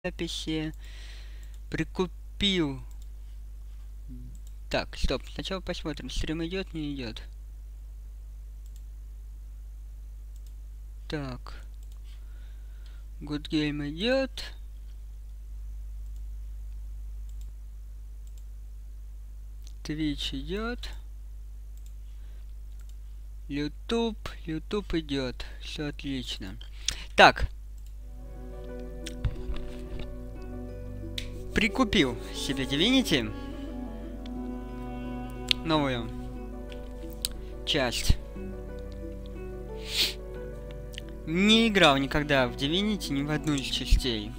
записи. Прикупил. Так, стоп. Сначала посмотрим, стрим идет, не идет. Так. Good Game идет. Twitch идет. YouTube идет. Все отлично. Так. Прикупил себе Divinity. Новую часть. Не играл никогда в Divinity, ни в одну из частей.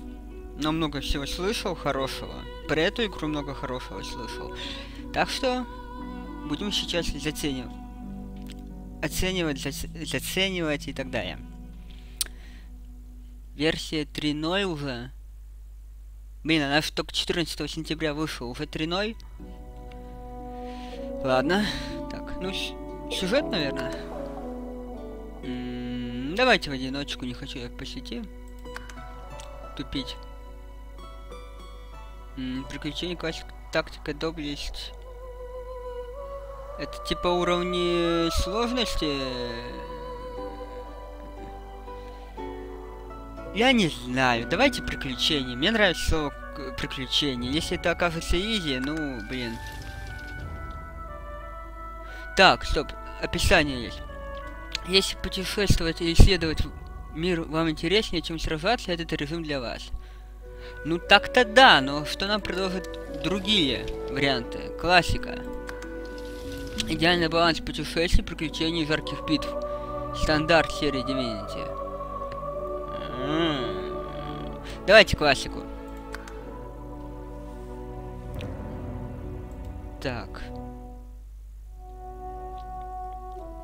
Но много всего слышал хорошего. Про эту игру много хорошего слышал. Так что будем сейчас заценивать и так далее. Версия 3.0 уже. Блин, она же только 14 сентября вышла. Уже 3.0. Ладно. Так, ну, сюжет, наверное. Давайте в одиночку, не хочу я по сети тупить. Приключения, классика, тактика, доблесть. Это типа уровни сложности. Я не знаю. Давайте приключения. Мне нравится слово приключения. Если это окажется изи, ну, блин. Так, стоп. Описание есть. Если путешествовать и исследовать мир вам интереснее, чем сражаться, этот режим для вас. Ну так-то да, но что нам предложат другие варианты? Классика. Идеальный баланс путешествий, приключений и жарких битв. Стандарт серии Divinity. Давайте классику. Так.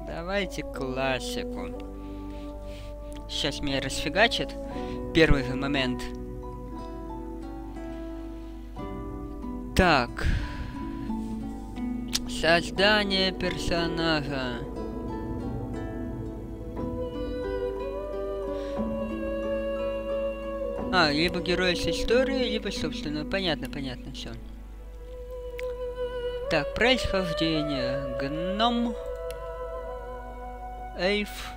Давайте классику. Сейчас меня расфигачит. Первый же момент. Так. Создание персонажа. Либо герой с историей, либо собственно. Понятно, все. Так, происхождение. Гном. Эльф.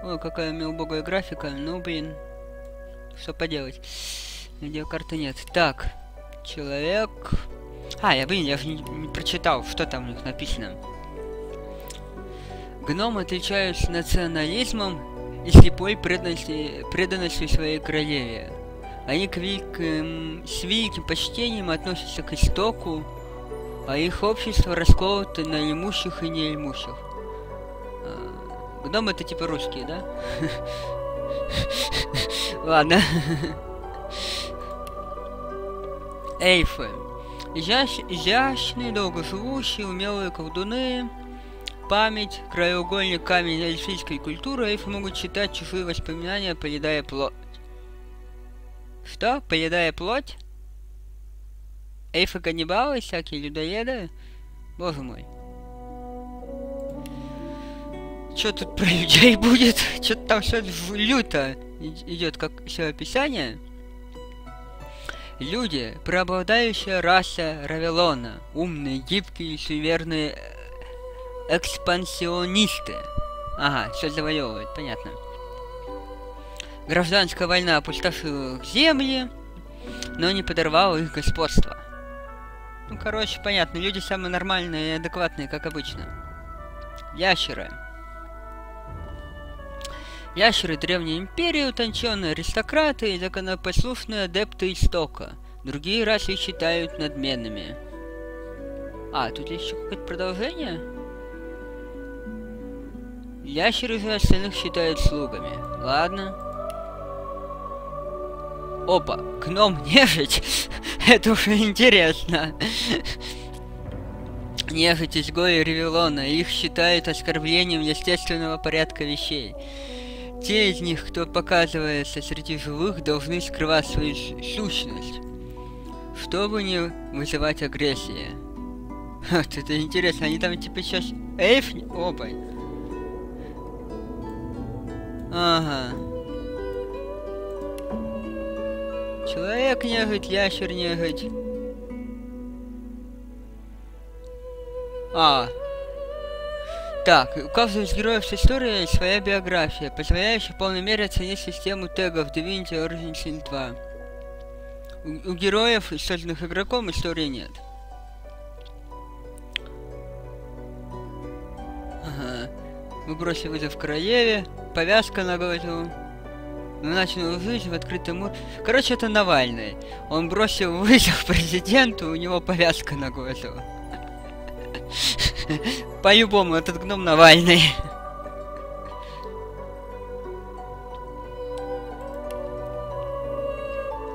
Ой, какая у меня убогая графика. Ну, блин. Что поделать. Видеокарты нет. Так. Человек. Я же не прочитал, что там у них написано. Гномы отличаются национализмом и слепой преданностью своей королеве. Они с великим почтением относятся к истоку, а их общество расколото на имущих и неимущих. Гномы это типа русские, да? Ладно. Эльфы. Изящные, долгоживущие, умелые колдуны. Память, краеугольник камень эльфийской культуры. Эльфы могут читать чужие воспоминания, поедая плоть. Что? Поедая плоть? Эльфы каннибалы, всякие людоеды? Боже мой. Что тут про людей будет? Что-то там все люто идет, как все описание. Люди, преобладающая раса Равелона, умные, гибкие, суеверные экспансионисты. Ага, все завоевывают, понятно. Гражданская война опустошила их земли, но не подорвала их господство. Ну, короче, понятно, люди самые нормальные и адекватные, как обычно. Ящеры. Ящеры древней империи, утонченные аристократы и законопослушные адепты истока. Другие расы их считают надменными. Тут есть еще какое-то продолжение? Ящеры же остальных считают слугами. Ладно. Опа, гном нежить. Это уже интересно. Нежить изгои Ревелона. Их считают оскорблением естественного порядка вещей. Те из них, кто показывается среди живых, должны скрывать свою сущность, чтобы не вызывать агрессии. Вот это интересно, они там типа сейчас эльф... Опа. Ага. Человек нежить, ящер нежить. Так, у каждого из героев с историей есть своя биография, позволяющая в полной мере оценить систему тегов Divinity Origins Sin 2. У героев, созданных игроком, истории нет. Ага. Мы бросили вызов королеве, повязка на глазу. Мы начали жизнь в открытом море. Короче, это Навальный. Он бросил вызов президенту, у него повязка на глазу. По-любому, этот гном Навальный.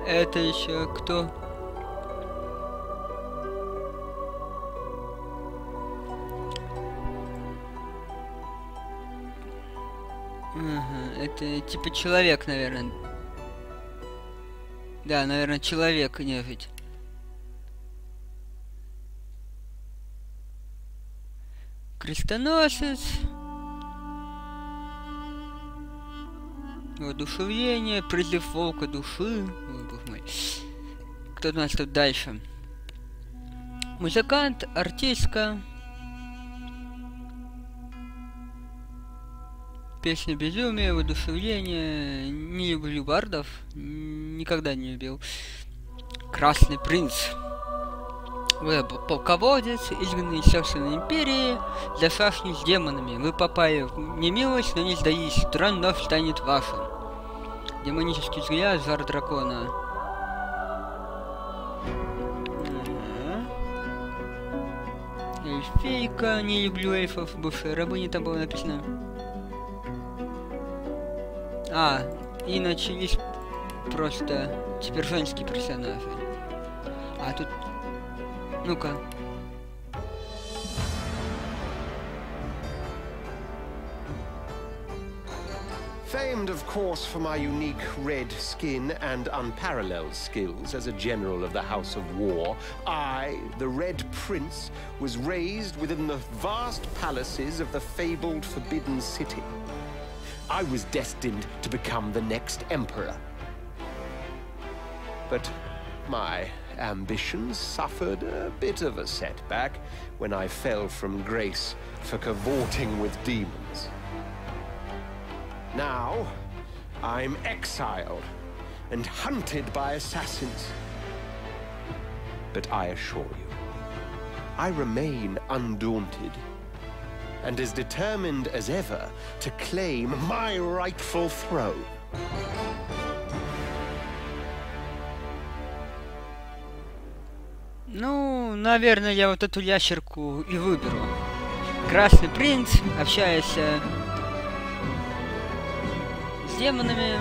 Это еще кто? Ага, это типа человек, наверное. Да, наверное, человек нежить. Крестоносец. Воодушевление, призыв волка души. Ой, бог мой. Кто у нас тут дальше? Музыкант, артистка. Песня безумия, воодушевление. Не люблю бардов. Никогда не любил. Красный принц. Вы полководец, изгнанный из собственной империи, за шашни с демонами. Вы попали в немилость, но не сдались. Трон вновь станет вашим. Демонический взгляд, жар дракона. Эльфийка, не люблю эльфов, бывшая рабыня, там было написано. И начались просто теперь женские персонажи. А тут... Ну-ка. Famed, of course, for my unique red skin and unparalleled skills as a general of the House of War, I, the Red Prince, was raised within the vast palaces of the fabled Forbidden City. I was destined to become the next emperor. But my ambitions suffered a bit of a setback when I fell from grace for cavorting with demons. Now, I'm exiled and hunted by assassins. But I assure you, I remain undaunted and as determined as ever to claim my rightful throne. Ну, наверное, я вот эту ящерку и выберу. Красный принц, общается с демонами.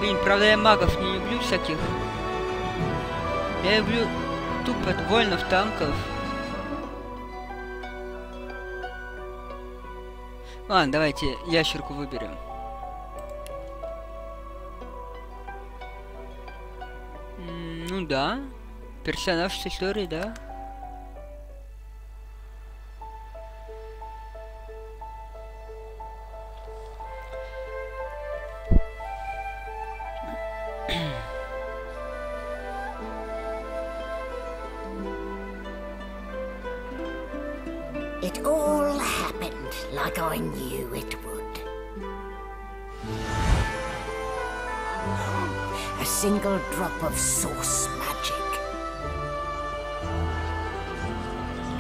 Блин, правда, я магов не люблю всяких. Я люблю тупо воинов, танков. Ладно, давайте ящерку выберем. Ну да. Персонаж с историей, да? It all happened like I knew it would. A single drop of source magic.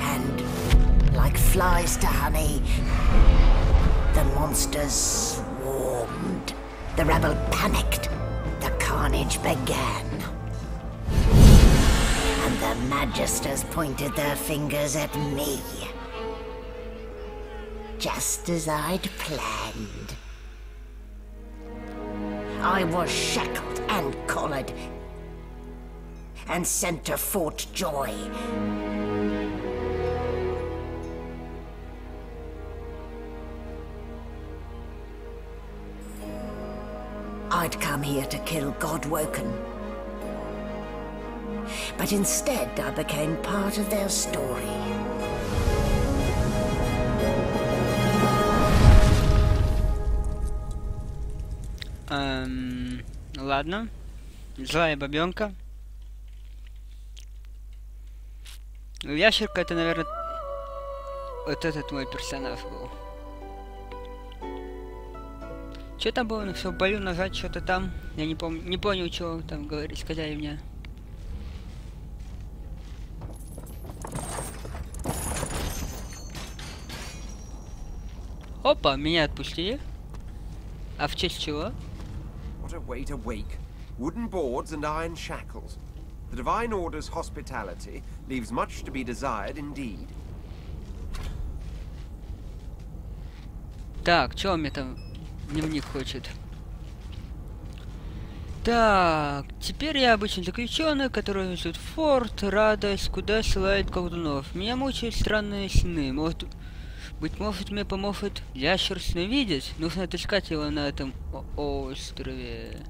And, like flies to honey, the monsters swarmed. The rabble panicked. The carnage began. And the magisters pointed their fingers at me. Just as I'd planned. I was shackled and collared, and sent to Fort Joy. I'd come here to kill Godwoken. But instead I became part of their story. Ладно. Злая бабенка. Ящерка это, наверное, вот этот мой персонаж был. Что там было? Ну все, в бою нажать что-то там. Я не помню, не понял, что там говорить, сказали мне. Опа, меня отпустили. А в честь чего? What a way to wake. Wooden boards and iron shackles. The Divine Order's hospitality leaves much to be desired indeed. Так, что он мне там дневник хочет? Так, теперь я обычный заключенный, который везет в форт, радость, куда ссылает колдунов. Меня мучают странные сны. Может, быть может, мне поможет ящер сновидеть? Нужно отыскать его на этом острове.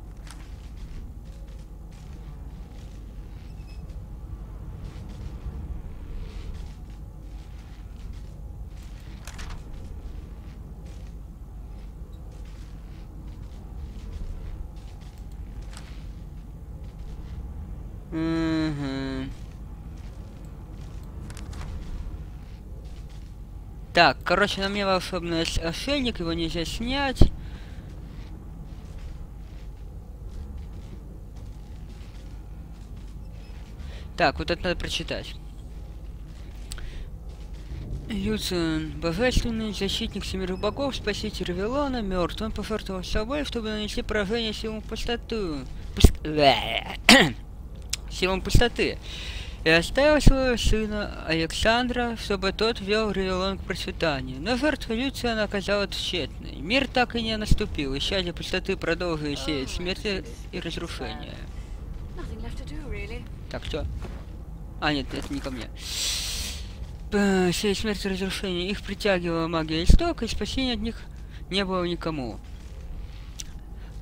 Угу. Так, короче, на мне волшебный ошейник, его нельзя снять. Так, вот это надо прочитать. Люциан, божественный защитник семерых богов, спаситель Вавилона, мертв. Он пожертвовал собой, чтобы нанести поражение силам пустоту. Силам пустоты. И оставил своего сына Александра, чтобы тот вел Вавилон к процветанию. Но жертва Люциана оказалась тщетной. Мир так и не наступил, исчадие пустоты продолжили сеять смерть и разрушение. Так, что? А, нет, это не ко мне. Сеять смерть и разрушение. Их притягивала магия истока, и спасения от них не было никому.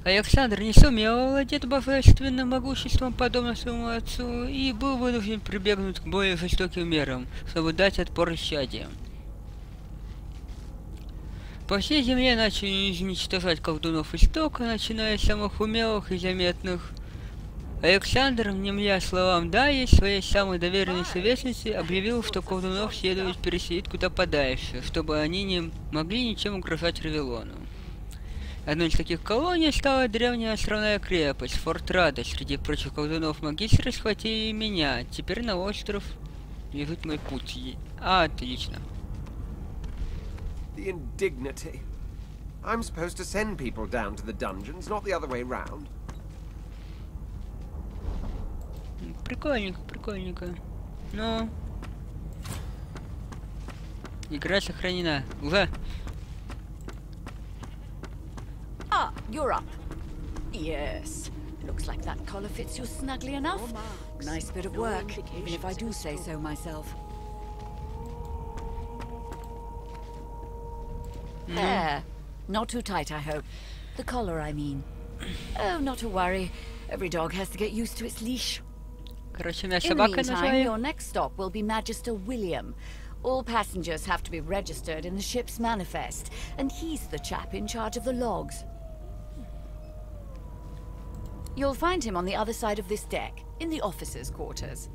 Александр не сумел овладеть божественным могуществом, подобно своему отцу, и был вынужден прибегнуть к более жестоким мерам, чтобы дать отпор исчадиям. По всей земле начали уничтожать колдунов истока, начиная с самых умелых и заметных. Александр, внемля словам Дарьи, своей самой доверенной советнице, объявил, что колдунов следует переселить куда подальше, чтобы они не могли ничем угрожать Вавилону. Одной из таких колоний стала древняя островная крепость, Форт Радость. Среди прочих колдунов магистры схватили и меня. Теперь на остров лежит мой путь. Отлично. The indignity. I'm supposed to send people down to the dungeons, not the other way round. Прикольненько, прикольненько. Ну. Игра сохранена. Ура! Ah, you're up. Yes. Looks like that collar fits you snugly enough. Nice bit of work, even if I do say so myself. There. Not too tight, I hope. The collar, I mean. Oh, not to worry. Every dog has to get used to its leash. Короче, меня In the собака meantime, называет. your next stop will be Magister William. All passengers have to be registered in the ship's manifest, and he's the chap in charge of the logs. You'll find him on the other side of this deck, in the officers' quarters.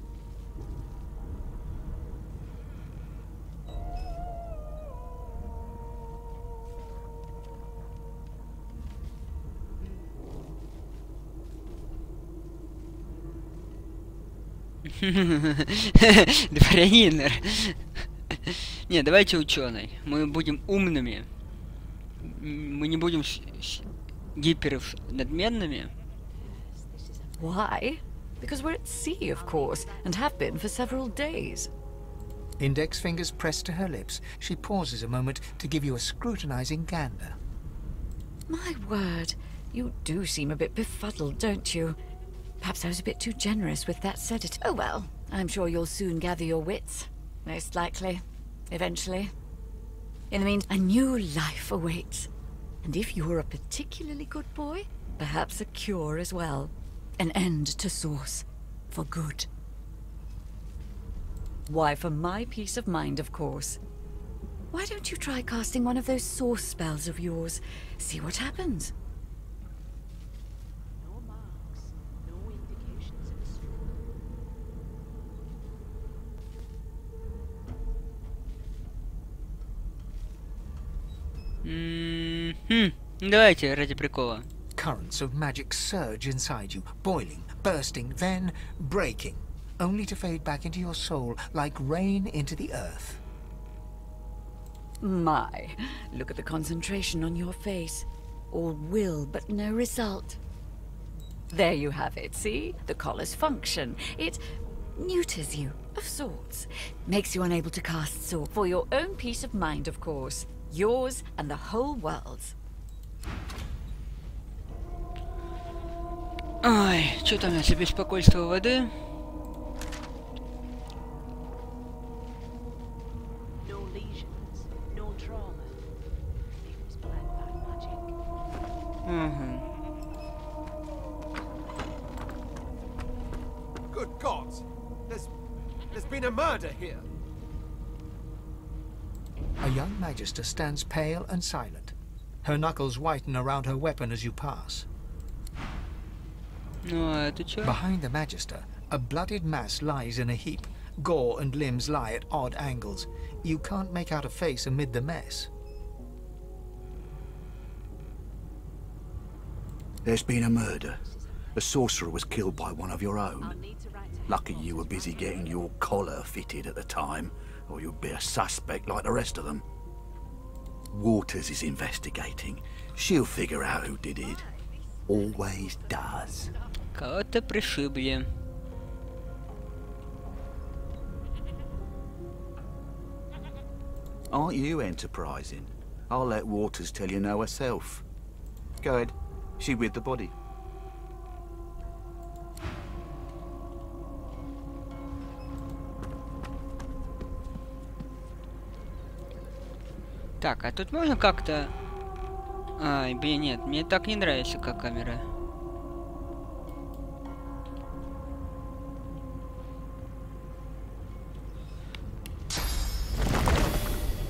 Дворянин. Не, давайте ученый. Мы будем умными. Мы не будем гиперов надменными. Why? Because we're at sea, of course, and have been for several days. Index fingers pressed to her lips, she pauses a moment to give you a scrutinizing gander. My word, you do seem a bit befuddled, don't you? Perhaps I was a bit too generous with that sedative. Oh well, I'm sure you'll soon gather your wits. Most likely. Eventually. In the meantime, a new life awaits. And if you're a particularly good boy, perhaps a cure as well. An end to Source. For good. Why, for my peace of mind, of course. Why don't you try casting one of those Source spells of yours? See what happens. No marks, no ink Давайте ради прикола. Currents of magic surge inside you, boiling, bursting, then breaking, only to fade back into your soul like rain into the earth. My, look at the concentration on your face. All will, but no result. There you have it, see? The collar's function. It neuters you, of sorts. Makes you unable to cast sword. For your own peace of mind, of course. Yours and the whole world's. Ай, что там у нас за беспокойство воды? Good gods! There's been a murder here. A young magister stands pale and silent. Her knuckles whiten around her weapon as you pass. Ну, а это чё? Behind the magister, a bloodied mass lies in a heap. Gore and limbs lie at odd angles. You can't make out a face amid the mess. There's been a murder. A sorcerer was killed by one of your own. Lucky you were busy getting your collar fitted at the time, or you'd be a suspect like the rest of them. Waters is investigating. She'll figure out who did it. Always does. Кого-то пришибли. Aren't you enterprising? I'll let Waters tell you no herself. Go ahead. She with the body. Так, а тут можно как-то... Ай, блин, нет, мне так не нравится, как камера.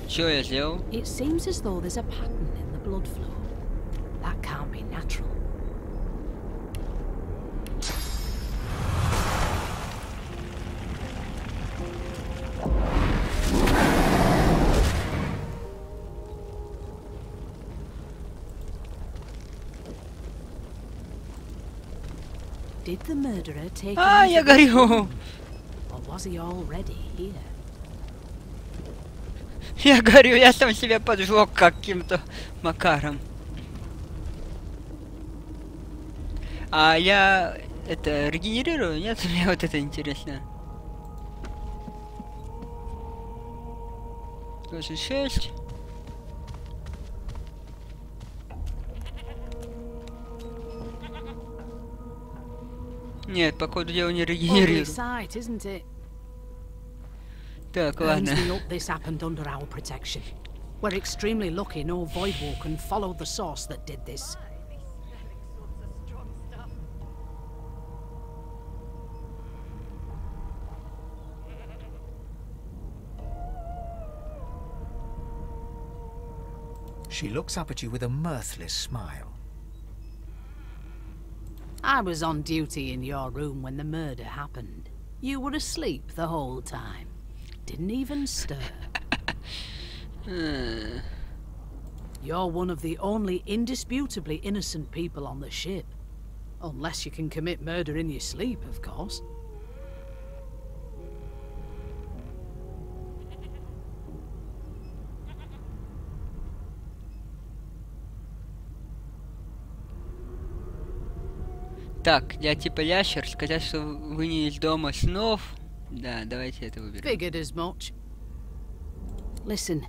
Чё я сделал? It seems as though there's a pattern in the blood flow. That can't be natural. Did the murderer take А, him я into this горю! room? Or was he already here? Я горю, я сам себя поджег каким-то макаром. А я... это, регенерирую? Нет, мне вот это интересно. 26. Нет, походу дела не Ugly регенерирую. sight, isn't it? Так, Burns ладно. me up this happened under our protection. We're extremely lucky no Voidwalker followed the source that did this. She looks up at you with a mirthless smile. I was on duty in your room when the murder happened. You were asleep the whole time. Didn't even stir. You're one of the only indisputably innocent people on the ship. Unless you can commit murder in your sleep, of course. Так, я типа ящер, сказать, что вы не из дома снов. Да, давайте это выберем. Figured as much. Listen,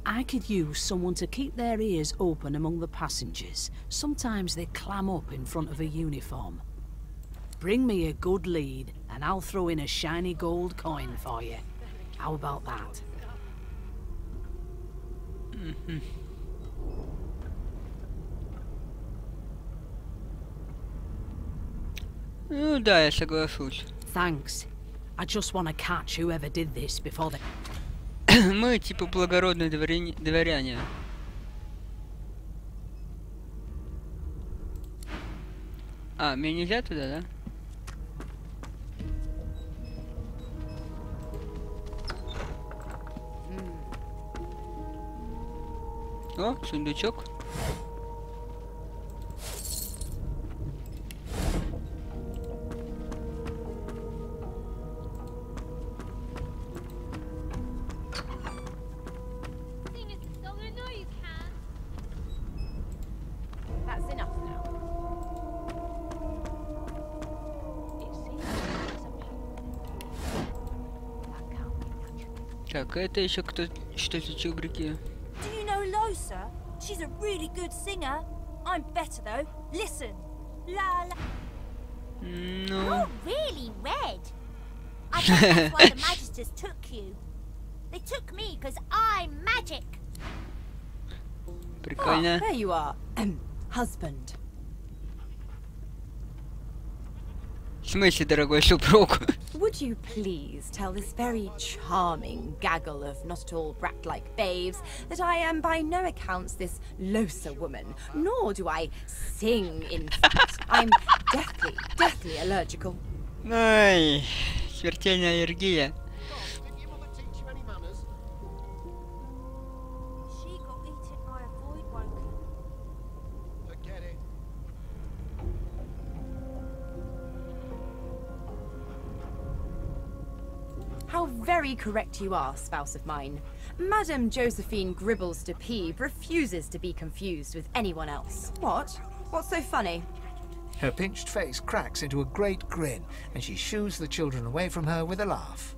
I could use someone to keep their ears open among the passengers. Sometimes they clam up in front of a uniform. Bring me a good lead, and I'll throw in a shiny gold coin for you. How about that? Ну да, я соглашусь. Thanks. I just want to catch whoever did this before they... Мы типа благородные дворяне. А, мне нельзя туда, да? О, сундучок. Так, это еще кто что-то чубрики. Do you know Losa? She's a really good singer. I'm better though. Listen. La la. Ну. You're really red. I think that's why the Magisters took you. They took me because I'm magic. Прикольно. Oh, there you are. Husband. В смысле, дорогой супруг? Would you please tell this very charming gaggle of not at all brat-like babes that I am by no accounts this Losa woman, nor do I sing, in fact. I'm deathly allergical. Ай, смертельная аллергия. She got eaten by a void woken. Forget it. How very correct you are, spouse of mine. Madame Josephine Gribbles de Peeb refuses to be confused with anyone else. What? What's so funny? Her pinched face cracks into a great grin, and she shoos the children away from her with a laugh.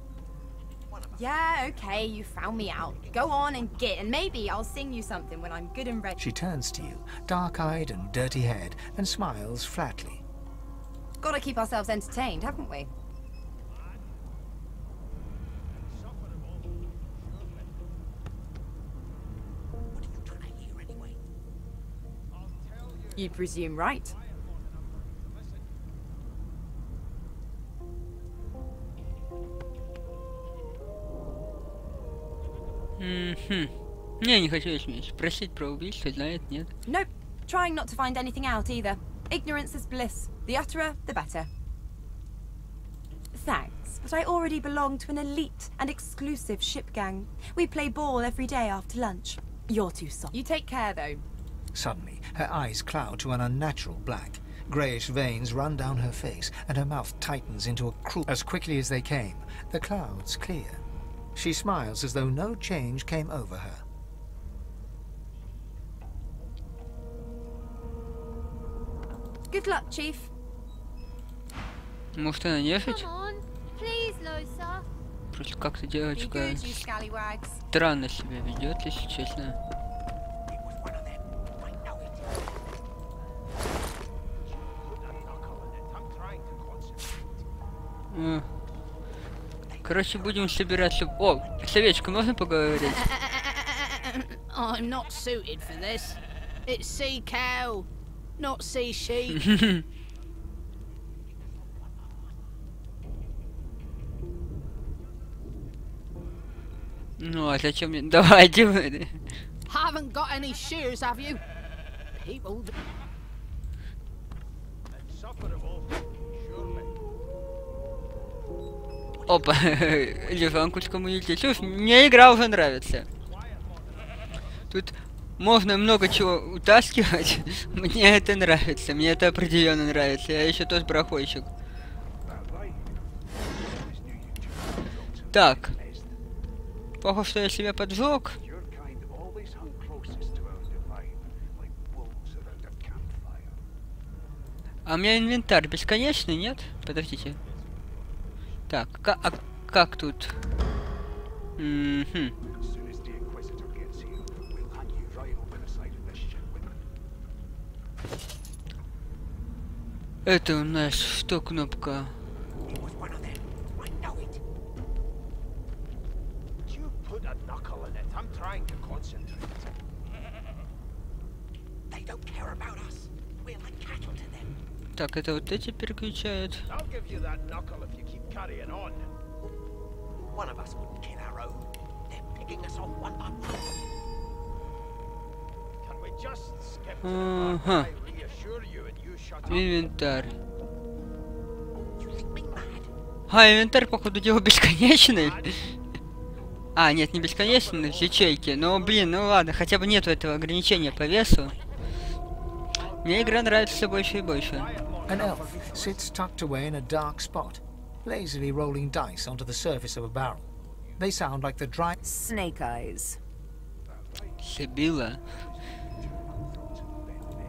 Yeah, okay, you found me out. Go on and get, and maybe I'll sing you something when I'm good and ready. She turns to you, dark-eyed and dirty-haired, and smiles flatly. Gotta keep ourselves entertained, haven't we? You presume right. Не хочу я спросить про убийство, знает, нет. Nope. Trying not to find anything out either. Ignorance is bliss. The utterer, the better. Thanks, but I already belong to an elite and exclusive ship gang. We play ball every day after lunch. You're too soft. You take care, though. Suddenly, her eyes cloud to an unnatural black. Greyish veins run down her face, and her mouth tightens into a cruel... As quickly as they came, the clouds clear. She smiles as though no change came over her. Good luck, Chief. Может, она нежить? Come on, please, Losa. Просто как-то Be девочка good, you scallywags. странно себя ведет, если честно. Короче, будем собираться... О, Советчика, можно поговорить? I'm not suited for this. It's sea cow, not sea sheep. Ну, а зачем мне... Давайте вы... Haven't got any shears, have you? People... Опа, лежанку с коммунити. Слушай, мне игра уже нравится. Тут можно много чего утаскивать. Мне это нравится, мне это определенно нравится. Я еще тот проходчик. Так. Похоже, что я себя поджег. А у меня инвентарь бесконечный, нет? Подождите. Так, как тут? Это у нас что кнопка? Так, это вот эти переключают. Ага. Инвентарь. А, инвентарь, походу, дело бесконечный. А, нет, не бесконечно ячейки. Но, блин, ну ладно, хотя бы нету этого ограничения по весу. Мне игра нравится все больше и больше. An elf sits tucked away in a dark spot, lazily rolling dice onto the surface of a barrel. They sound like the dry... Snake eyes. Сибила.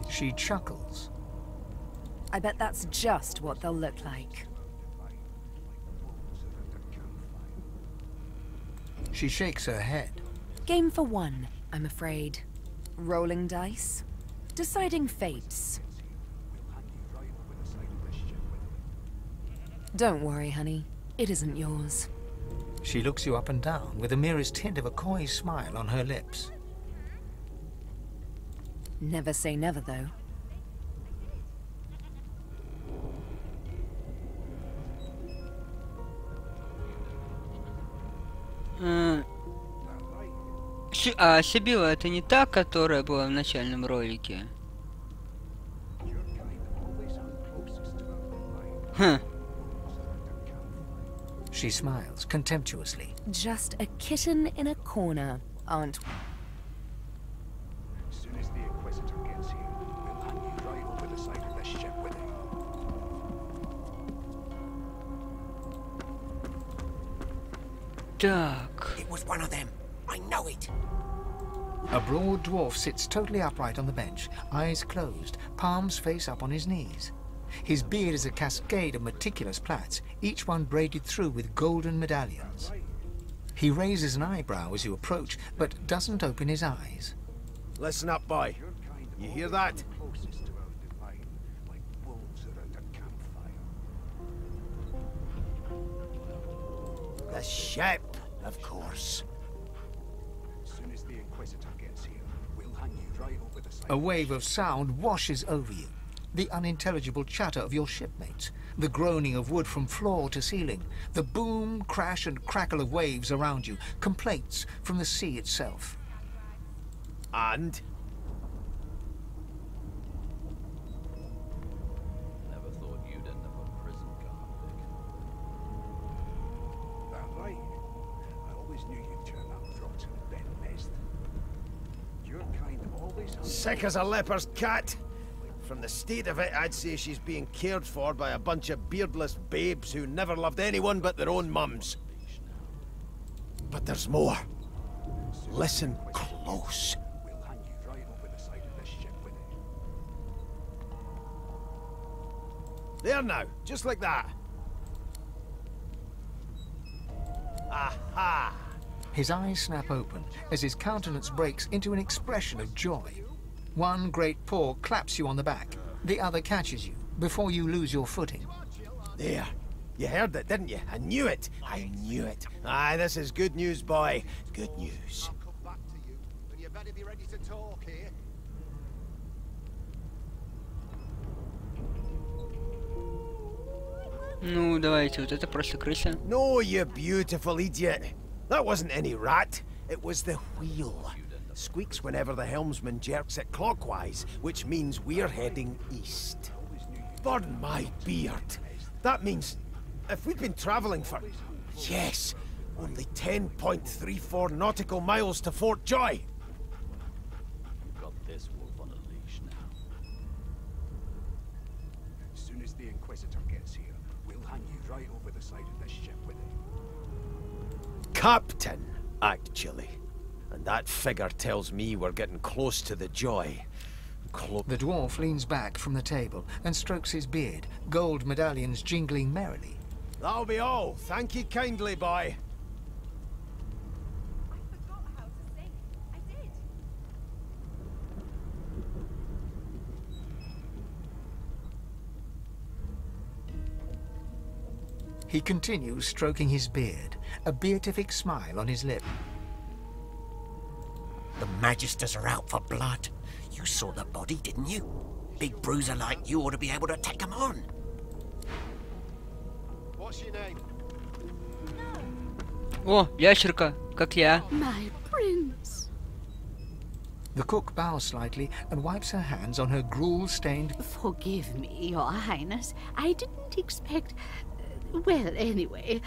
She chuckles. I bet that's just what they'll look like. She shakes her head. Game for one, I'm afraid. Rolling dice. Deciding fates. Don't worry, honey. It isn't yours. She looks you up and down with the merest hint of a coy smile on her lips. Never say never, though. А Сибила это не та, которая была в начальном ролике? Хм. She smiles contemptuously. Just a kitten in a corner, aren't we? As soon as the Inquisitor gets here, we'll hand you right over the side of this ship with him. Так. It was one of them. I know it. A broad dwarf sits totally upright on the bench, eyes closed, palms face up on his knees. His beard is a cascade of meticulous plaits, each one braided through with golden medallions. He raises an eyebrow as you approach, but doesn't open his eyes. Listen up, boy. You hear that? The ship, of course. As soon as the Inquisitor gets here, we'll hang you right over the side. A wave of sound washes over you. The unintelligible chatter of your shipmates, the groaning of wood from floor to ceiling, the boom, crash and crackle of waves around you, complaints from the sea itself. And? Never thought you'd end up on prison guard, Vic. That right? I always knew you'd turn up rotten Ben Mest. Your kind always... Sick as a leper's cat. From the state of it, I'd say she's being cared for by a bunch of beardless babes who never loved anyone but their own mums. But there's more. Listen close. We'll hang you right over the side of this ship with it. There now, just like that. Aha! His eyes snap open as his countenance breaks into an expression of joy. One great paw claps you on the back. The other catches you before you lose your footing. There. You heard it, didn't you? I knew it. I knew it. Aye, this is good news, boy. Good news. I'll come back to you, and you better be ready to talk here. Ну, давайте, вот это просто крыса. No, you beautiful idiot. That wasn't any rat. It was the wheel. Squeaks whenever the helmsman jerks it clockwise, which means we're heading east. Pardon my beard. That means if we'd been traveling for, yes, only 10.34 nautical miles to Fort Joy. You've got this wolf on a leash now. As soon as the Inquisitor gets here, we'll hang you right over the side of this ship with him. Captain, actually. And that figure tells me we're getting close to the Joy. The dwarf leans back from the table and strokes his beard, gold medallions jingling merrily. That'll be all. Thank you kindly, boy. I forgot how to sing. I did. He continues stroking his beard, a beatific smile on his lip. The Magisters are out for blood. You saw the body, didn't you? Big bruiser like you ought to be able to take them on. What's your name? О, ящерка, как я. My prince. The cook bows slightly and wipes her hands on her gruel-stained... Forgive me, Your Highness. I didn't expect... well, anyway,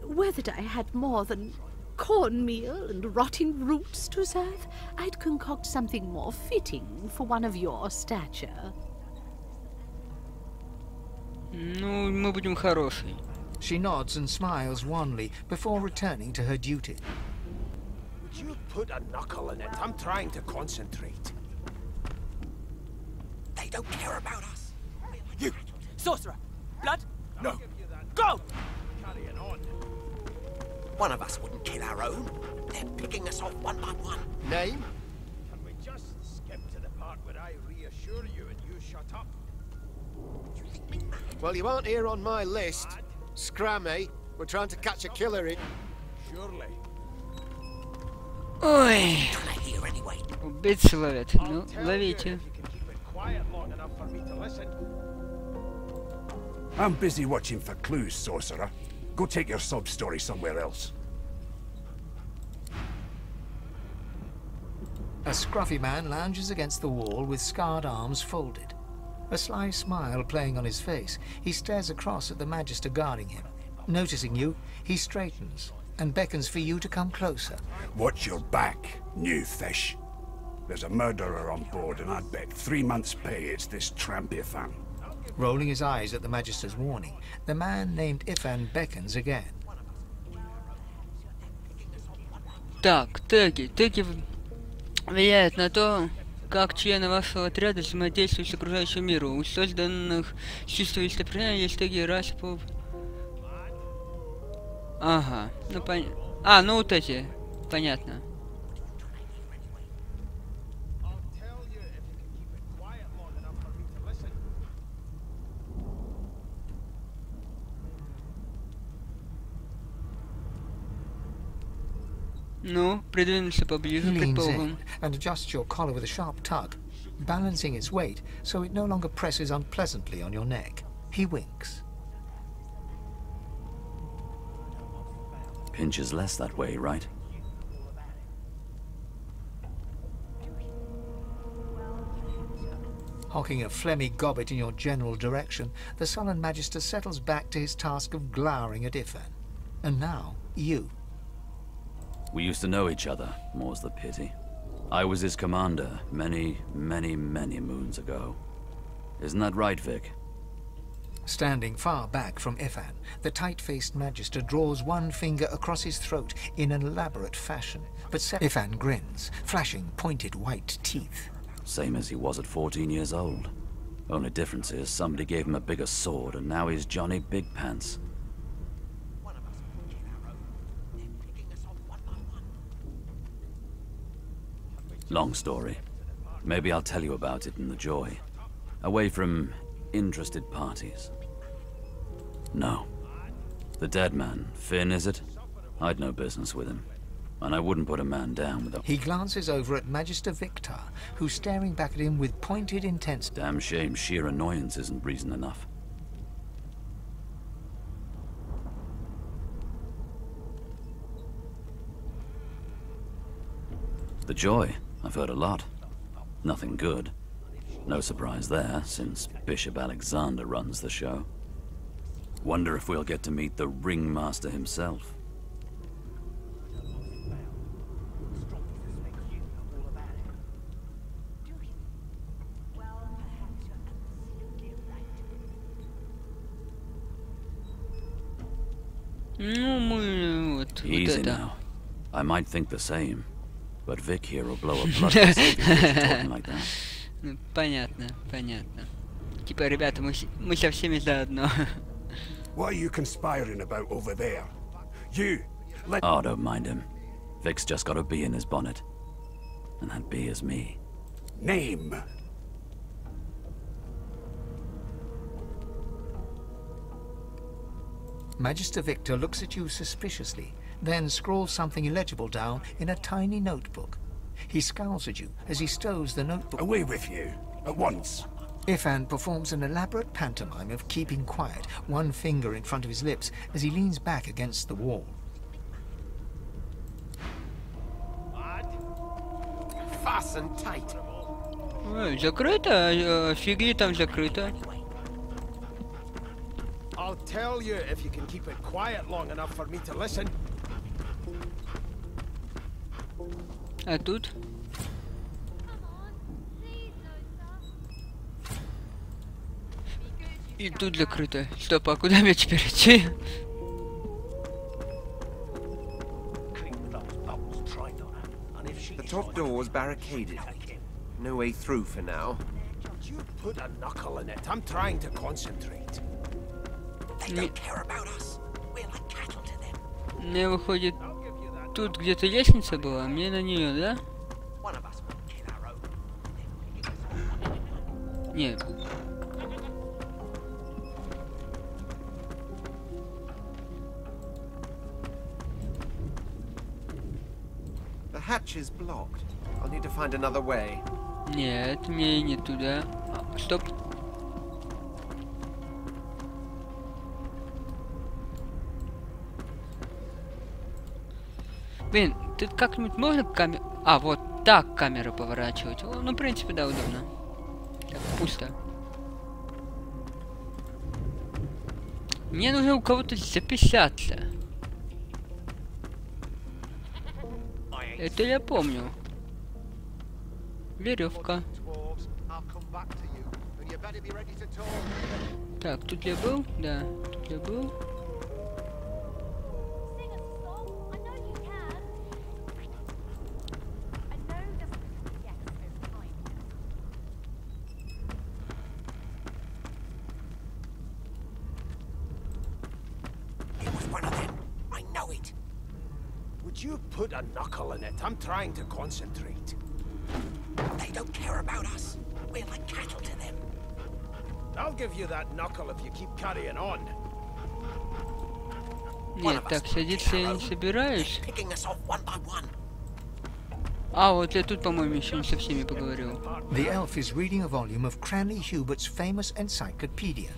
whether I had more than cornmeal and rotting roots to serve, I'd concoct something more fitting for one of your stature. Ну, мы будем хорошие. She nods and smiles wanly before returning to her duty. Would you put a knuckle in it? I'm trying to concentrate. They don't care about us. You! Sorcerer! Blood? No. Go! Carrying on. One of us wouldn't kill our own. They're picking us off one by one. Name? Can we just skip to the part where I reassure you and you shut up? Well, you aren't here on my list. Scrammy. We're trying to catch a killer in. Surely. Ой, Trying to hear anyway. убийцы ловят. Ну, ловите. I'm busy watching for clues, sorcerer. Go take your sub-story somewhere else. A scruffy man lounges against the wall with scarred arms folded. A sly smile playing on his face, he stares across at the Magister guarding him. Noticing you, he straightens and beckons for you to come closer. Watch your back, new fish. There's a murderer on board, and I'd bet 3 months' pay it's this tramp Ifan. Rolling his eyes at the Magister's warning, the man named Ifan beckons again. Так, теги. Теги влияют на то, как члены вашего отряда взаимодействуют с окружающим миром. У созданных с чувства выступления есть теги раз по... Ага, ну понятно. А, ну вот эти. Понятно. Ну, придвинуться поближе, He leans предполагам. in and adjusts your collar with a sharp tug, balancing its weight so it no longer presses unpleasantly on your neck. He winks. Pinches less that way, right? Hocking a phlegmy gobbet in your general direction, the sullen Magister settles back to his task of glowering at Ifan. And now, you. We used to know each other, more's the pity. I was his commander many, many, many moons ago. Isn't that right, Vic? Standing far back from Ifan, the tight-faced Magister draws one finger across his throat in an elaborate fashion. But Ifan grins, flashing pointed white teeth. Same as he was at 14 years old. Only difference is somebody gave him a bigger sword and now he's Johnny Big Pants. Long story. Maybe I'll tell you about it in the Joy. Away from interested parties. No. The dead man, Finn, is it? I'd no business with him. And I wouldn't put a man down without... He glances over at Magister Victor, who's staring back at him with pointed intensity. Damn shame sheer annoyance isn't reason enough. The Joy. I've heard a lot. Nothing good. No surprise there, since Bishop Alexander runs the show. Wonder if we'll get to meet the ringmaster himself. Ну, мы вот Easy это. now. I might think the same, but Vic here will blow a blood vessel before you're talking like that. Ну, понятно, понятно. Типа, ребята, мы со всеми заодно. What are you conspiring about over there? You! Let... Oh, don't mind him. Vic's just got a bee in his bonnet. And that bee is me. Name! Magister Victor looks at you suspiciously, then scrawls something illegible down in a tiny notebook. He scowls at you as he stows the notebook. Away with you, at once. Ifan performs an elaborate pantomime of keeping quiet, one finger in front of his lips as he leans back against the wall. Fasten tight. Ой, закрыто? Фигли там закрыто. I'll tell you if you can keep it quiet long enough for me to listen. А тут? И тут закрыто. Стоп, а куда мне теперь идти? The top door was barricaded. No way through for now. You put a knuckle in it. I'm trying to concentrate. They don't care about us. We're like cattle to them. Мне выходит, тут где-то лестница была, мне на нее, да? Нет. The hatch is blocked. I'll need to find another way. Нет, мне не туда. Стоп. Блин, тут как-нибудь можно камеру... А, вот так камеру поворачивать. Ну, в принципе, да, удобно. Так, пусто. Мне нужно у кого-то записаться. Это я помню. Веревка. Так, тут я был? Да, тут я был. You put a knuckle in it. I'm trying to concentrate. They don't care about us. We're like cattle to them. I'll give you that knuckle if you keep carrying on. Нет, так садиться я не собираюсь. А, вот я тут, по-моему, еще не со всеми поговорил. The elf is reading a volume of Cranley Hubert's famous encyclopedia.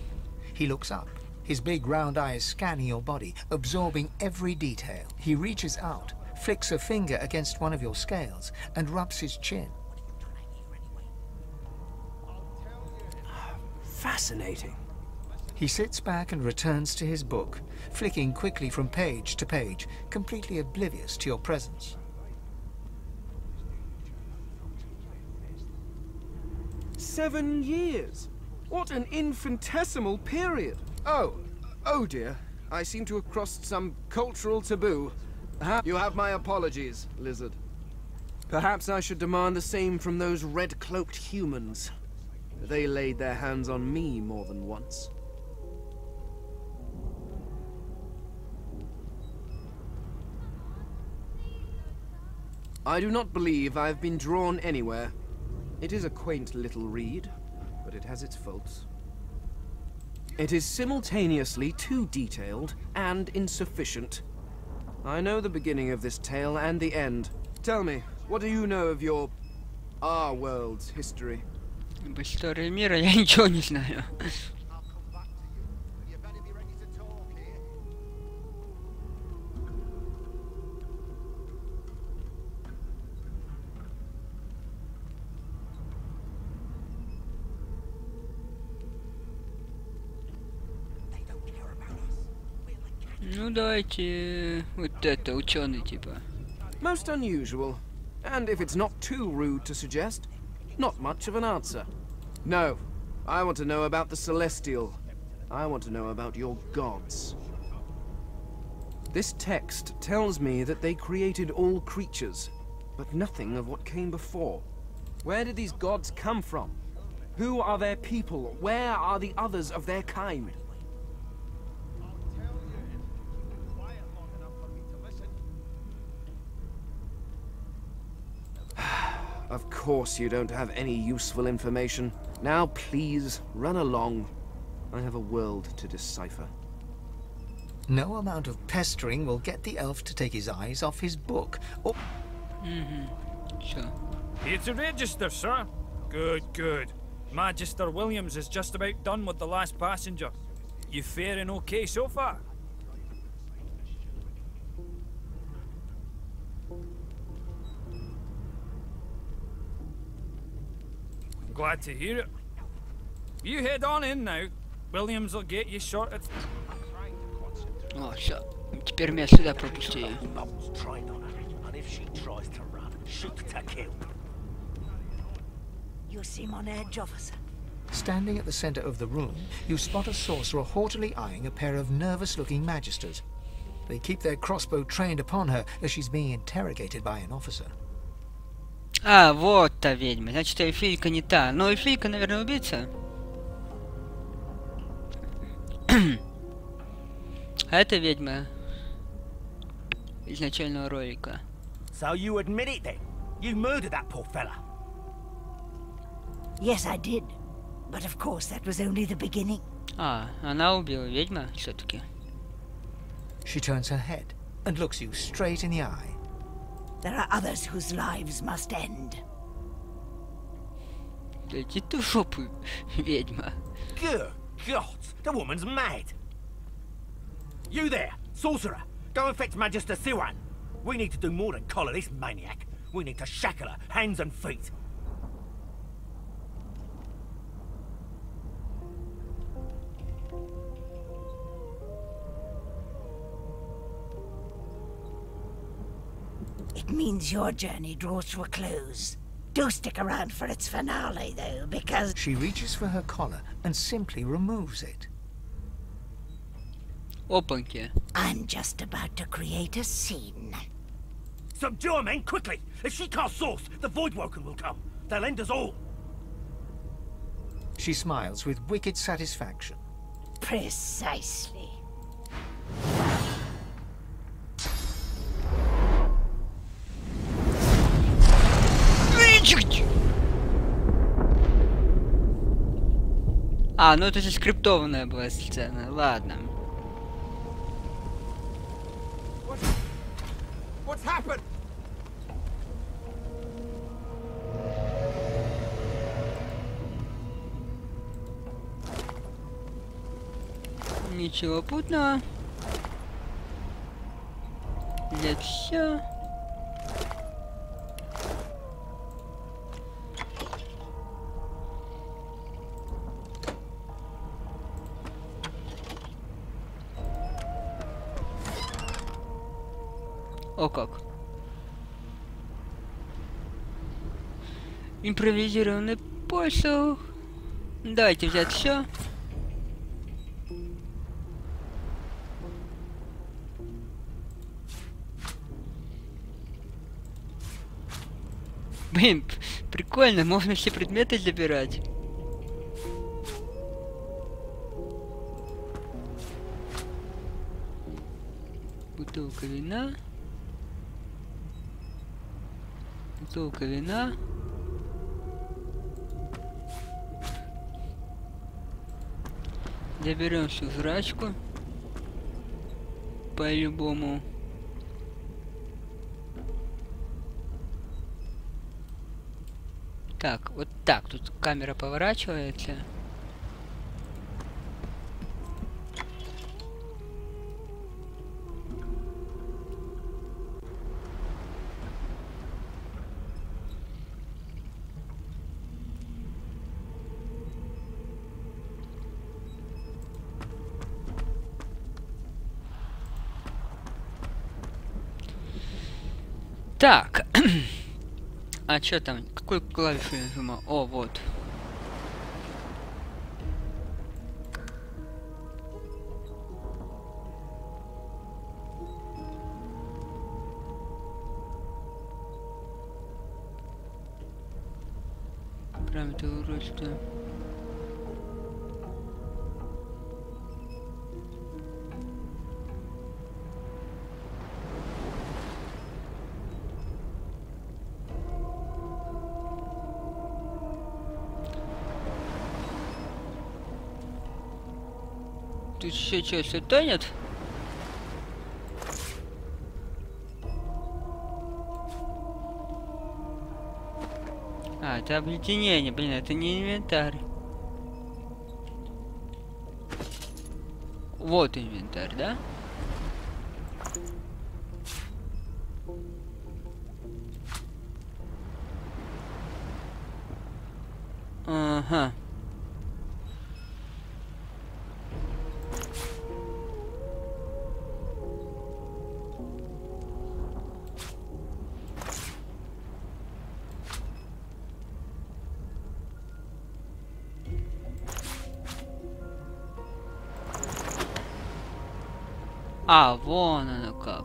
He looks up. His big round eyes scanning your body, absorbing every detail. He reaches out, flicks a finger against one of your scales, and rubs his chin. Fascinating. He sits back and returns to his book, flicking quickly from page to page, completely oblivious to your presence. 7 years! What an infinitesimal period! Oh dear. I seem to have crossed some cultural taboo. You have my apologies, Lizard. Perhaps I should demand the same from those red-cloaked humans. They laid their hands on me more than once. I do not believe I have been drawn anywhere. It is a quaint little read, but it has its faults. It is simultaneously too detailed and insufficient. I know the beginning of this tale and the end. Tell me, what do you know of our world's history? Об истории мира я ничего не знаю. Ну давайте вот это, ученый типа. Most unusual. And if it's not too rude to suggest, not much of an answer. No, I want to know about the Celestial. I want to know about your gods. This text tells me that they created all creatures, but nothing of what came before. Where did these gods come from? Who are their people? Where are the others of their kind? Of course you don't have any useful information. Now please, run along. I have a world to decipher. No amount of pestering will get the elf to take his eyes off his book. Sure. Here to register, sir. Good, good. Magister Williams is just about done with the last passenger. You faring okay so far? Glad to hear it. You head on in now. Williams will get you sorted. О, все. Теперь меня сюда пропусти. Shoot to kill. You seem on edge, officer. Standing at the center of the room, you spot a sorcerer haughtily eyeing a pair of nervous-looking magisters. They keep their crossbow trained upon her as she's being interrogated by an officer. А, вот та ведьма. Значит, эльфийка не та. Но эльфийка, наверное, убийца. А это ведьма изначального ролика. So you admit it then? You murdered that poor fella? Yes, I did. But of course, that was only the beginning. А, она убила ведьма все-таки. She turns her head and looks you straight in the eye. There are others whose lives must end. Да иди ты в жопу, ведьма. Good God, the woman's mad. You there, sorcerer, go and fetch Magister Siwan. We need to do more than collar this maniac. We need to shackle her, hands and feet. It means your journey draws to a close. Do stick around for its finale, though, because... She reaches for her collar and simply removes it. Опаньки. I'm just about to create a scene. Subdue her, men, quickly! If she casts source, the Voidwoken will come. They'll end us all. She smiles with wicked satisfaction. Precisely. А, ну это же скриптованная была сцена. Ладно. What's happened? Ничего путного. Здесь все. О как. Импровизированный посох. Давайте взять все. Блин, прикольно, можно все предметы забирать. Бутылка вина. Бутылка вина. Заберем всю жрачку. По-любому. Так, вот так. Тут камера поворачивается. Так. А чё там? Какой клавишу я нажимал? О, вот. Параметры роста. Тут еще что, все тонет? А, это обледенение, блин, это не инвентарь. Вот инвентарь, да? Ага. А, вон оно как.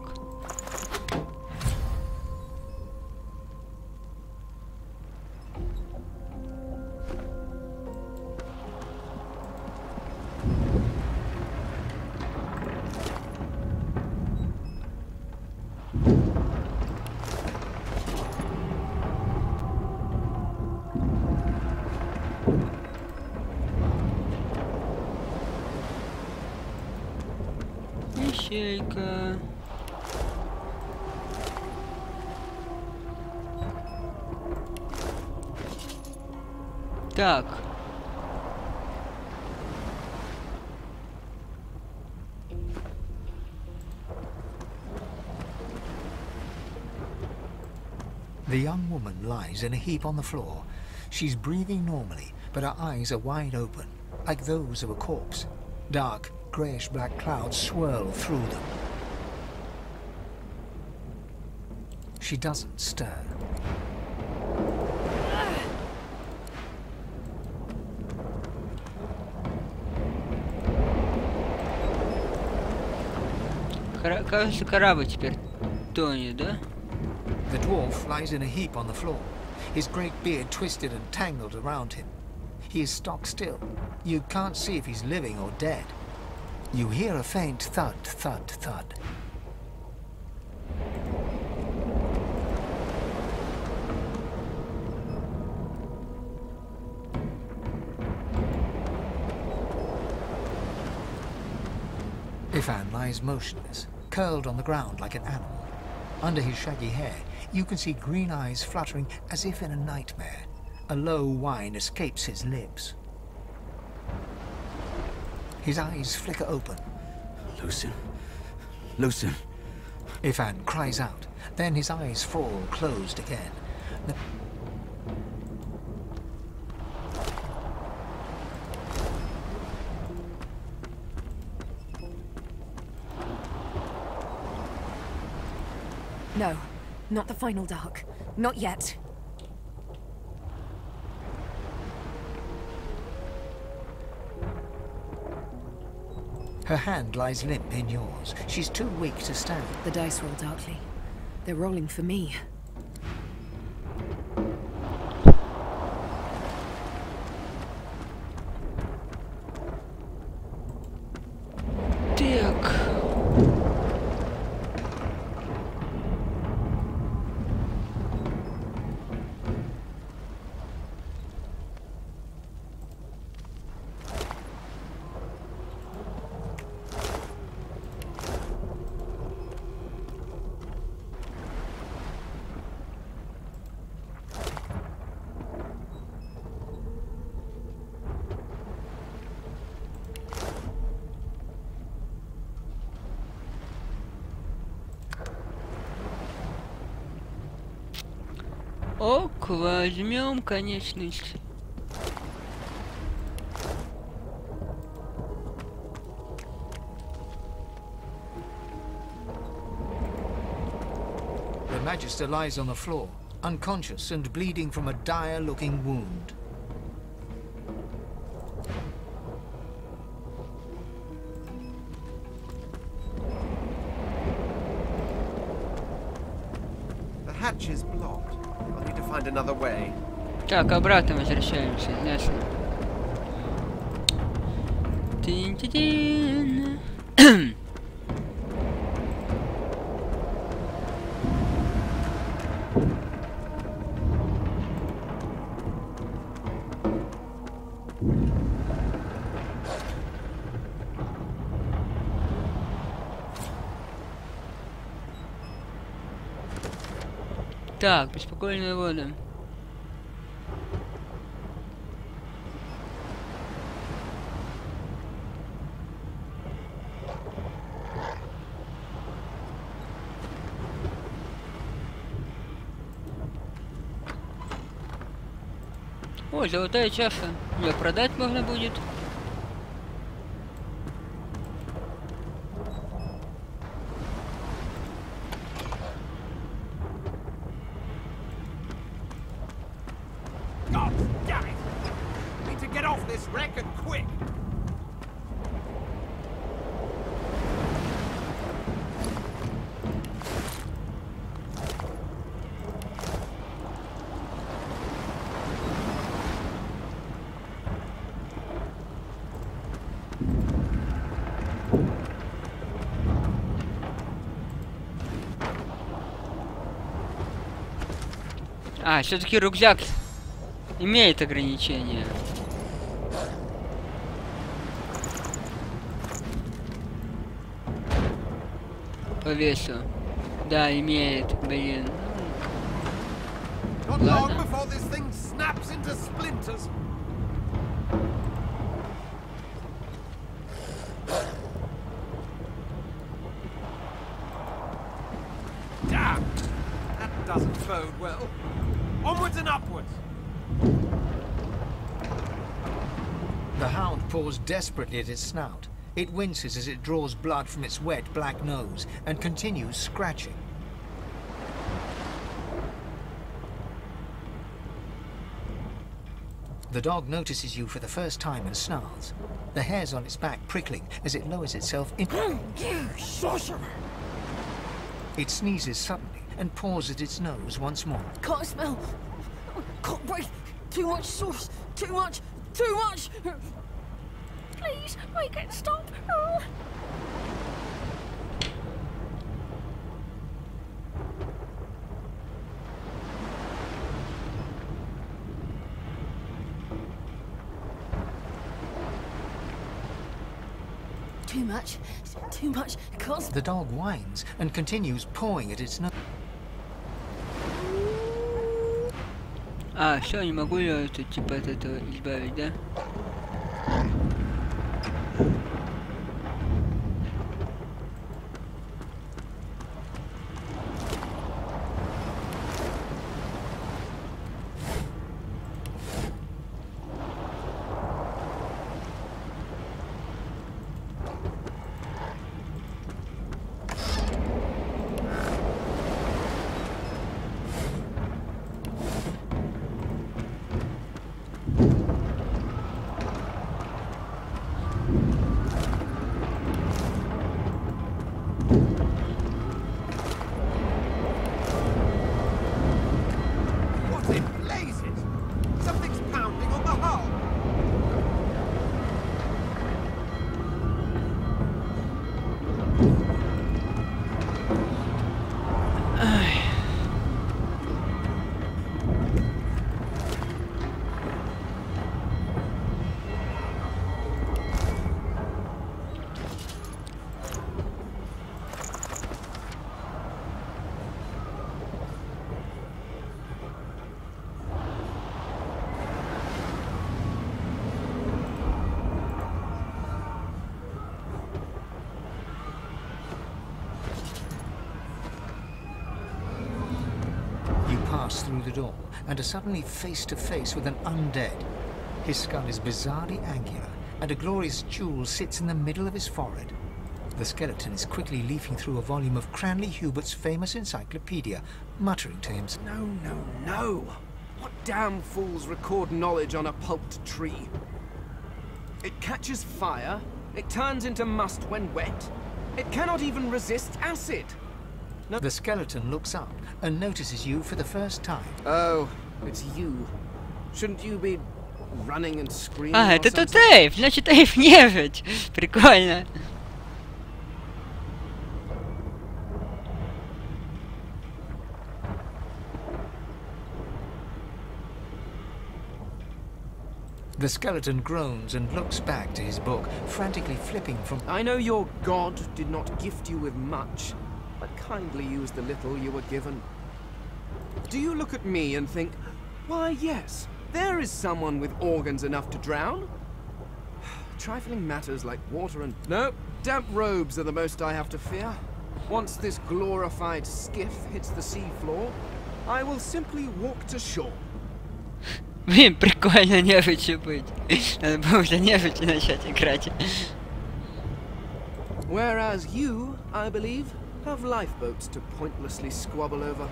Ищейка. Так. The young woman lies in a heap on the floor. She's breathing normally, but her eyes are wide open, like those of a corpse. Dark, greyish-black clouds swirl through them. She doesn't stir. Кажется, корабль теперь тонет, да? The dwarf lies in a heap on the floor, his great beard twisted and tangled around him. He is stock still. You can't see if he's living or dead. You hear a faint thud, thud, thud. Ifan lies motionless, curled on the ground like an animal. Under his shaggy hair, you can see green eyes fluttering as if in a nightmare. A low whine escapes his lips. His eyes flicker open. Lucien. Lucien. Ifan cries out. Then his eyes fall closed again. No, not the final dark. Not yet. Her hand lies limp in yours. She's too weak to stand. The dice roll darkly. They're rolling for me. Так. Ок, возьмем конечность. The Magister lies on the floor, unconscious and bleeding from a dire-looking wound. The hatch is blocked. I'll need to find another way. Так, обратно возвращаемся, ясно. Тин-тин-тин. Так, беспокойные воды. Ой, золотая чаша. Ее продать можно будет. God damn it! Need to get off this wreck and quick! А, все-таки рюкзак имеет ограничения. По весу. Да, имеет, блин. Not long before this thing snaps into splinters. Damn! That doesn't bode well. Onwards and upwards. The hound paws desperately at its snout. It winces as it draws blood from its wet black nose and continues scratching. The dog notices you for the first time and snarls, the hairs on its back prickling as it lowers itself in. It sneezes suddenly and paws at its nose once more. Can't smell. Can't breathe. Too much sauce. Too much. Too much. Please, make it stop. Too much. Too much. Can't. The dog whines and continues pawing at its nose. А, все, не могу я это, типа от этого избавить, да? Through the door and are suddenly face to face with an undead. His skull is bizarrely angular and a glorious jewel sits in the middle of his forehead. The skeleton is quickly leafing through a volume of Cranley Hubert's famous encyclopedia, muttering to himself. No, no, no! What damn fools record knowledge on a pulped tree? It catches fire, it turns into must when wet, it cannot even resist acid! No. The skeleton looks up and notices you for the first time. Oh, it's you. Shouldn't you be running and screaming? А, это тот Эйв, значит Эйв нежить. Прикольно. The skeleton groans and looks back to his book, frantically flipping from... I know your god did not gift you with much, but kindly use the little you were given. Do you look at me and think, why yes, there is someone with organs enough to drown? Trifling matters like water and... No, damp robes are the most I have to fear. Once this glorified skiff hits the sea floor, I will simply walk to shore. Блин, прикольно нежитью быть. Надо было уже нежитью начать играть. Whereas you, I believe, have lifeboats to pointlessly squabble over.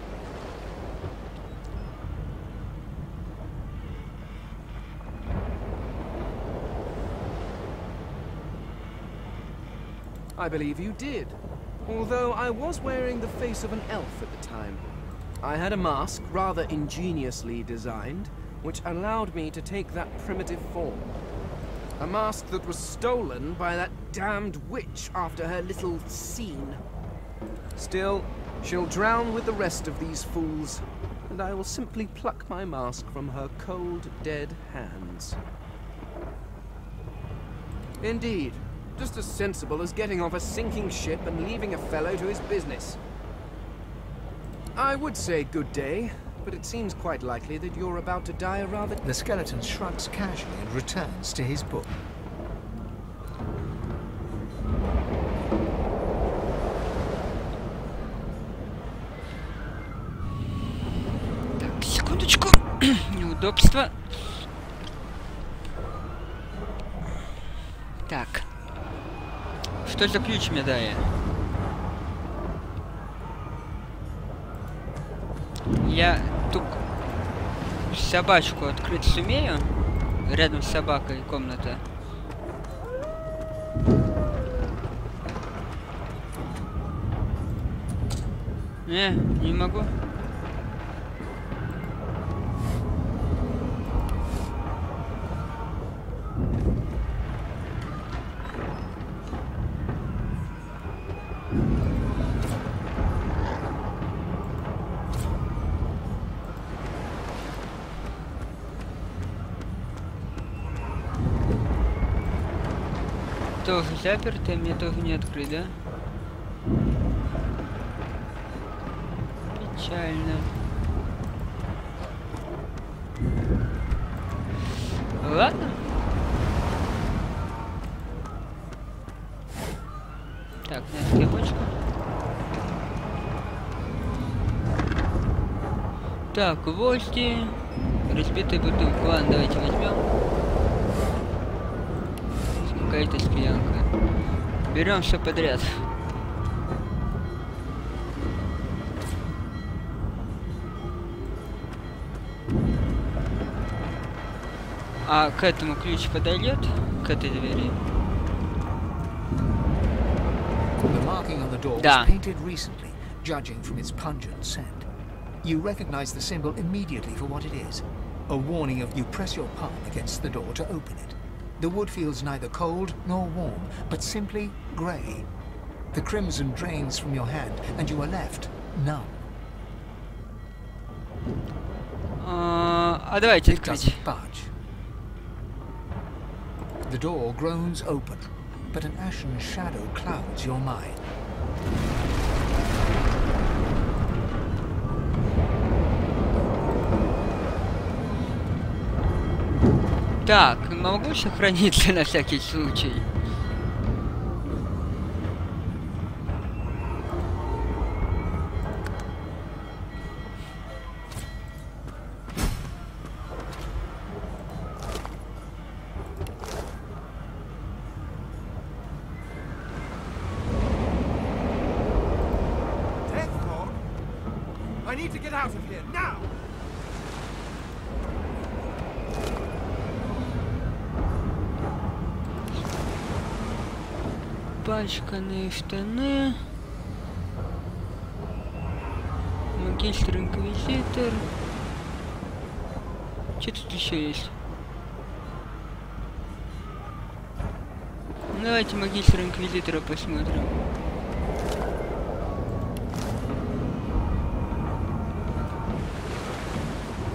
I believe you did, although I was wearing the face of an elf at the time. I had a mask, rather ingeniously designed, which allowed me to take that primitive form. A mask that was stolen by that damned witch after her little scene. Still, she'll drown with the rest of these fools. and I will simply pluck my mask from her cold, dead hands. Indeed, just as sensible as getting off a sinking ship and leaving a fellow to his business. I would say good day, but it seems quite likely that you're about to die a rather... The skeleton shrugs casually and returns to his book. Так, секундочку. Неудобство. Так. Что за ключ мне дали? Я тут собачку открыть сумею? Рядом с собакой комната. Не могу. Тоже заперто, мне тоже не открыть, да? Печально. Ладно. Так, на скрипочку. Так, гвозди. Разбитая бутылка. Ладно, давайте возьмем. Какая-то склянка. Берем все подряд. А к этому ключ подойдет? К этой двери? The marking on the door was painted recently, judging from its pungent scent. You recognize the symbol immediately for what it is. A warning of you press your palm against the door to open it. The wood feels neither cold nor warm, but simply grey. The crimson drains from your hand, and you are left numb. Давайте It doesn't budge. The door groans open, but an ashen shadow clouds your mind. Так, могу сохраниться на всякий случай. I need to get out of here now. Пачканные штаны. Магистр-инквизитор. Что тут еще есть? Давайте магистра-инквизитора посмотрим.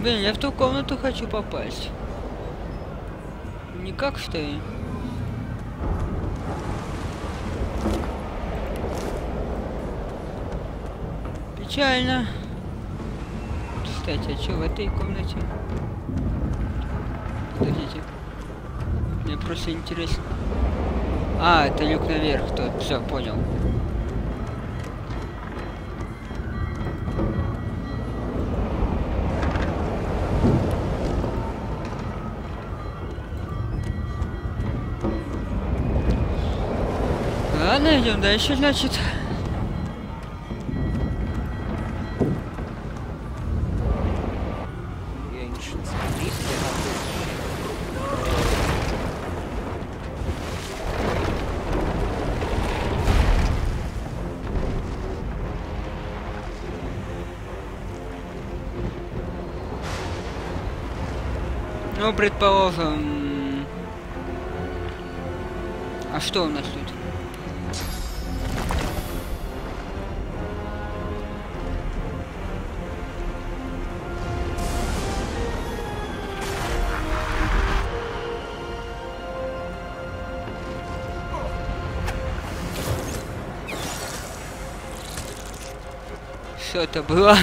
Блин, я в ту комнату хочу попасть. Никак что ли? Печально. Кстати, а что в этой комнате? Подождите. Мне просто интересно. А, это люк наверх тот. Все, понял. Ладно, идем дальше, значит. Ну, предположим... А что у нас тут? Что это было?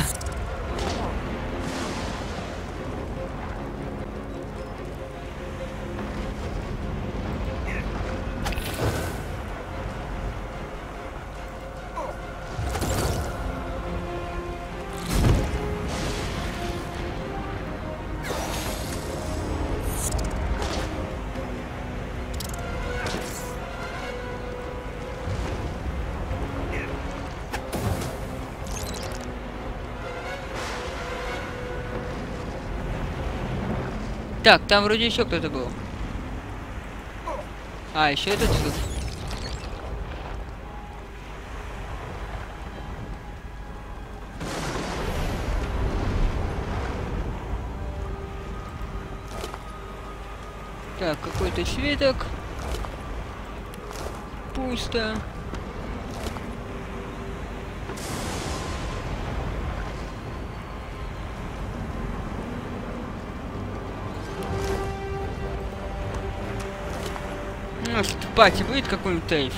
Так, там вроде еще кто-то был. А, еще этот тут. Так, какой-то свиток. Пусто. В пати будет какой-нибудь тейф?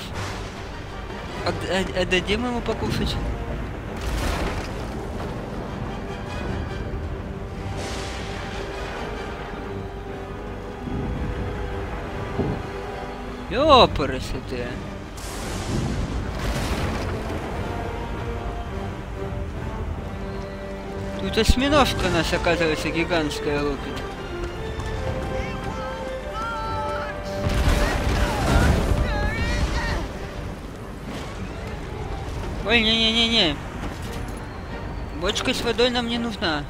Отдадим ему покушать? Ёпарасы ты. Тут осьминожка у нас, оказывается, гигантская лупит. Ой, не-не-не-не. Бочка с водой нам не нужна.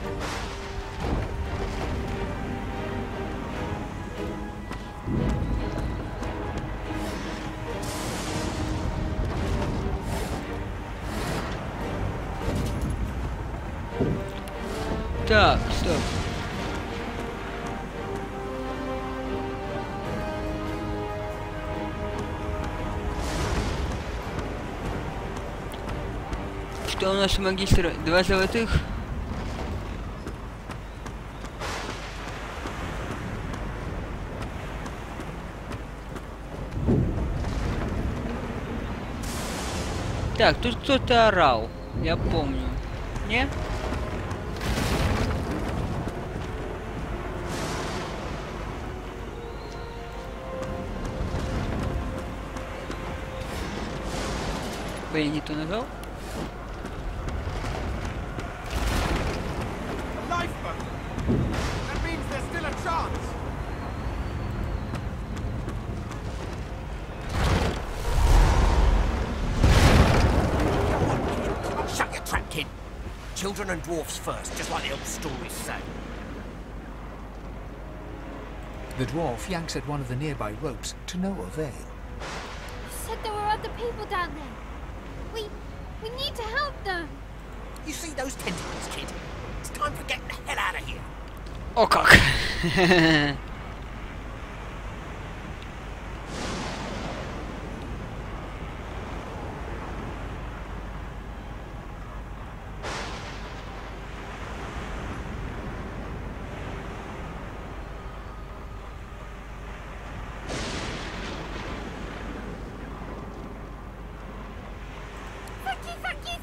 Так, стоп. Что у нас у магистра? 2 золотых. Так, тут кто-то орал. Я помню. Не? Я не то нажал. Children and dwarfs first, just like the old stories say. The dwarf yanks at one of the nearby ropes to no avail. You said there were other people down there. We need to help them. You see those tentacles, kid? It's time for getting the hell out of here. О как!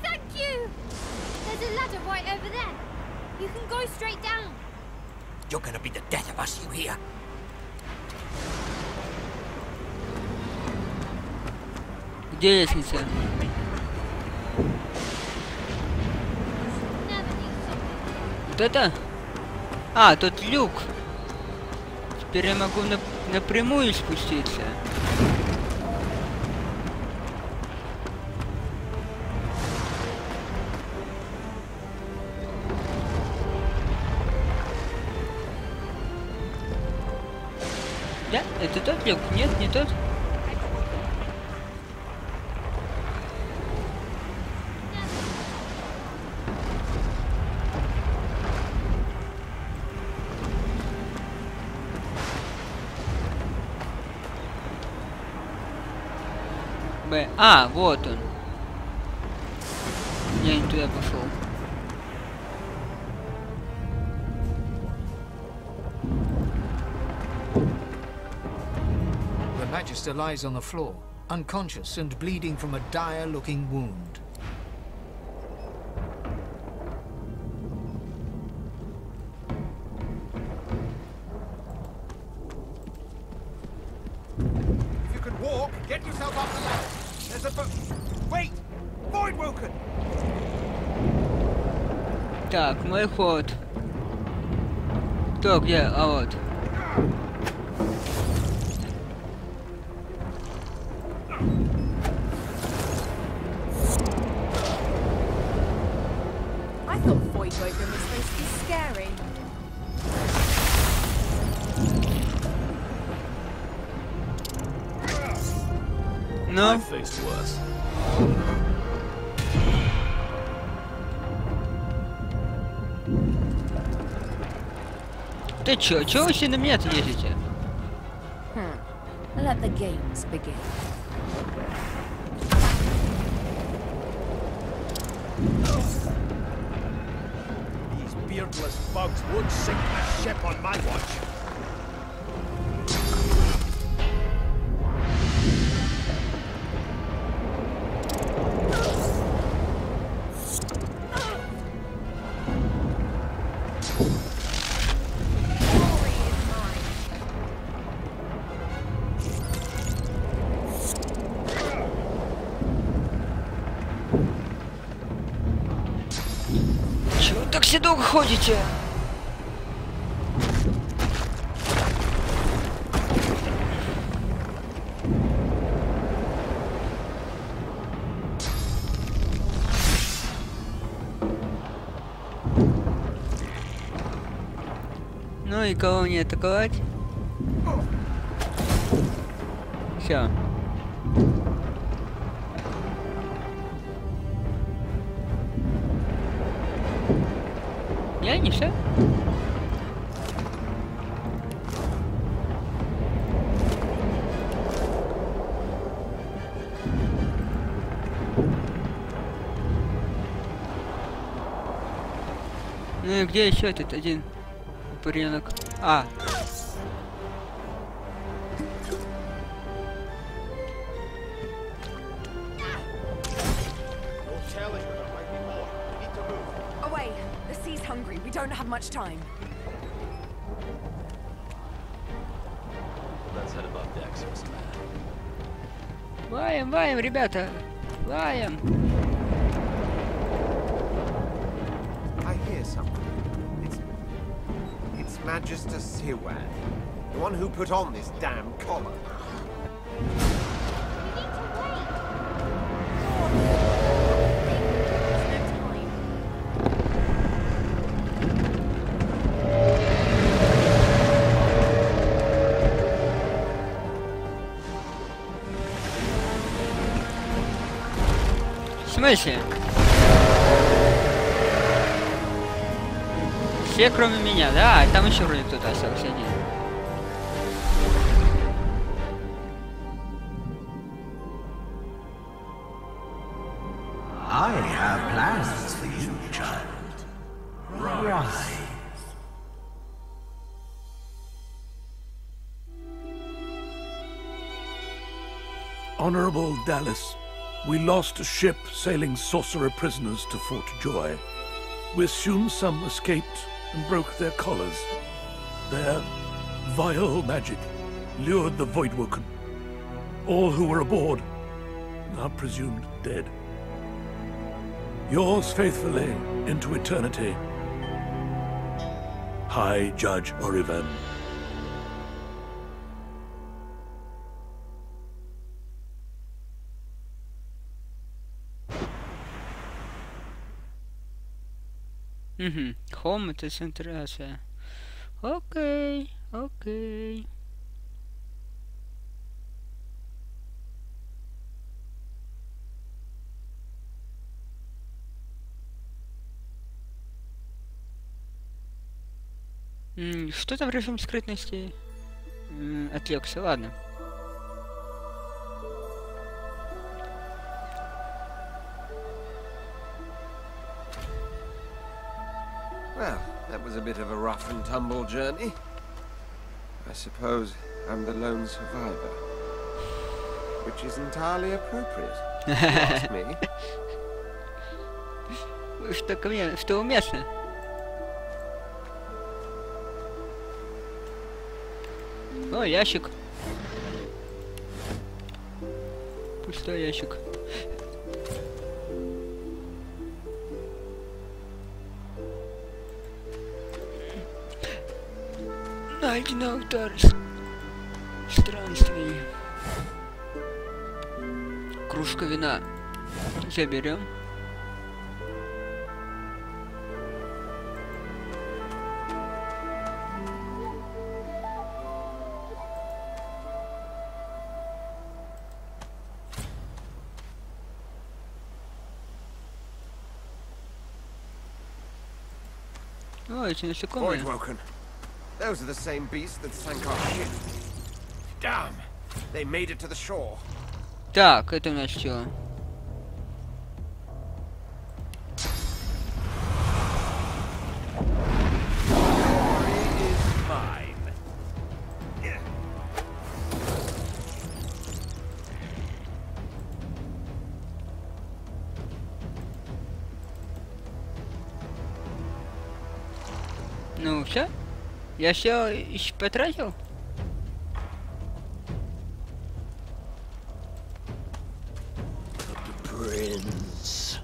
Thank you! There's a ladder right over there. You can go straight down. You're gonna be the death of us, you hear? Где лестница? Вот это? А, тут люк. Теперь я могу напрямую спуститься. Да? Это тот люк? Нет, не тот? А, вот он. Я не туда пошел. The Magister lies on the floor, unconscious and bleeding from a dire-looking wound. Get yourself off the ladder. There's a Wait! Voidwoken! Так, мой ход. Кто, где? А вот. I thought Voidwoken was supposed to be scary. No. I've faced worse. Ты чё? Чё вы все на меня едете? Let the games begin. These beardless bugs would sink the ship on my watch. Чего так все долго ходите? Ну и кого мне атаковать? Все. Я не все. Ну и где еще этот один упыренок? А. Away! The sea's hungry. We don't have much time. Let's head above decks for some air. Ваем, ваем, ребята. Ваем. I hear something. It's Magister Siwan, the one who put on this damn collar. В смысле? Все кроме меня, да? Там еще вроде кто-то остался один. I have plans for you, child. Rise. Honorable Dallas, we lost a ship sailing sorcerer prisoners to Fort Joy. We assume some escaped and broke their collars. Their vile magic lured the Voidwoken. All who were aboard are presumed dead. Yours faithfully into eternity, High Judge Orivan. Угу. Home это центрация. Окей, окей. Что там режим скрытности? Отвлекся, ладно. Well, that was a bit of a rough and tumble journey. I suppose I'm the lone survivor. Which is entirely appropriate, if you ask me. Что уместно? О, ящик. Пустой ящик. Найдено алтарь странствий. Кружка вина. Заберем. О, эти насекомые. Those are the same beasts that sank our ship. Damn! They made it to the shore. Так, это у нас что? Ну все? Я все еще потратил? Prince.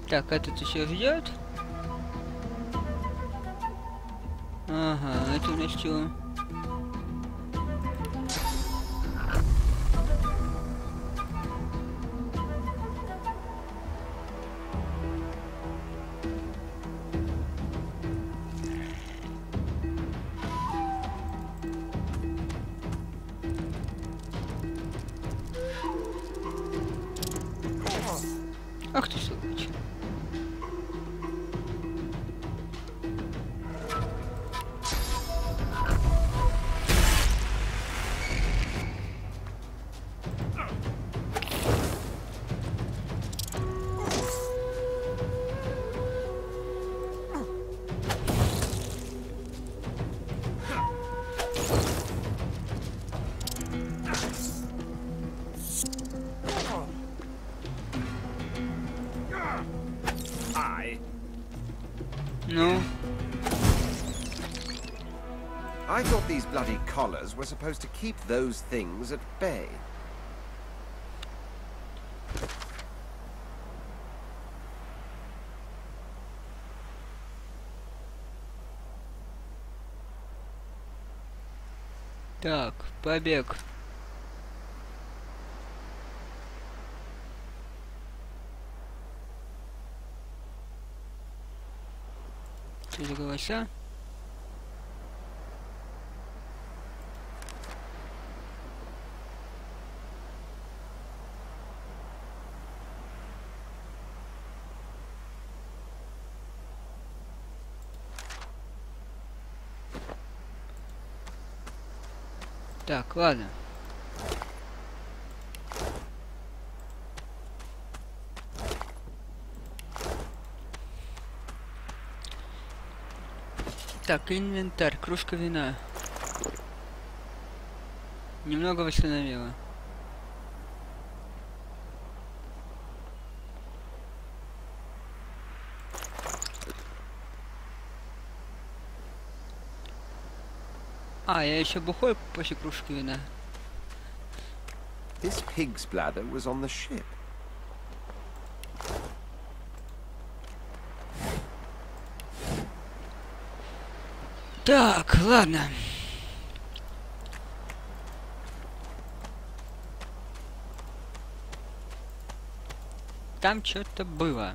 Так, этот еще ждет. Ага, это у нас что? Ах ты сволочь. No. I thought these bloody collars were supposed to keep those things at bay. Так, побег. Что за голоса? Так, ладно. Так, инвентарь, кружка вина. Немного восстановила. А, я еще бухой после кружки вина. This pig's bladder was on the ship. Так, ладно. Там что-то было.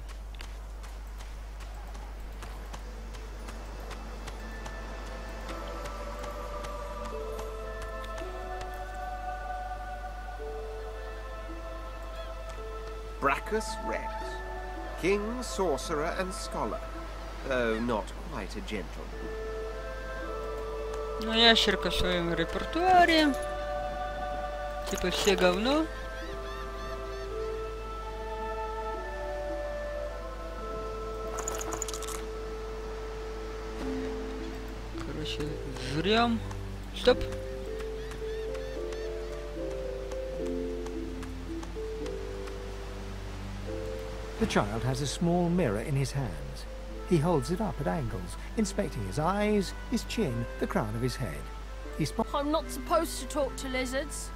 Brachus Rex, king, sorcerer, and scholar, though not quite a gentleman. Ну, ящерка в своем репертуаре. Типа все говно. Короче, жрем. Стоп. The child has a small mirror in his hands. He holds it up at angles, inspecting his eyes, his chin, the crown of his head. I'm not supposed to talk to lizards.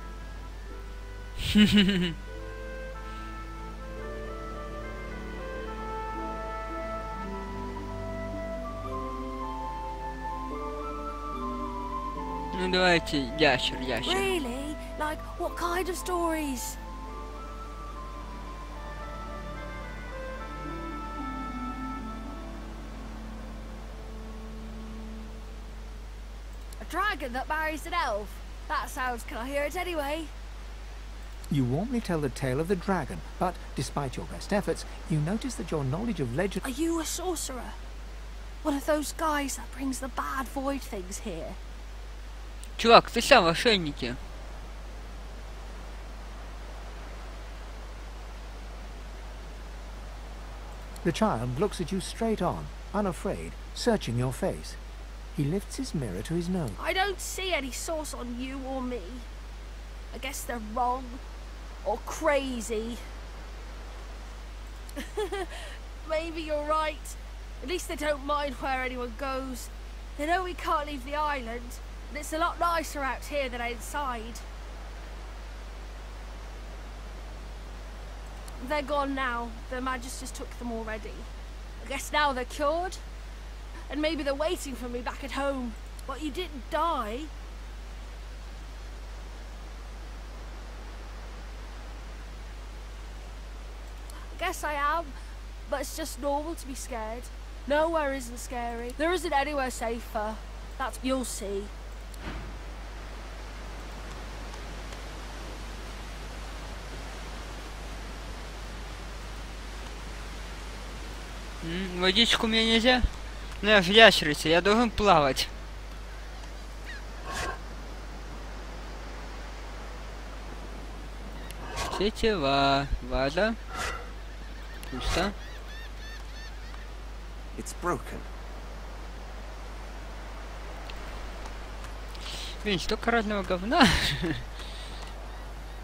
Ну давайте, ящер. Really? Like, what kind of stories? A dragon that marries an elf? That sounds... Can I hear it anyway? You warmly tell the tale of the dragon, but despite your best efforts, you notice that your knowledge of legend... Are you a sorcerer? One of those guys that brings the bad void things here? Чувак, ты сам в ошейнике. The child looks at you straight on, unafraid, searching your face. He lifts his mirror to his nose. I don't see any source on you or me. I guess they're wrong. Or crazy. Maybe you're right. At least they don't mind where anyone goes. They know we can't leave the island, and it's a lot nicer out here than outside. They're gone now. The Magisters took them already. I guess now they're cured. And maybe they're waiting for me back at home. But you didn't die. I guess I am. But it's just normal to be scared. Nowhere isn't scary. There isn't anywhere safer. That's... You'll see. Водичку мне нельзя? Ну я же ящерица, я должен плавать. Тетива, вода. Пусто. It's broken. Блин, столько разного говна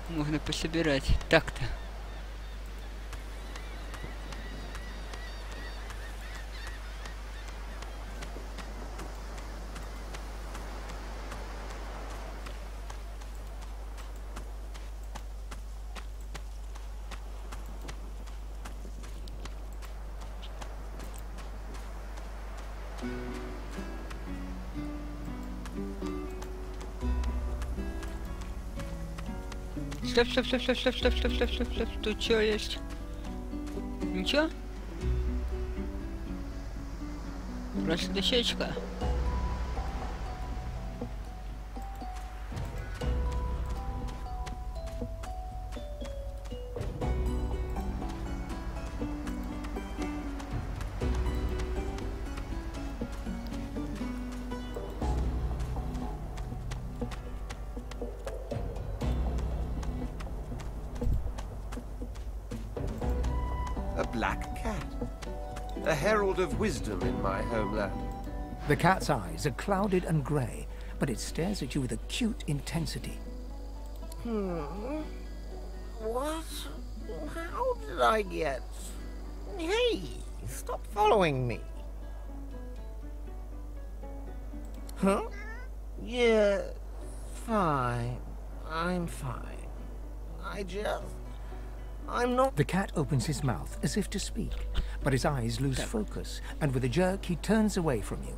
можно пособирать. Так-то. Стоп. Тут что есть? Ничего? Просто дощечка. A black cat. A herald of wisdom in my homeland. The cat's eyes are clouded and grey, but it stares at you with acute intensity. What? How did I get... Hey, stop following me. Huh? Yeah, fine. I'm fine. I'm not... The cat opens his mouth as if to speak, but his eyes lose focus, and with a jerk he turns away from you.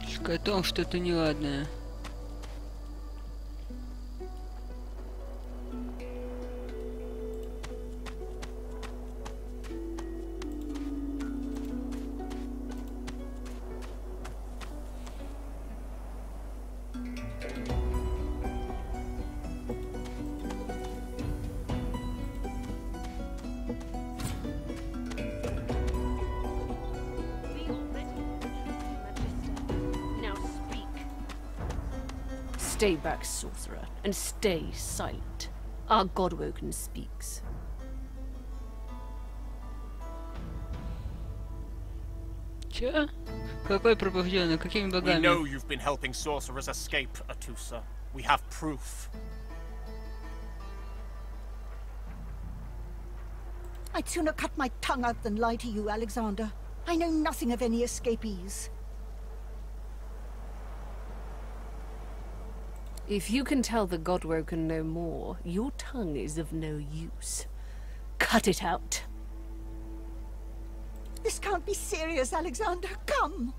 С котом что-то неладное. Stay back, sorcerer, and stay silent. Our Godwoken speaks. Че? Какой пробужденный? Какими богами? We know you've been helping sorcerers escape, Atusa. We have proof. I'd sooner cut my tongue out than lie to you, Alexander. I know nothing of any escapees. If you can tell the Godwoken no more, your tongue is of no use. Cut it out. This can't be serious, Alexander. Come!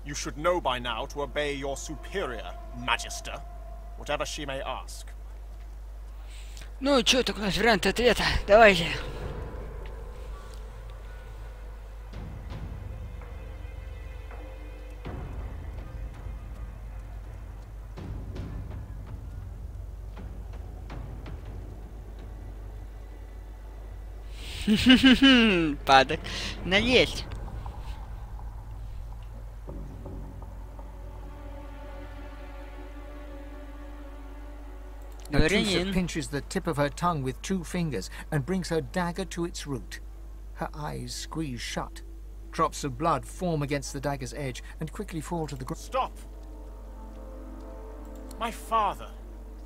You should know by now to obey your superior, Magister, whatever she may ask. Ну, чё, так у нас вариант ответа. Давайте. Падок. Налезть. Atrusa pinches the tip of her tongue with 2 fingers and brings her dagger to its root. Her eyes squeeze shut. Drops of blood form against the dagger's edge and quickly fall to the ground. Stop! My father,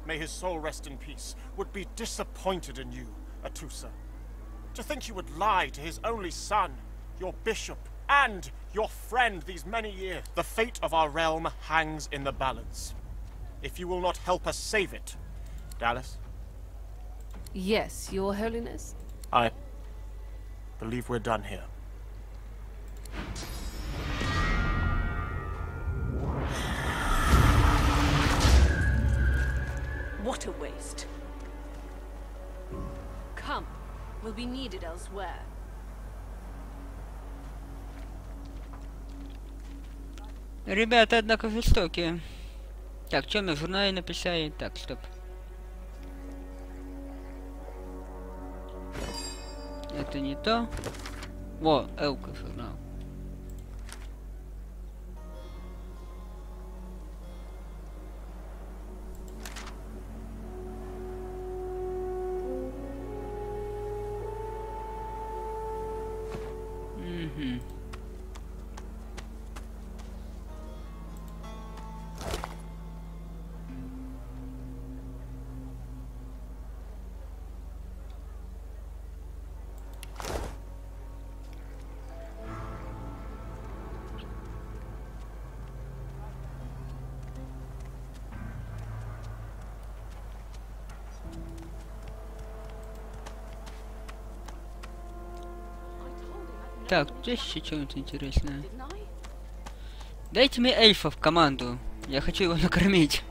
may his soul rest in peace, would be disappointed in you, Atrusa. To think you would lie to his only son, your bishop, and your friend these many years. The fate of our realm hangs in the balance. If you will not help us save it, Dallas? Yes, Your Holiness? I believe we're done here. What a waste. Come, we'll be needed elsewhere. Ребята, однако, жестокие. Так, что мне в журнале написали? Так, стоп. Это не то. Во, Элка журнал. Угу. Так, здесь еще что-нибудь интересное. Дайте мне эльфа в команду. Я хочу его накормить.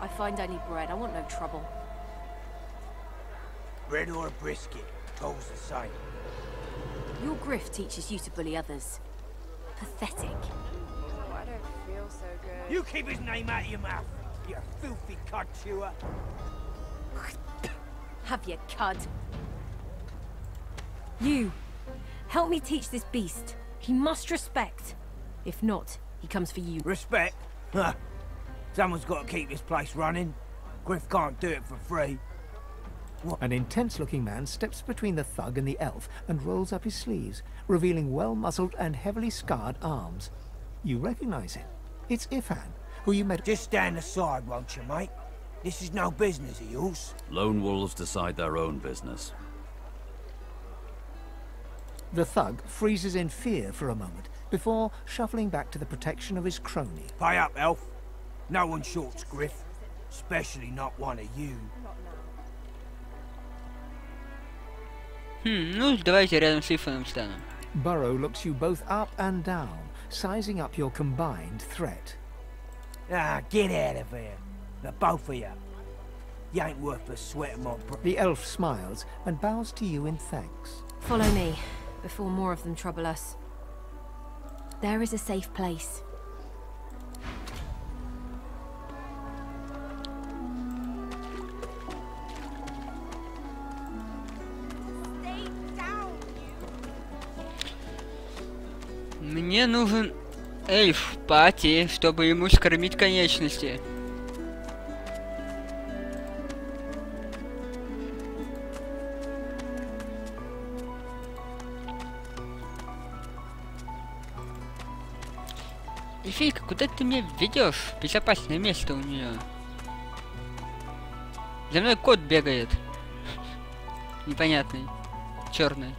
I find only bread. I want no trouble. Bread or a brisket, goes the same. Your griff teaches you to bully others. Pathetic. Oh, I don't feel so good. You keep his name out of your mouth, you filthy cud chewer. Have your cud. You, help me teach this beast. He must respect. If not, he comes for you. Respect? Huh. Someone's got to keep this place running. Griff can't do it for free. An intense-looking man steps between the thug and the elf and rolls up his sleeves, revealing well-muscled and heavily scarred arms. You recognize him. It's Ifan, who you met— Just stand aside, won't you, mate? This is no business of yours. Lone wolves decide their own business. The thug freezes in fear for a moment, before shuffling back to the protection of his crony. Pay up, elf. No one shorts Griff. Especially not one of you. Ну, давайте рядом с Ифаном станем. Burrow looks you both up and down, sizing up your combined threat. Ah, get out of here. The both of you. You ain't worth the sweat of my brow. The elf smiles and bows to you in thanks. Follow me, before more of them trouble us. There is a safe place. Мне нужен эльф в пати, чтобы ему скормить конечности. Эльфийка, куда ты меня ведешь? Безопасное место у нее. За мной кот бегает. Непонятный. Черный.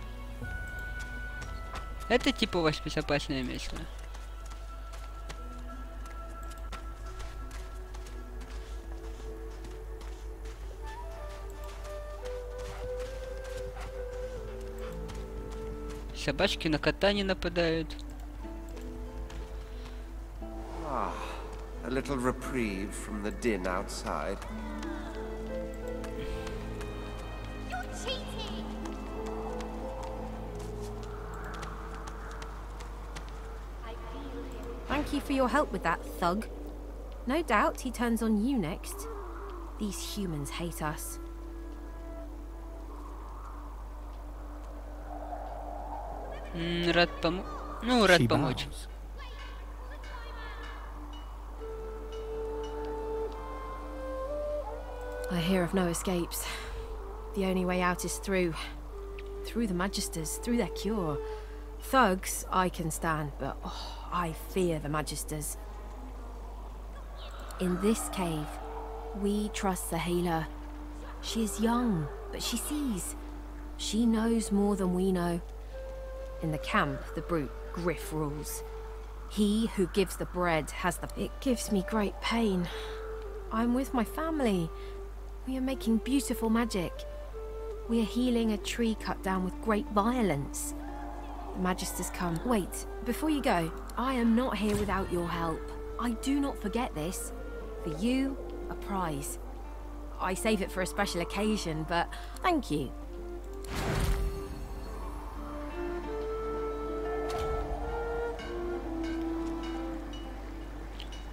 Это типа у вас безопасное место. Собачки на кота не нападают. Ah, a little reprieve from the din outside. Thank you for your help with that, thug. No doubt he turns on you next. These humans hate us. Рад помочь. Ну, рад помочь. I hear of no escapes. The only way out is through. Through the Magisters, through their cure. Thugs, I can stand, but I fear the Magisters. In this cave, we trust the healer. She is young, but she sees. She knows more than we know. In the camp, the brute Griff rules. He who gives the bread has the... It gives me great pain. I'm with my family. We are making beautiful magic. We are healing a tree cut down with great violence. The Magisters come. Wait, before you go, I am not here without your help. I do not forget this. For you, a prize. I save it for a special occasion, but thank you.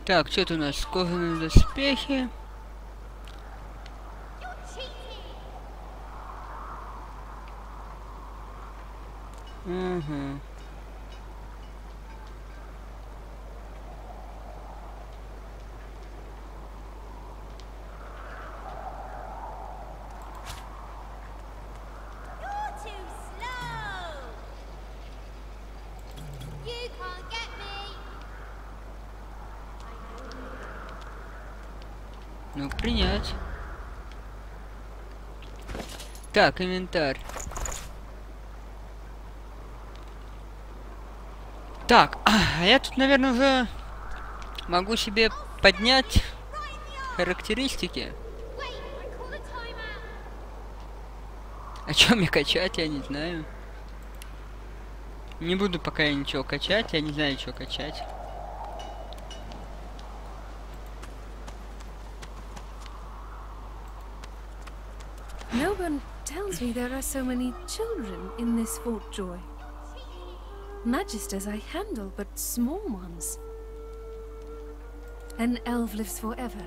Так, что-то у нас кожаные доспехи. Угу. Ну, принять. Так, инвентарь. Так, а я тут, наверное, уже могу себе поднять характеристики. А чё мне качать, я не знаю. Не буду пока я ничего качать, я не знаю, что качать. No one tells me there are so many children in this Fort Joy. Magisters I handle, but small ones. An elf lives forever,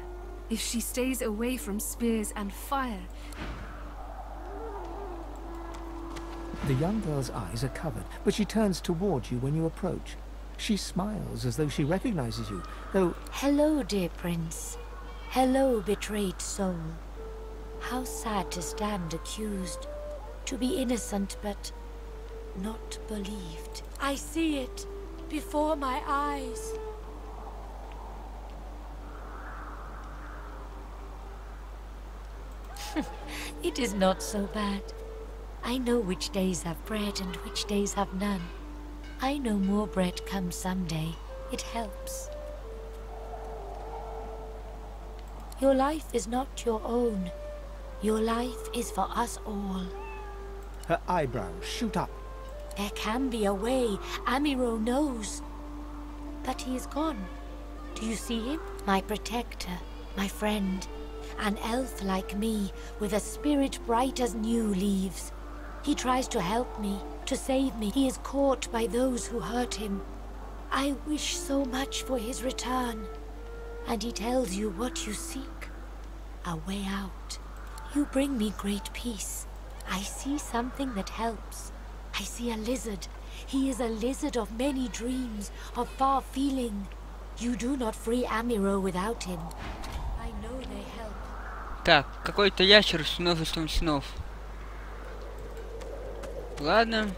if she stays away from spears and fire. The young girl's eyes are covered, but she turns toward you when you approach. She smiles as though she recognizes you, though... Hello, dear prince. Hello, betrayed soul. How sad to stand accused, to be innocent but not believed. I see it before my eyes. It is not so bad. I know which days have bread and which days have none. I know more bread comes someday. It helps. Your life is not your own. Your life is for us all. Her eyebrows shoot up. There can be a way. Amiro knows. But he is gone. Do you see him? My protector, my friend. An elf like me, with a spirit bright as new leaves. He tries to help me, to save me. He is caught by those who hurt him. I wish so much for his return. And he tells you what you seek. A way out. You bring me great peace. I see something that helps. I see a lizard. He is a lizard of many dreams, of far feeling. You do not free Amiro without him. I know they help. Так, какой-то ящер с множеством снов. Ладно.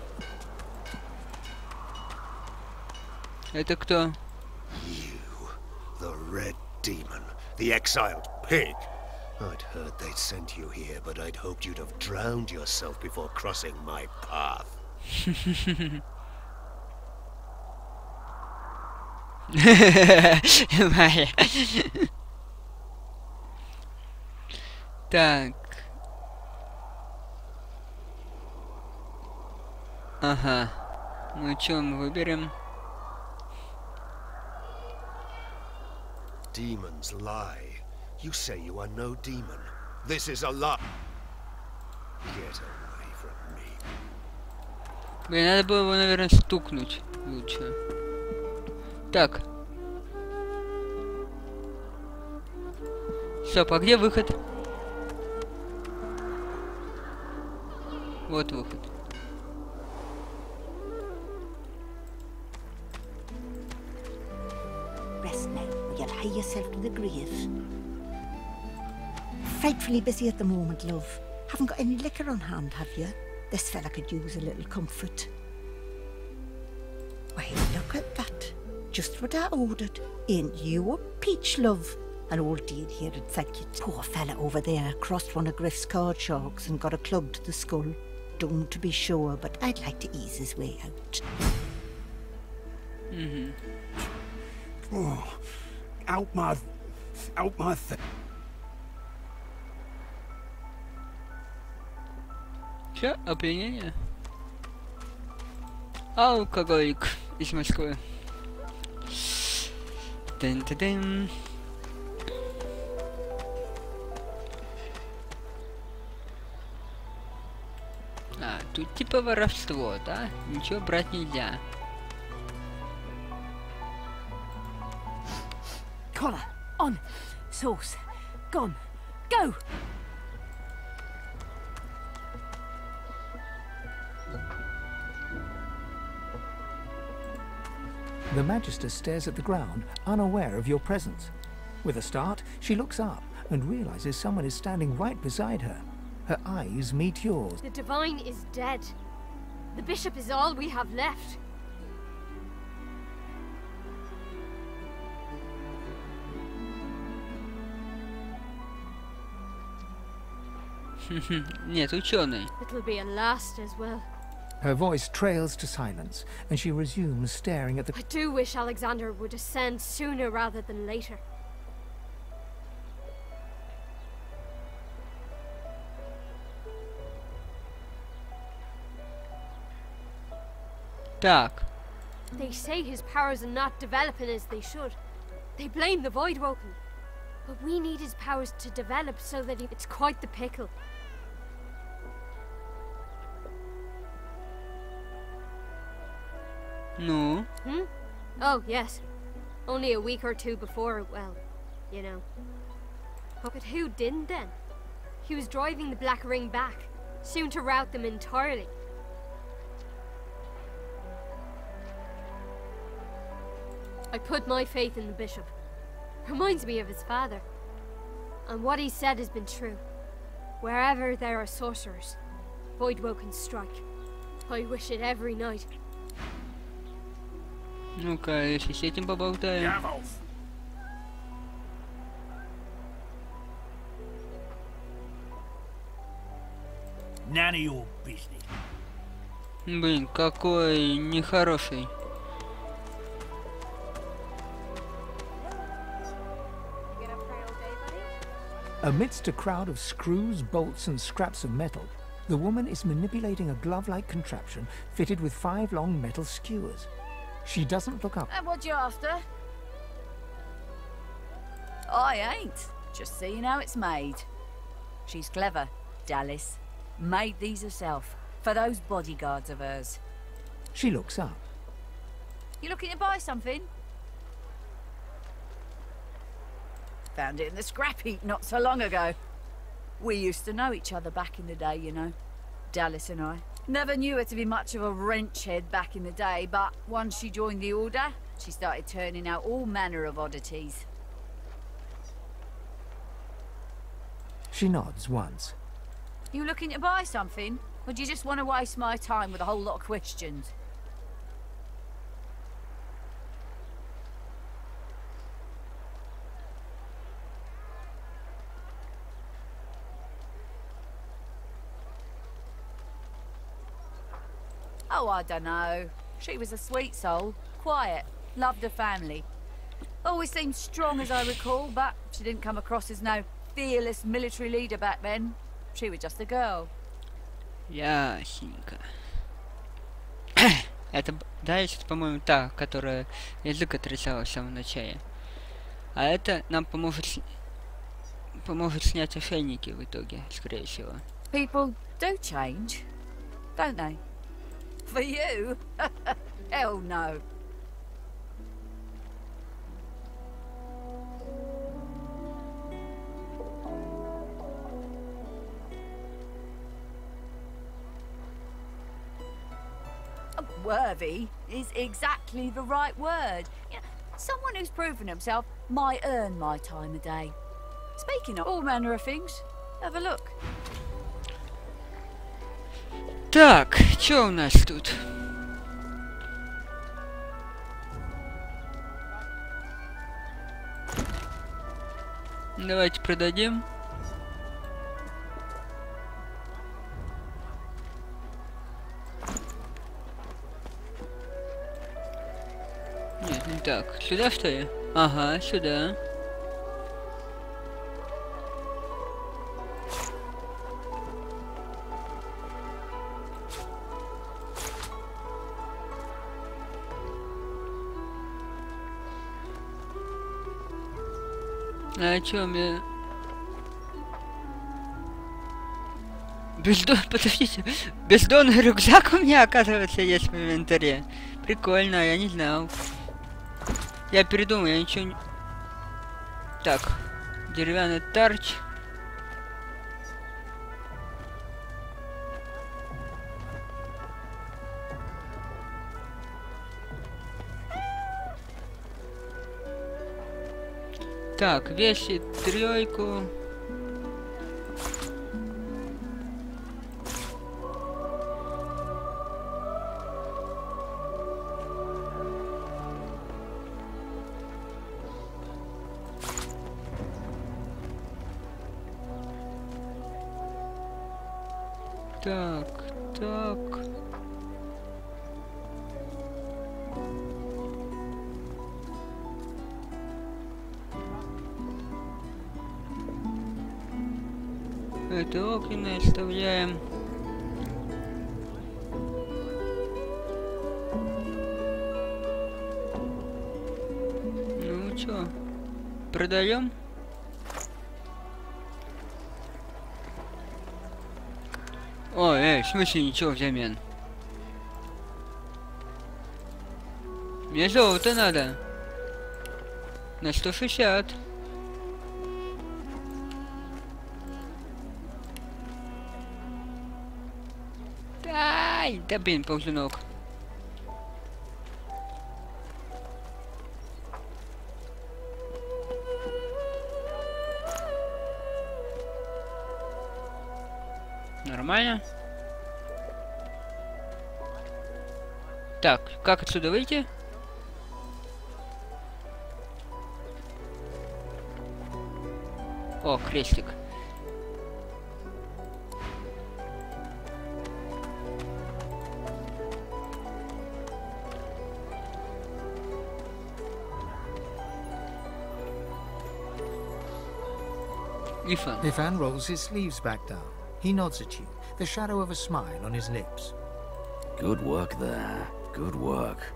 Это кто? red demon, the exiled pig. I'd heard they'd sent you here, but I'd hoped you'd have drowned yourself before crossing my path. Моя. Так. Ага. Ну что мы выберем? Demons lie. You say you are no demon. This is a lie. Get away from me. Блин, надо было его, наверное, стукнуть лучше. Так. Стоп, а где выход? Вот выход. Rest now, or you'll hie yourself to the grave. Frightfully busy at the moment, love. Haven't got any liquor on hand, have you? This fella could use a little comfort. Why, look at that. Just what I ordered. Ain't you a peach, love? An old dear here would thank you. Poor fella over there crossed one of Griff's card sharks and got a club to the skull. Don't to be sure, but I'd like to ease his way out. Oh, out my thing. Чё? Опьянение? Алкоголик из Москвы. Тын-тын-тын. А, тут типа воровство, да? Ничего брать нельзя. Collar, on, sauce, gone, go! The Magister stares at the ground, unaware of your presence. With a start, she looks up and realizes someone is standing right beside her. Her eyes meet yours. The Divine is dead. The Bishop is all we have left. Нет, ученый. It'll be a last as well. Her voice trails to silence, and she resumes staring at the... I do wish Alexander would ascend sooner rather than later. Так. They say his powers are not developing as they should. They blame the Voidwoken. But we need his powers to develop so that it's quite the pickle. Ну? Oh, yes. Only a week or two before, well, you know. But who didn't then? He was driving the Black Ring back, soon to rout them entirely. I put my faith in the Bishop. Reminds me of his father. And what he said has been true. Wherever there are sorcerers, Voidwoken strike. I wish it every night. Ну-ка, если с этим поболтаем. None of your business. Блин, какой нехороший. Amidst a crowd of screws, bolts, and scraps of metal, the woman is manipulating a glove-like contraption fitted with 5 long metal skewers. She doesn't look up. And what you after? I ain't. Just seeing how it's made. She's clever, Dallas. Made these herself, for those bodyguards of hers. She looks up. You looking to buy something? Found it in the scrap heap not so long ago. We used to know each other back in the day, you know. Dallas and I. Never knew her to be much of a wrench head back in the day, but once she joined the Order, she started turning out all manner of oddities. She nods once. You looking to buy something? Or do you just want to waste my time with a whole lot of questions? Oh, I don't know. She was a sweet soul, quiet, loved her family. Always seemed strong as I recall, but she didn't come across as no fearless military leader back then. She was just a girl. Ясненько. Это, да, это, по-моему, та, которая язык отрезала в самом начале. А это нам поможет снять ошейники в итоге, скорее всего. People do change, don't they? For you? Hell no. Worthy is exactly the right word. You know, someone who's proven himself might earn my time of day. Speaking of all manner of things, have a look. Так, что у нас тут? Давайте продадим. Нет, не так. Сюда, что ли? Ага, сюда. А чё мне... Подождите, бездонный рюкзак у меня, оказывается, есть в инвентаре. Прикольно, я не знал. Я передумал, я ничего не... Так, деревянный тарч. Так, весит 3. Так, так. Это огненное оставляем. Ну чё, продаем? Ой, в смысле ничего взамен? Мне золото надо. На 160. Ай, да блин, ползунок. Нормально. Так, как отсюда выйти? О, крестик. Ifan rolls his sleeves back down. He nods at you, the shadow of a smile on his lips. Good work there. Good work.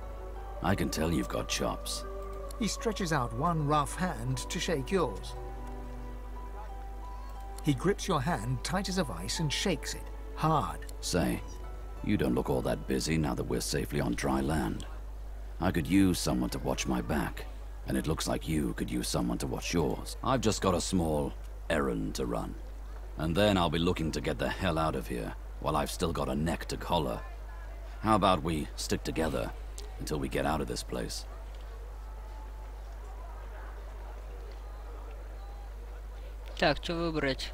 I can tell you've got chops. He stretches out one rough hand to shake yours. He grips your hand tight as a vice and shakes it, hard. Say, you don't look all that busy now that we're safely on dry land. I could use someone to watch my back, and it looks like you could use someone to watch yours. I've just got a small errand to run. And then I'll be looking to get the hell out of here, while I've still got a neck to collar. How about we stick together until we get out of this place? Так, что выбрать?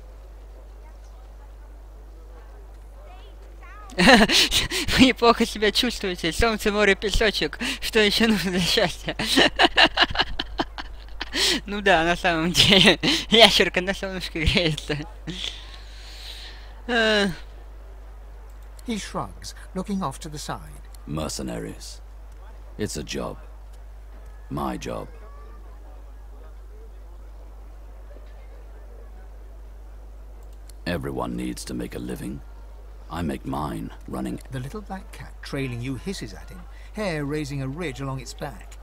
Вы неплохо себя чувствуете. Солнце, море, песочек. Что еще нужно для счастья? Ну да, на самом деле. Ящерка на солнышке греется. He shrugs, looking off to the side. Mercenaries. It's a job. My job. Everyone needs to make a living. I make mine running. The little black cat trailing you hisses at him, hair raising a ridge along its back.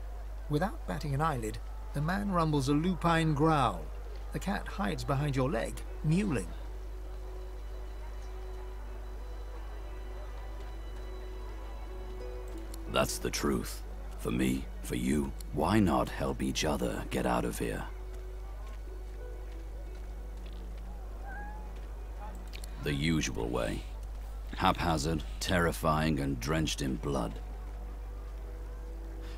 Without batting an eyelid, the man rumbles a lupine growl. The cat hides behind your leg, mewling. That's the truth. For me, for you. Why not help each other get out of here? The usual way. Haphazard, terrifying, and drenched in blood.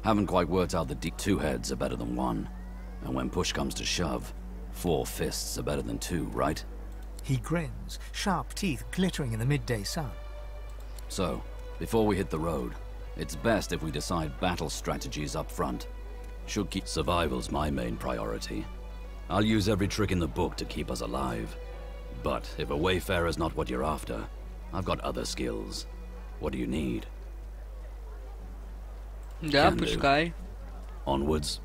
Haven't quite worked out the deep. 2 heads are better than 1. And when push comes to shove, 4 fists are better than 2, right? He grins, sharp teeth glittering in the midday sun. So, before we hit the road, it's best if we decide battle strategies up front. Should keep survival's my main priority. I'll use every trick in the book to keep us alive. But if a wayfarer's not what you're after, I've got other skills. What do you need? Да, пускай. Onwards.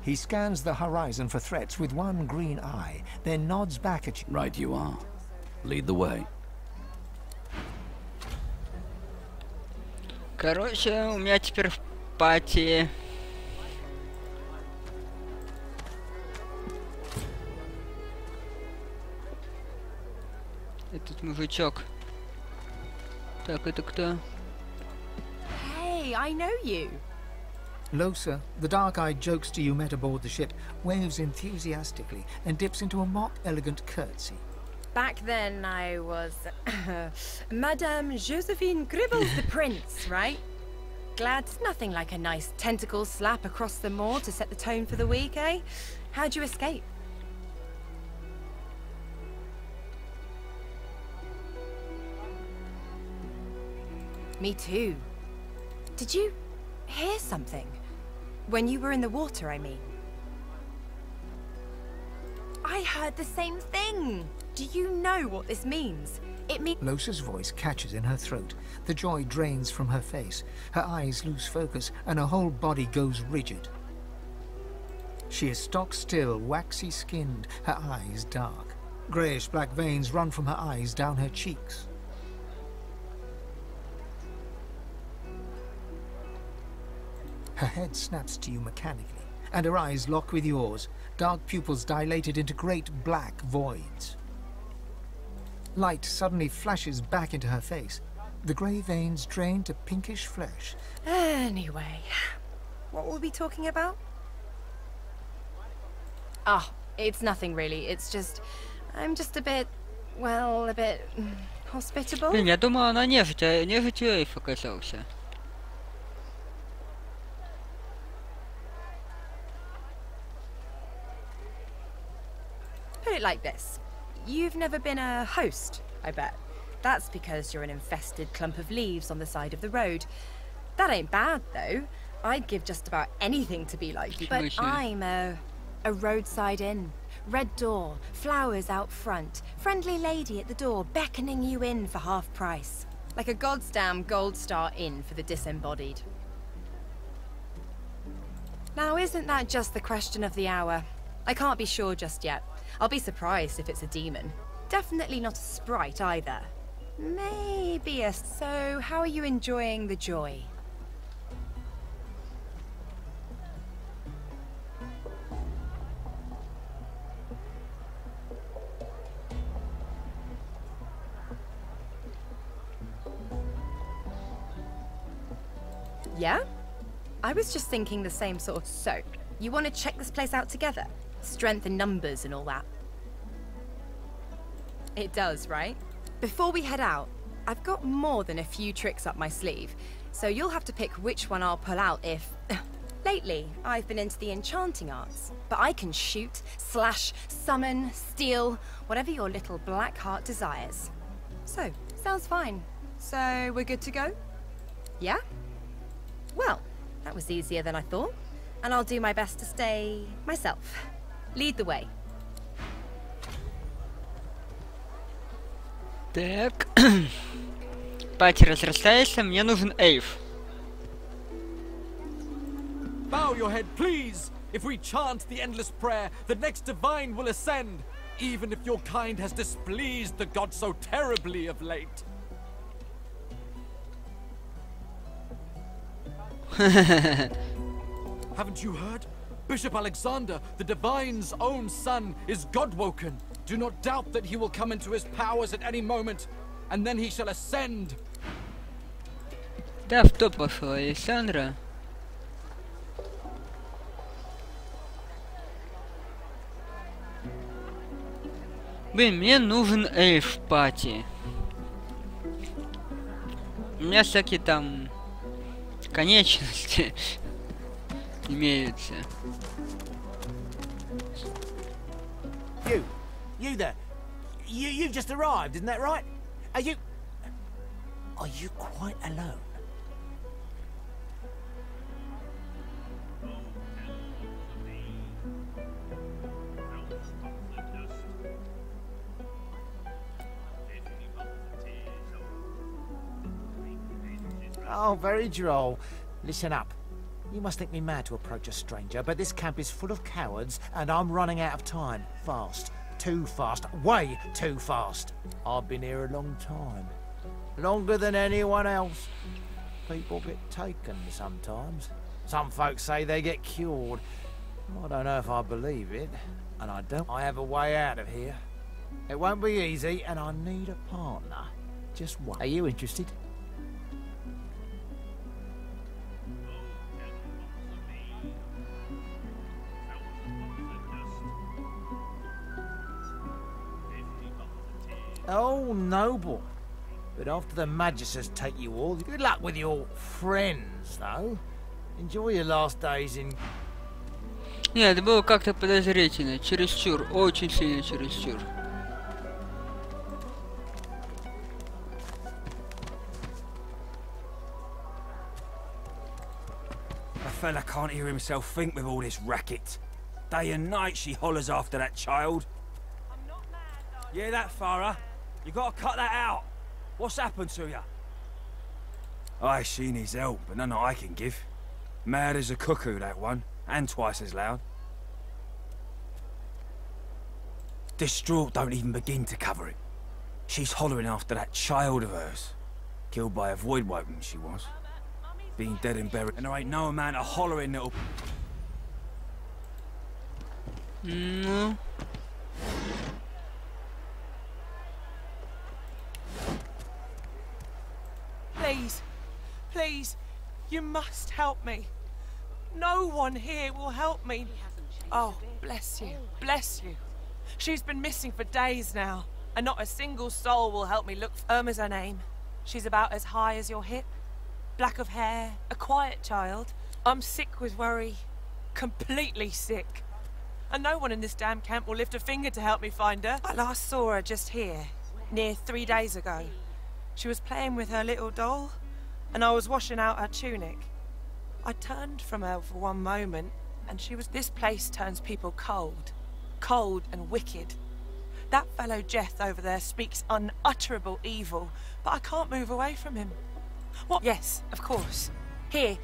He scans the horizon for threats with one green eye, then nods back at you. Right you are. Lead the way. Короче, у меня теперь в пати... Этот мужичок. Так, это кто? Hey, I know you. Losa, the dark-eyed jokester you met aboard the ship, waves enthusiastically and dips into a mock elegant curtsy. Back then I was Madame Josephine Gribbles the Prince, right? Glad nothing like a nice tentacle slap across the moor to set the tone for the week, eh? How'd you escape? Me too. Did you hear something? When you were in the water, I mean. I heard the same thing. Do you know what this means? It means... Losa's voice catches in her throat. The joy drains from her face. Her eyes lose focus, and her whole body goes rigid. She is stock still, waxy skinned, her eyes dark. Greyish-black veins run from her eyes down her cheeks. Her head snaps to you mechanically, and her eyes lock with yours, dark pupils dilated into great black voids. Light suddenly flashes back into her face. The grey veins drain to pinkish flesh. Anyway, what were we talking about? Ah, it's nothing really. It's just... I'm just a bit... well, a bit... hospitable. Блин, я думал, она нежить, а нежить эльф оказался. Put it like this. You've never been a host, I bet. That's because you're an infested clump of leaves on the side of the road. That ain't bad, though. I'd give just about anything to be like you. But I'm a roadside inn. Red door, flowers out front, friendly lady at the door beckoning you in for half price. Like a goddamn gold star inn for the disembodied. Now, isn't that just the question of the hour? I can't be sure just yet. I'll be surprised if it's a demon. Definitely not a sprite either. Maybe a... So, how are you enjoying the joy? Yeah? I was just thinking the same sort of... So, you want to check this place out together? Strength in numbers and all that. It does, right? Before we head out, I've got more than a few tricks up my sleeve, so you'll have to pick which one I'll pull out if... Lately, I've been into the enchanting arts, but I can shoot, slash, summon, steal, whatever your little black heart desires. So, sounds fine. So, we're good to go? Yeah? Well, that was easier than I thought, and I'll do my best to stay myself. Lead the way. Так. пати разрастается, мне нужен эльф. Bow your head, please! If we chant the endless prayer, the next divine will ascend, even if your kind has displeased the god so terribly of late. Haven't you heard? Bishop Alexander, the divine's own son, is God-woken. Do not doubt that he will come into his powers at any moment, and then he shall ascend. Да, в топ пошла Александра. Блин, мне нужен эльф в пати. У меня всякие там конечности имеются. You there. You've just arrived, isn't that right? Are you quite alone? Oh, very droll. Listen up. You must think me mad to approach a stranger, but this camp is full of cowards, and I'm running out of time. Fast. Too fast. Way too fast. I've been here a long time. Longer than anyone else. People get taken sometimes. Some folks say they get cured. I don't know if I believe it, and I don't. I have a way out of here. It won't be easy, and I need a partner. Just one. Are you interested? Oh, noble. But after the Magisters take you all, good luck with your friends, though. Enjoy your last days in... Нет, это было как-то подозрительно. Чересчур. Очень сильно чересчур. A fella can't hear himself think with all this racket. Day and night she hollers after that child. I'm not mad, yeah, that Farah. You gotta cut that out. What's happened to you? Aye, she needs help, but none that I can give. Mad as a cuckoo, that one, and twice as loud. Distraught don't even begin to cover it. She's hollering after that child of hers. Killed by a void woken, she was. Being dead and buried, and there ain't no amount of hollering that'll... No. Please, please, you must help me. No one here will help me. Oh, bless you, bless you. She's been missing for days now, and not a single soul will help me look. Irma's her name. She's about as high as your hip. Black of hair, a quiet child. I'm sick with worry. Completely sick. And no one in this damn camp will lift a finger to help me find her. I last saw her just here, near 3 days ago. She was playing with her little doll, and I was washing out her tunic. I turned from her for one moment, and she was... This place turns people cold. Cold and wicked. That fellow Jeth over there speaks unutterable evil, but I can't move away from him. What? Yes, of course. Here,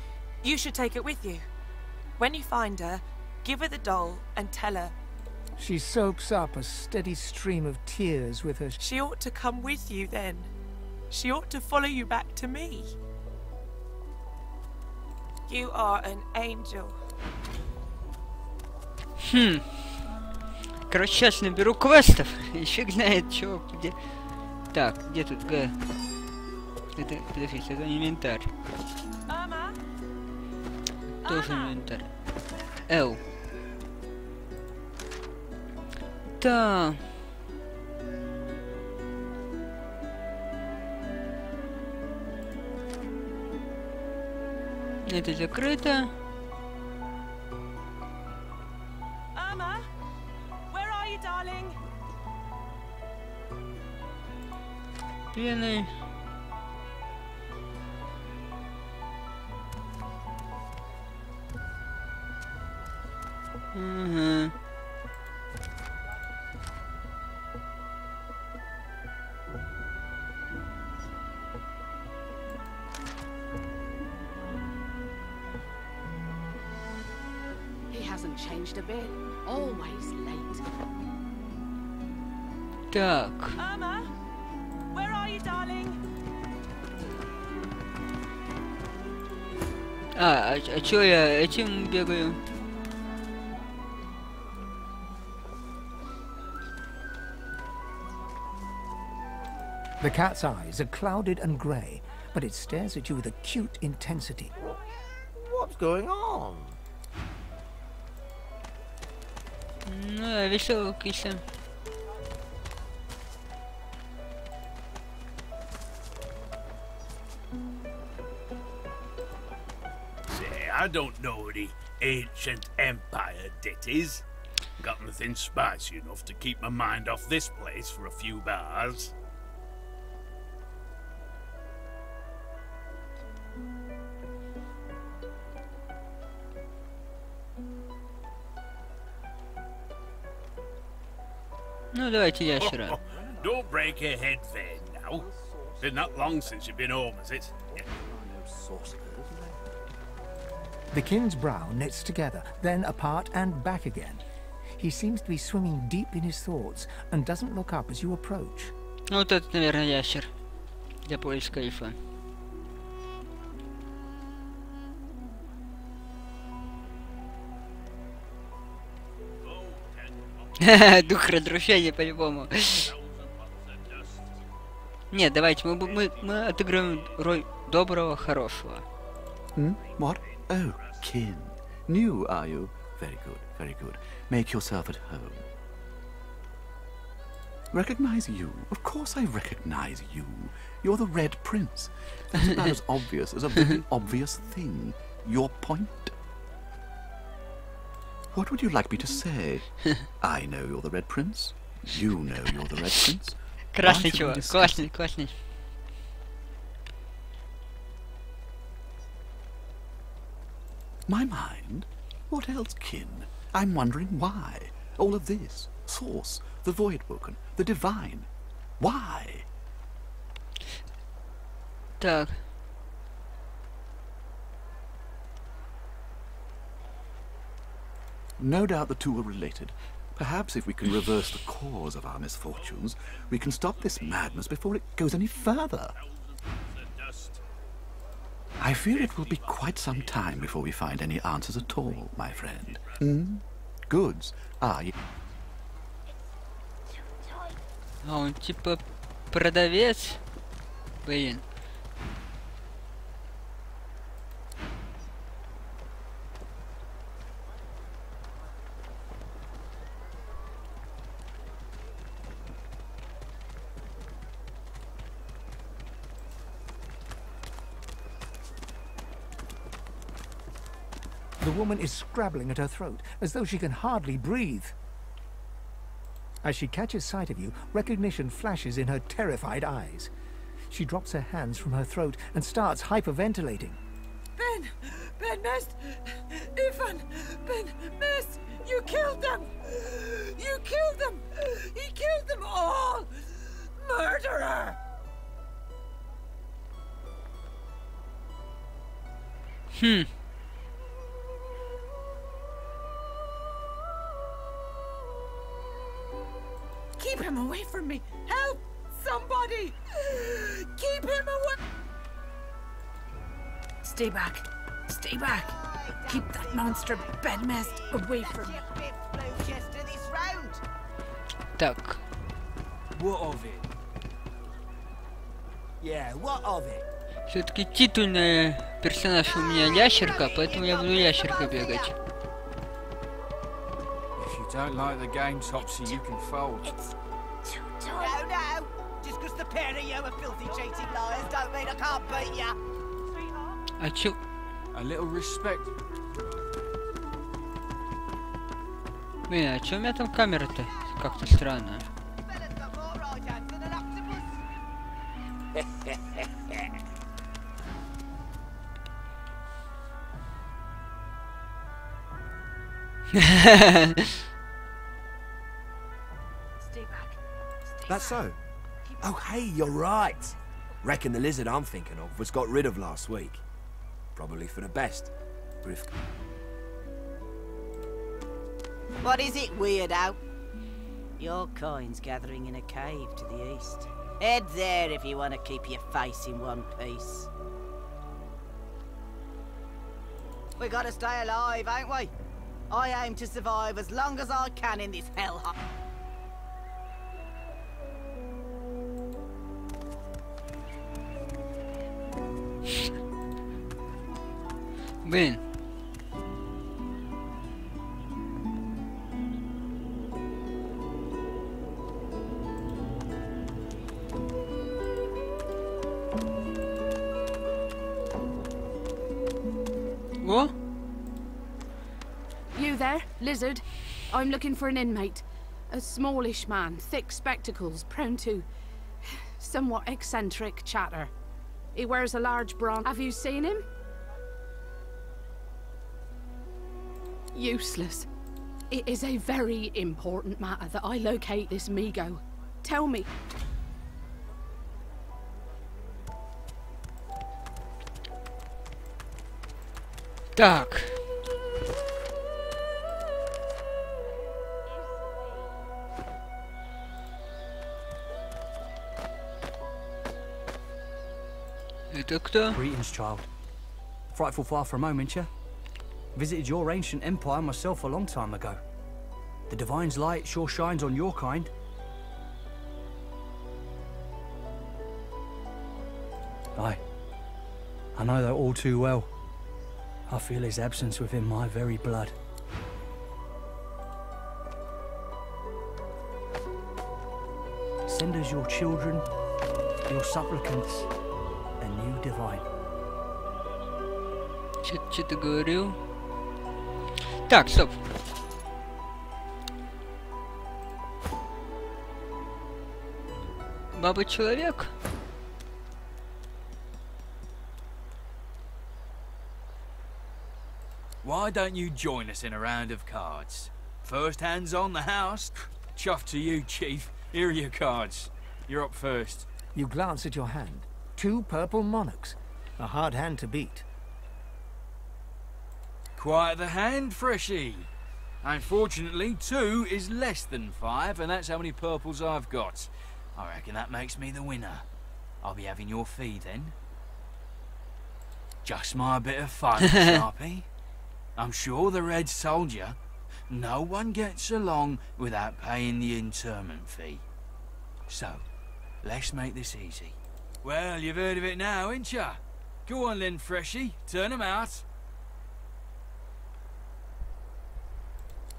you should take it with you. When you find her, give her the doll and tell her. She soaks up a steady stream of tears with her... She ought to come with you then. She ought to follow you back to me. You are an angel. Короче, сейчас наберу квестов. И фиг знает, чего, где... Так, где тут Г? Это, подождите, это инвентарь. Тоже инвентарь. Л. Да. Это закрыто. Irma, where are you, darling? Пены. Угу. hasn't changed a bit. Always late. Так. Irma, where are you, darling? А чё я этим бегаю? The cat's eyes are clouded and grey, but it stares at you with acute intensity. What's going on? Ну, веселая киса. Say, I don't know the ancient empire that is. Got nothing spicy enough to keep my mind off this place for a few bars. Ну, давайте ящера. Don't break your head vain now. Been that long since you've been home, has it? The king's brow knits together, then apart and back again. He seems to be swimming deep in his thoughts and doesn't look up as you approach. Ну, вот это, наверное, ящер. Для поиска рифа. Дух разрушения по-любому. Нет, давайте мы отыграем роль доброго, хорошего. What? Oh, kin. New, are you? Very good, very good. Make yourself at home. Recognize you? Of course I recognize you. You're the Red Prince. That's about as obvious as a very obvious thing. Your point? What would you like me to say? I know you're the Red Prince. You know you're the Red Prince. Красный чувак, классный, классный. My mind? What else, kin? I'm wondering why. All of this. Source, the Voidwoken, the Divine. Why? Так. No doubt the two are related. Perhaps if we can reverse the cause of our misfortunes, we can stop this madness before it goes any further. I fear it will be quite some time before we find any answers at all, my friend. Goods. А он типа продавец? Блин. The woman is scrabbling at her throat, as though she can hardly breathe. As she catches sight of you, recognition flashes in her terrified eyes. She drops her hands from her throat and starts hyperventilating. Ben Mist, Ifan, Ben Mist, you killed them! You killed them! He killed them all! Murderer! Keep him away from me! Help! Somebody! Keep him away! Stay back! Stay back! Keep that monster bedmast away from me! Так. What of it? Yeah, what of it? Все-таки титульный персонаж у меня ящерка, поэтому я буду ящеркой бегать. If you don't like the game, Topsy, you can fold. No. Just because the pair of you are filthy, cheating liars don't mean I can't beat ya. А чё? A little respect. Блин, а чё у меня там камера-то? Как-то странно. That's so. Oh, hey, you're right. Reckon the lizard I'm thinking of was got rid of last week. Probably for the best. But if... What is it, weirdo? Your kind's gathering in a cave to the east. Head there if you want to keep your face in one piece. We gotta stay alive, ain't we? I aim to survive as long as I can in this hellhole. Блин. What? You there, lizard? I'm looking for an inmate. A smallish man, thick spectacles, prone to somewhat eccentric chatter. He wears a large bronze. Have you seen him? Useless. It is a very important matter that I locate this Migo. Tell me. Так. Это кто? Greetings, child. Frightful far from home, ain't ya? Visited your ancient empire myself a long time ago. The Divine's light sure shines on your kind. Aye. I know that all too well. I feel his absence within my very blood. Send us your children, your supplicants, a new divine. Что ты говорил? Так, стоп. Баба-человек? Why don't you join us in a round of cards? First hands on the house. Chuff to you, Chief. Here are your cards. You're up first. You glance at your hand. 2 purple monarchs. A hard hand to beat. Quite the hand, Freshie. Unfortunately, 2 is less than 5, and that's how many purples I've got. I reckon that makes me the winner. I'll be having your fee then. Just my bit of fun, Sharpie. I'm sure the Red Soldier, no one gets along without paying the interment fee. So, let's make this easy. Well, you've heard of it now, ain't ya? Go on then, Freshie, turn 'em out.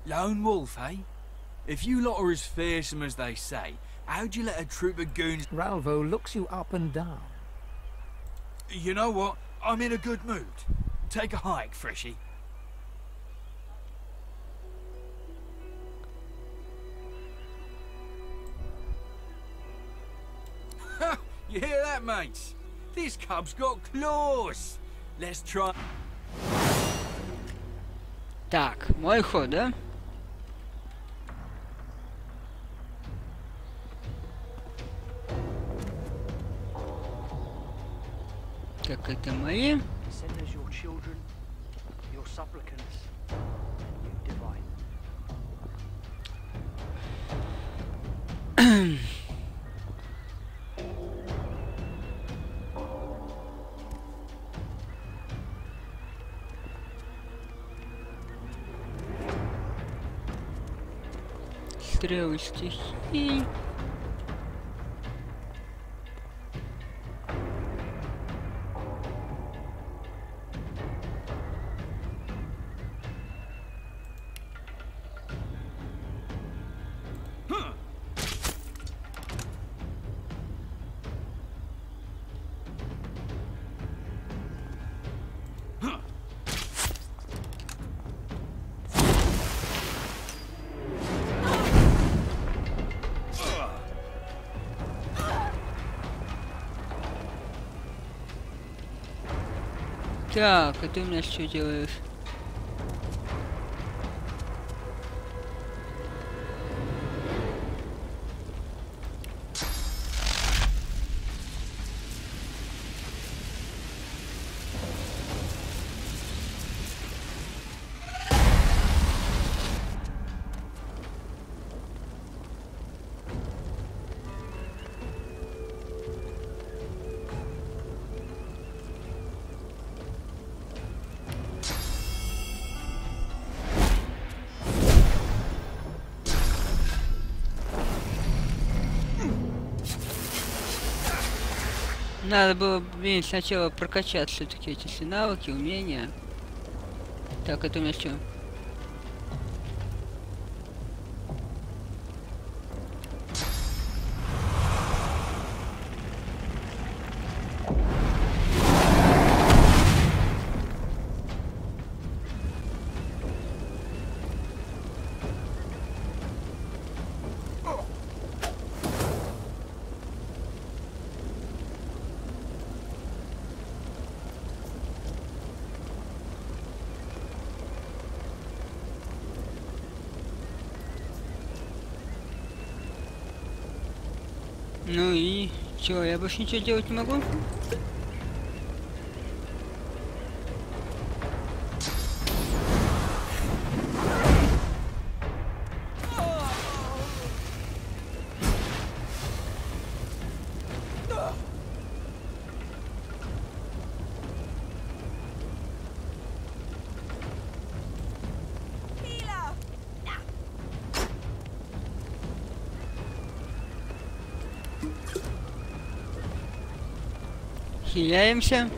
Lone Wolf, eh? If you lot are as fearsome as they say, how'd you let a troop of goons... Ralvo looks you up and down. You know what? I'm in a good mood. Take a hike, Freshie. You hear that, mates? This cub's got claws. Let's try... Так, мой ход, да? Так, это мои. Send us your children, your supplicants, a new divine. Стрелы стихий. Так, а ты у меня что делаешь? Надо было, блин, сначала прокачать все-таки эти все навыки, умения. Так, это у меня что? Ну и чё, я больше ничего делать не могу? Хиляемся.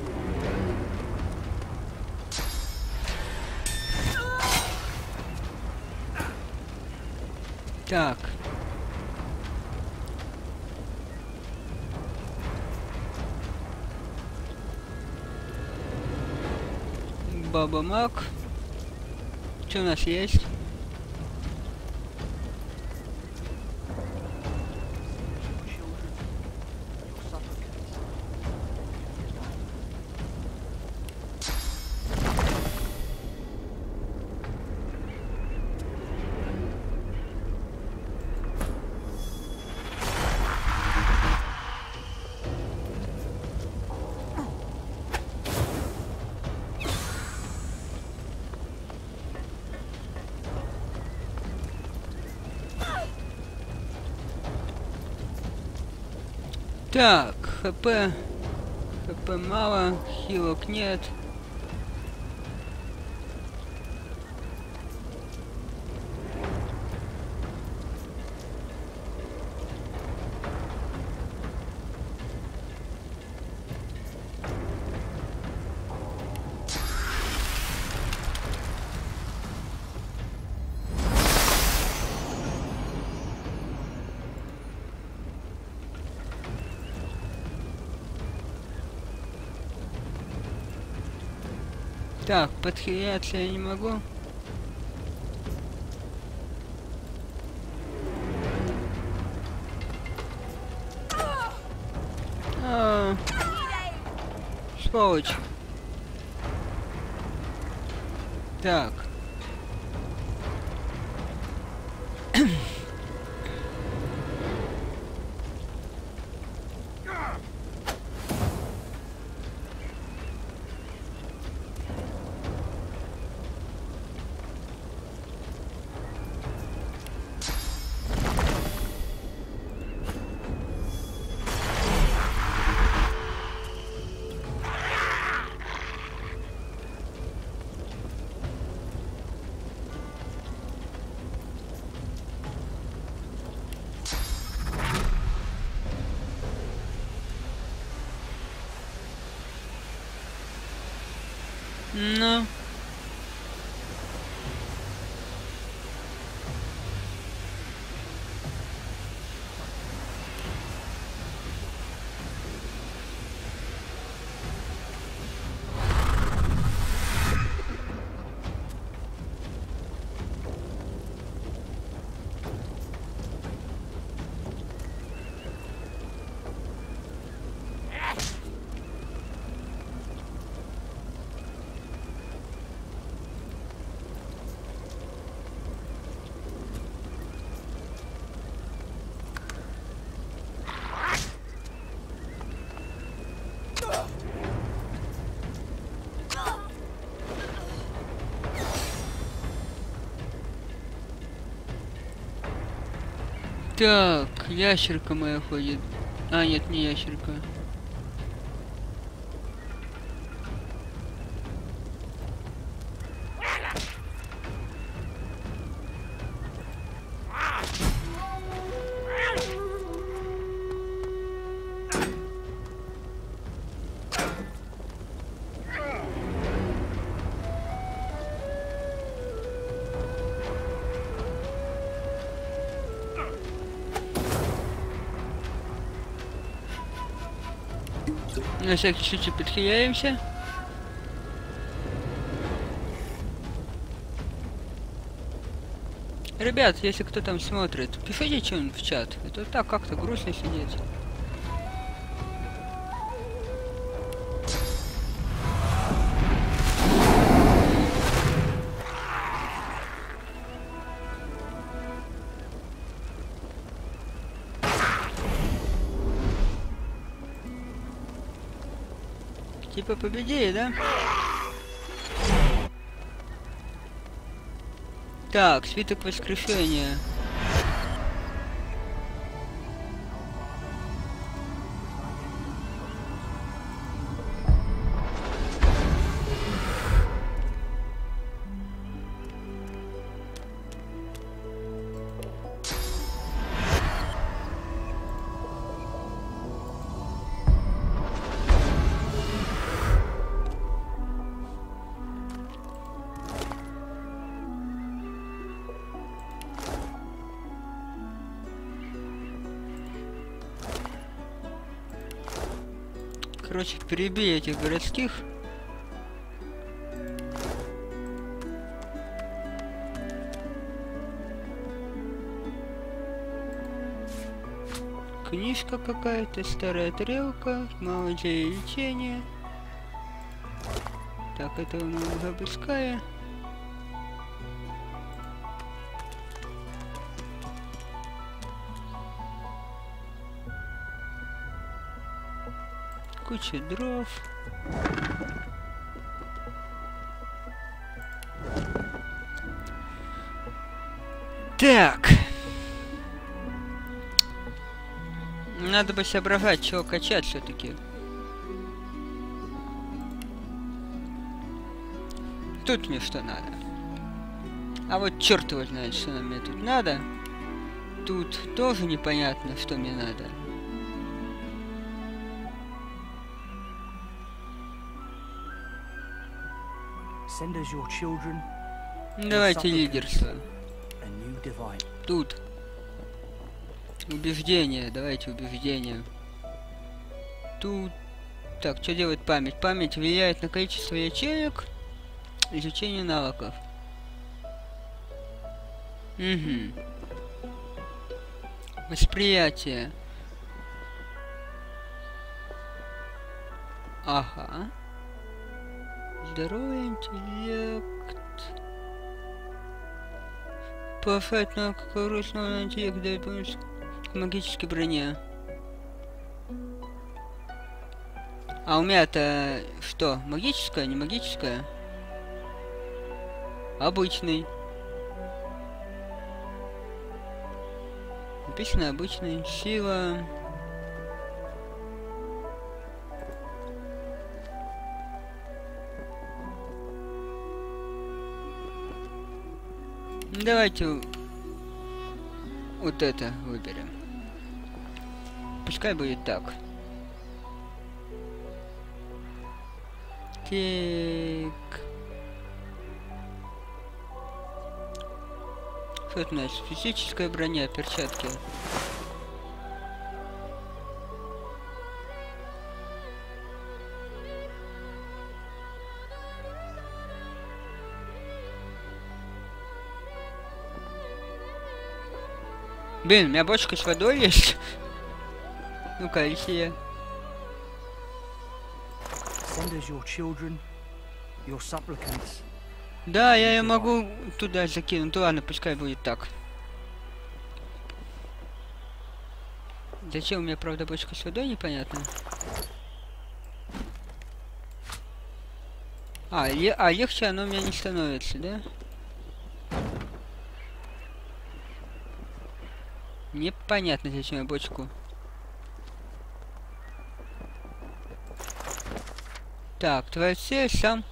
Так. Баба Мак. Что у нас есть? Так, хп мало, хилок нет. Так, подхиляться я не могу. Сволочь. Так. Ну. Так, ящерка моя ходит. А, нет, не ящерка. На всякий случай подхиляемся. Ребят, если кто там смотрит, пишите что-нибудь в чат. Это так как-то грустно сидеть. Типа победили, да? Так, свиток воскрешения. Короче, перебей этих городских. Книжка какая-то, старая тарелка, мало для лечения. Так, это у нас запуская. Куча дров. Так. Надо бы соображать, чего качать все-таки. Тут мне что надо. А вот черт его знает, что нам мне тут надо. Тут тоже непонятно, что мне надо. Давайте лидерство. Тут. Убеждение. Давайте убеждение. Тут. Так, что делает память? Память влияет на количество ячеек. Изучение навыков. Угу. Восприятие. Ага. Здоровый интеллект. Повышает навык ручного интеллекта, дает помощь к магической броне. А у меня-то что? Магическая, не магическая? Обычный. Написано обычный. Сила. Давайте вот это выберем. Пускай будет так. Так. Что это значит? Физическая броня, перчатки. Блин, у меня бочка с водой есть. Ну-ка, Алисия. Да, я ее могу туда закинуть. Ну ладно, пускай будет так. Зачем у меня, правда, бочка с водой, непонятно. А легче оно у меня не становится, да? Непонятно, зачем я бочку. Так, твоя цель сам.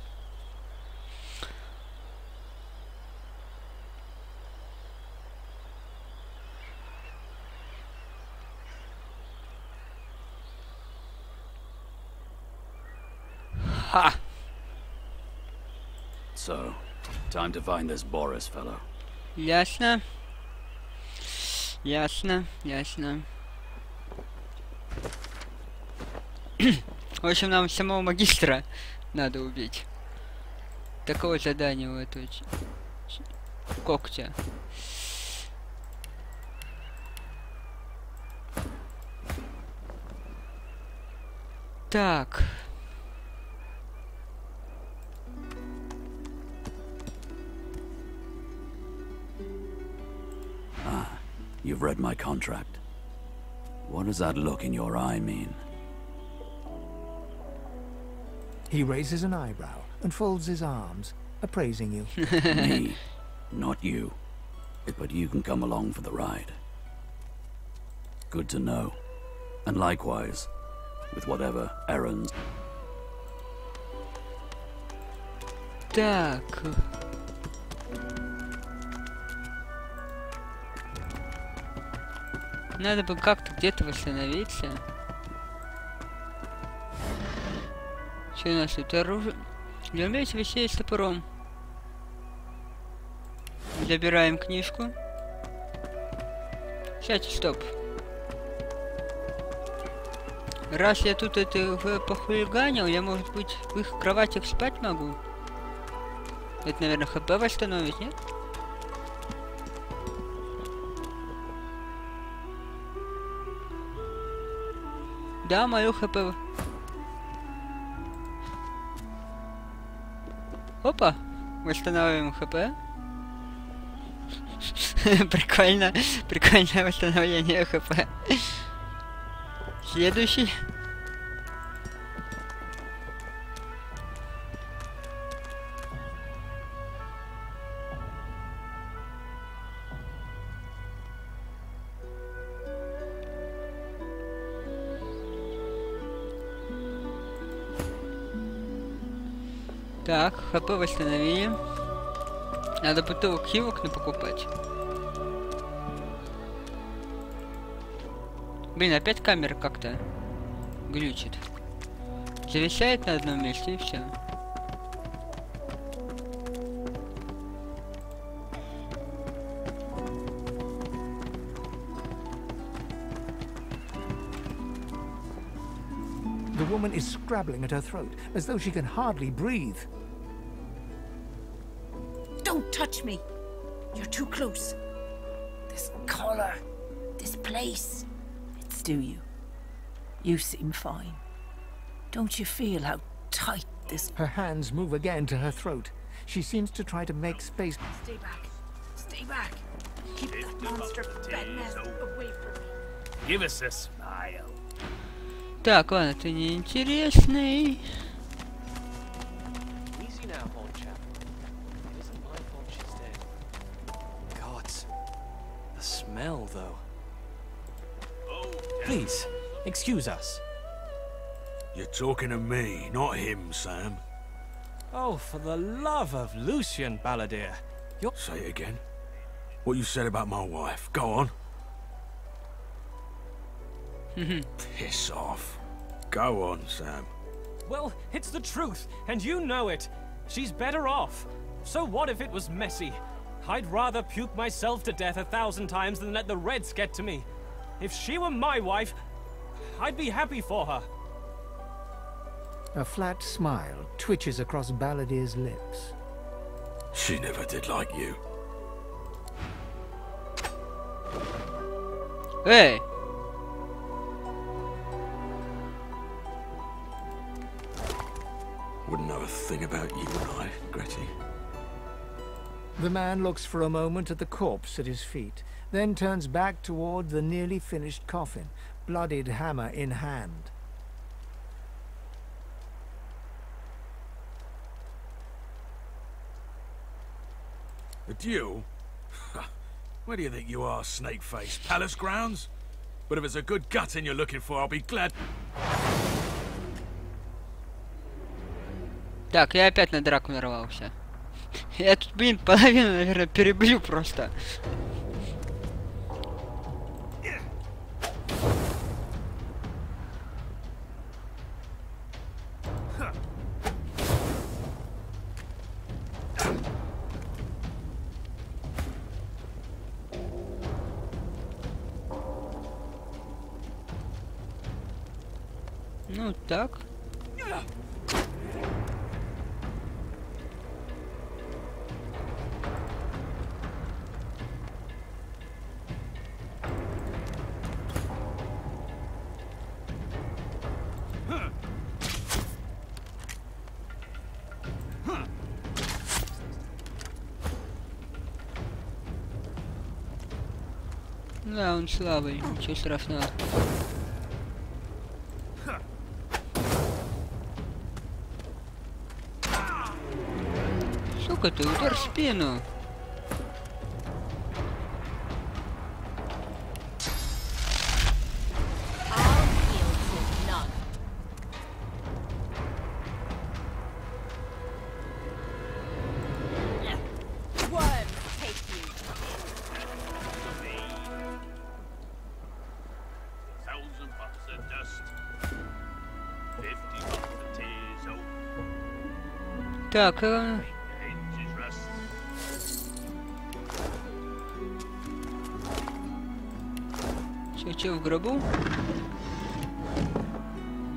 Ха! So, time to find this Boris fellow. Ясно. Ясно, ясно. В общем, нам самого магистра надо убить. Такое задание у этого когтя. Так. You've read my contract. What does that look in your eye mean? He raises an eyebrow and folds his arms, appraising you. Me, not you. But you can come along for the ride. Good to know. And likewise, with whatever errands. Так. Надо бы как-то где-то восстановиться. Что у нас тут? Оружие. Для умеете вещей с топором. Забираем книжку. Сейчас, стоп. Раз я тут это похулиганил, я, может быть, в их кроватях спать могу? Это, наверное, ХП восстановить, нет? Да, мою ХП. Опа! Восстанавливаем ХП. Прикольно. Прикольное восстановление ХП. Следующий. Так, ХП восстановили. Надо бутылок хивок покупать. Блин, опять камера как-то глючит. Зависает на одном месте и все. The woman is scrabbling at her throat, as though she can hardly breathe. Don't touch me! You're too close. This collar, this place, it's do you. You seem fine. Don't you feel how tight this... Her hands move again to her throat. She seems to try to make space. Stay back. Stay back. Keep that monster bednest away from me. Give us a smile. Так, ладно, ты неинтересный. Easy now, old chap. It isn't my fault she's dead. God, the smell, though. Please, excuse us. You're talking to me, not him, Sam. Oh, for the love of Lucian, Balladeer. Say it again. What you said about my wife. Go on. Piss off. Go on, Sam. Well, it's the truth, and you know it. She's better off. So what if it was messy? I'd rather puke myself to death 1,000 times than let the Reds get to me. If she were my wife, I'd be happy for her. A flat smile twitches across Balladeer's lips. She never did like you. Hey! Wouldn't know a thing about you and I, Gretty. The man looks for a moment at the corpse at his feet, then turns back toward the nearly finished coffin, bloodied hammer in hand. A duel? Where do you think you are, snake-face? Palace grounds? But if it's a good gutting you're looking for, I'll be glad... Так, я опять на драку нарвался. Я тут, блин, половину, наверное, перебью просто. Ну так. Да, он слабый, ничего страшного. Сука ты, удар в спину. Так, Че в гробу?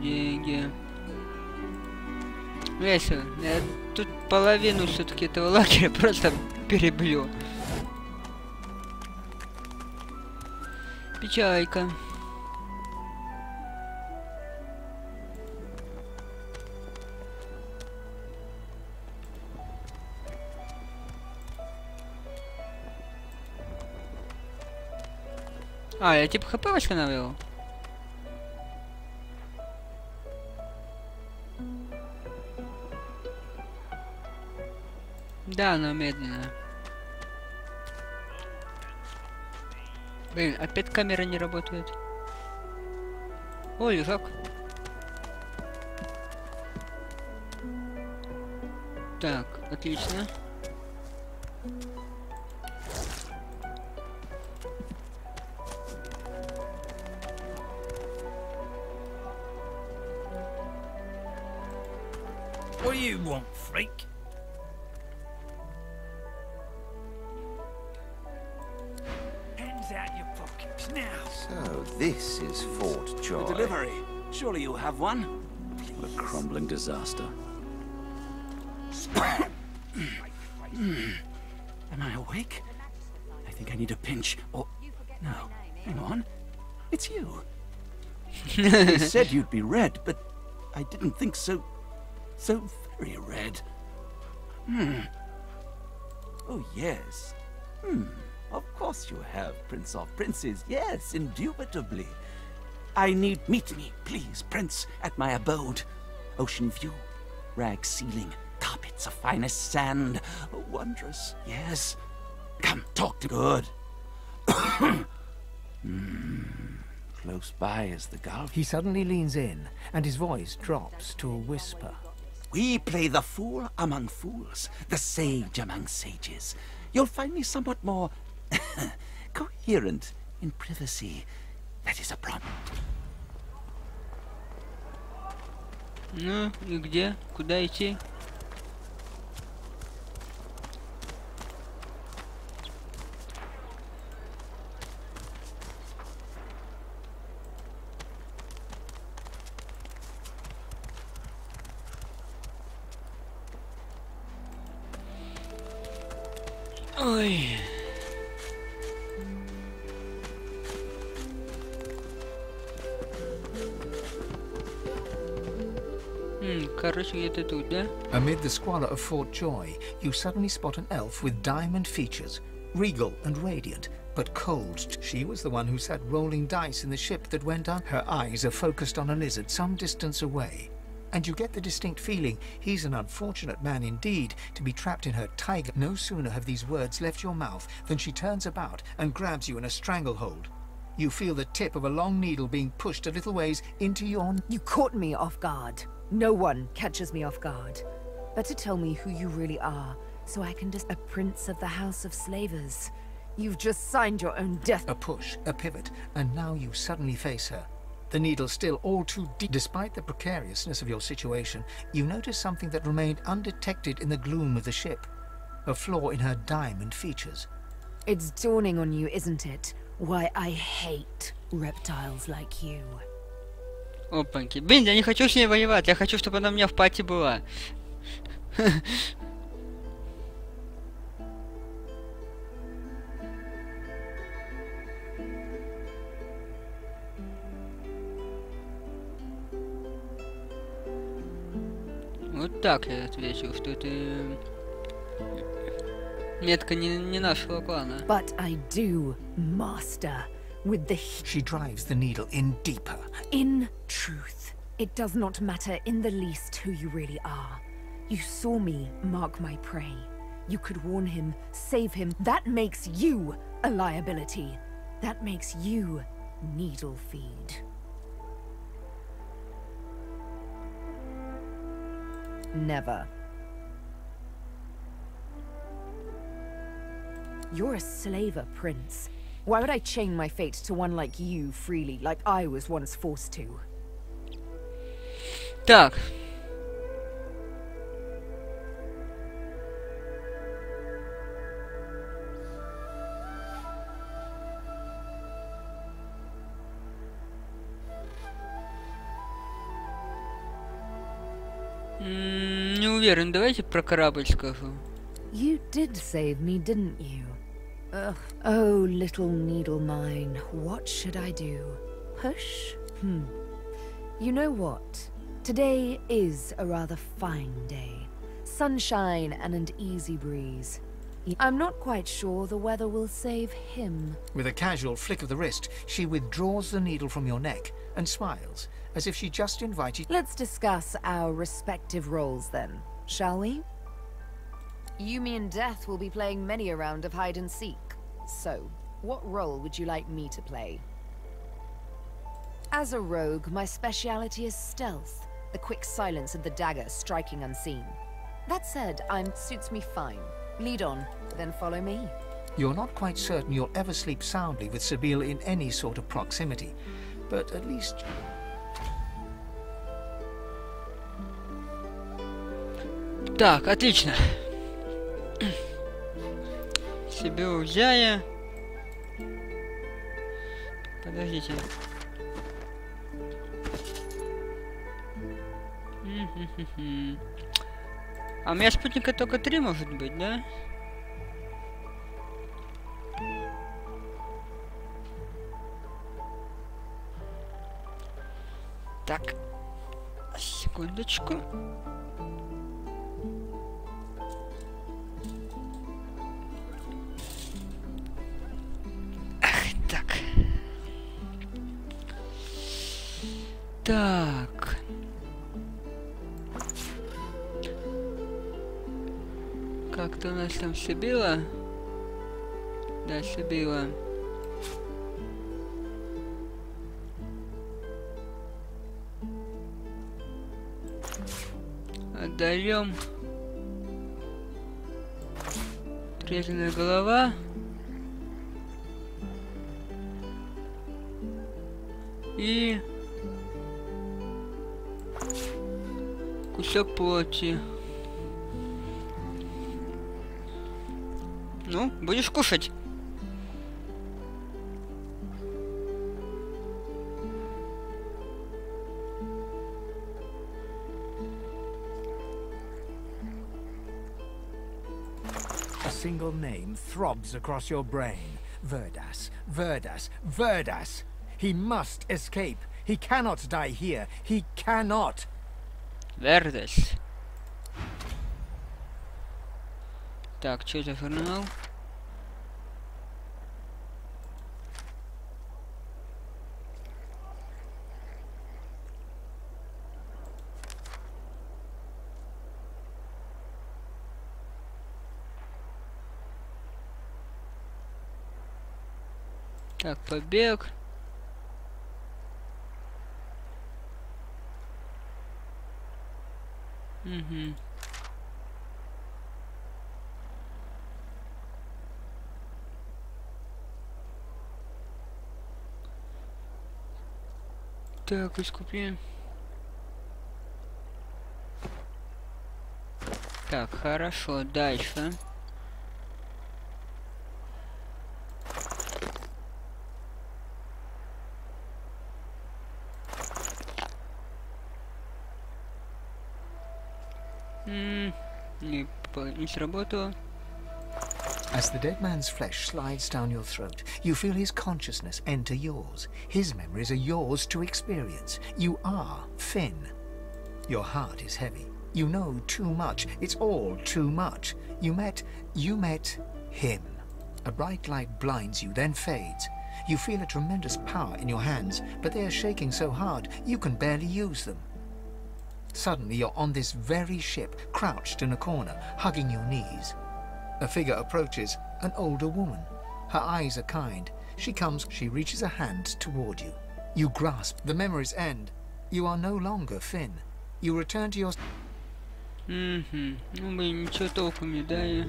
Деньги. Весело. Я тут половину все-таки этого лагеря просто перебью. Печалька. А, я типа хп восстанавливал? Да, но медленно. Блин, опять камера не работает. Ой, как? Так, отлично. What do you want, freak? Hands out your pockets now. So, this is Fort Joy. The delivery. Surely you'll have one. What a crumbling disaster. Am I awake? I think I need a pinch. Or no, hang on. It's you. They said you'd be red, but I didn't think so very red. Oh, yes. Of course you have, Prince of Princes. Yes, indubitably. Meet me, please, Prince, at my abode. Ocean view, rag ceiling, carpets of finest sand. Oh, wondrous, yes. Come, talk to Good. Close by is the Gulf. He suddenly leans in, and his voice drops to a whisper. We play the fool among fools, the sage among sages. You'll find me somewhat more coherent in privacy. That is a promise. Ну, и где? Куда идти? Ой. Короче, где-то тут, да? Amid the squalor of Fort Joy, you suddenly spot an elf with diamond features, regal and radiant, but cold. She was the one who sat rolling dice in the ship that went on. Her eyes are focused on a lizard some distance away, and you get the distinct feeling he's an unfortunate man indeed to be trapped in her tiger. No sooner have these words left your mouth than she turns about and grabs you in a stranglehold. You feel the tip of a long needle being pushed a little ways into your... You caught me off guard. No one catches me off guard. Better tell me who you really are, so I can a prince of the House of Slavers. You've just signed your own death. A push, a pivot, and now you suddenly face her. The needle still all too deep. Despite the precariousness of your situation, you notice something that remained undetected in the gloom of the ship. A flaw in her diamond features. It's dawning on you, isn't it? Why I hate reptiles like you. Опаньки. Блин, я не хочу с ней воевать, я хочу, чтобы она у меня в пати была. Вот так я ответил, что это метка не нашего клана. But I do, master, with the... She drives the needle in deeper. In truth, it does not matter in the least who you really are. You saw me mark my prey. You could warn him, save him. That makes you a liability. That makes you needle feed. Never. You're a slaver, Prince. Why would I chain my fate to one like you freely, like I was once forced to? Так. Не уверен, давайте про корабль скажу. You did save me, didn't you? Ugh. Oh, little needle mine, what should I do? Push? You know what? Today is a rather fine day. Sunshine and an easy breeze. I'm not quite sure the weather will save him. With a casual flick of the wrist, she withdraws the needle from your neck and smiles, as if she just invited... Let's discuss our respective roles then, shall we? You, me, and Death will be playing many a round of hide and seek. So, what role would you like me to play? As a rogue, my speciality is stealth, the quick silence of the dagger striking unseen. That said, suits me fine. Lead on, then follow me. You're not quite certain you'll ever sleep soundly with Sabine in any sort of proximity, but at least... Так, отлично. Себе взяя. Подождите. А у меня спутника только 3 может быть, да? Так. Секундочку. Так. Так. Как-то у нас там Сибила? Да, Сибила. Отдаем. Отрезанная голова. И кусок плоти. Ну, будешь кушать. A single name throbs across your brain. Verdas, Verdas, Verdas. He must escape. He cannot die here. He cannot. Verdas. Так, что за журнал? Так, побег. Угу. Так, искупление. Так, хорошо, дальше. Не сработало. As the dead man's flesh slides down your throat, you feel his consciousness enter yours. His memories are yours to experience. You are Finn. Your heart is heavy. You know too much. It's all too much. You met him. A bright light blinds you, then fades. You feel a tremendous power in your hands, but they are shaking so hard you can barely use them. Suddenly you're on this very ship, crouched in a corner, hugging your knees. A figure approaches, an older woman. Her eyes are kind. She reaches a hand toward you. You grasp. The memories end. You are no longer Finn. You return to your... Ну, блин, ничего толком не дали.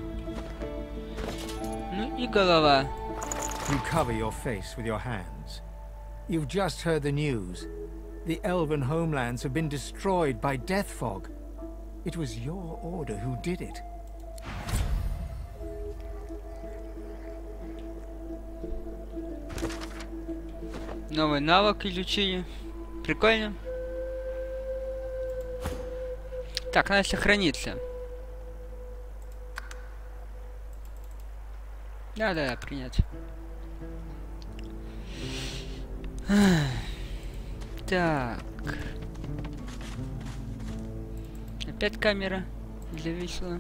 Ну и голова. You cover your face with your hands. You've just heard the news. The elven homelands have been destroyed by death fog. It was your order who did it. Новый навык изучили. Прикольно. Так, надо сохраниться. Да, принять. Так. Опять камера зависла.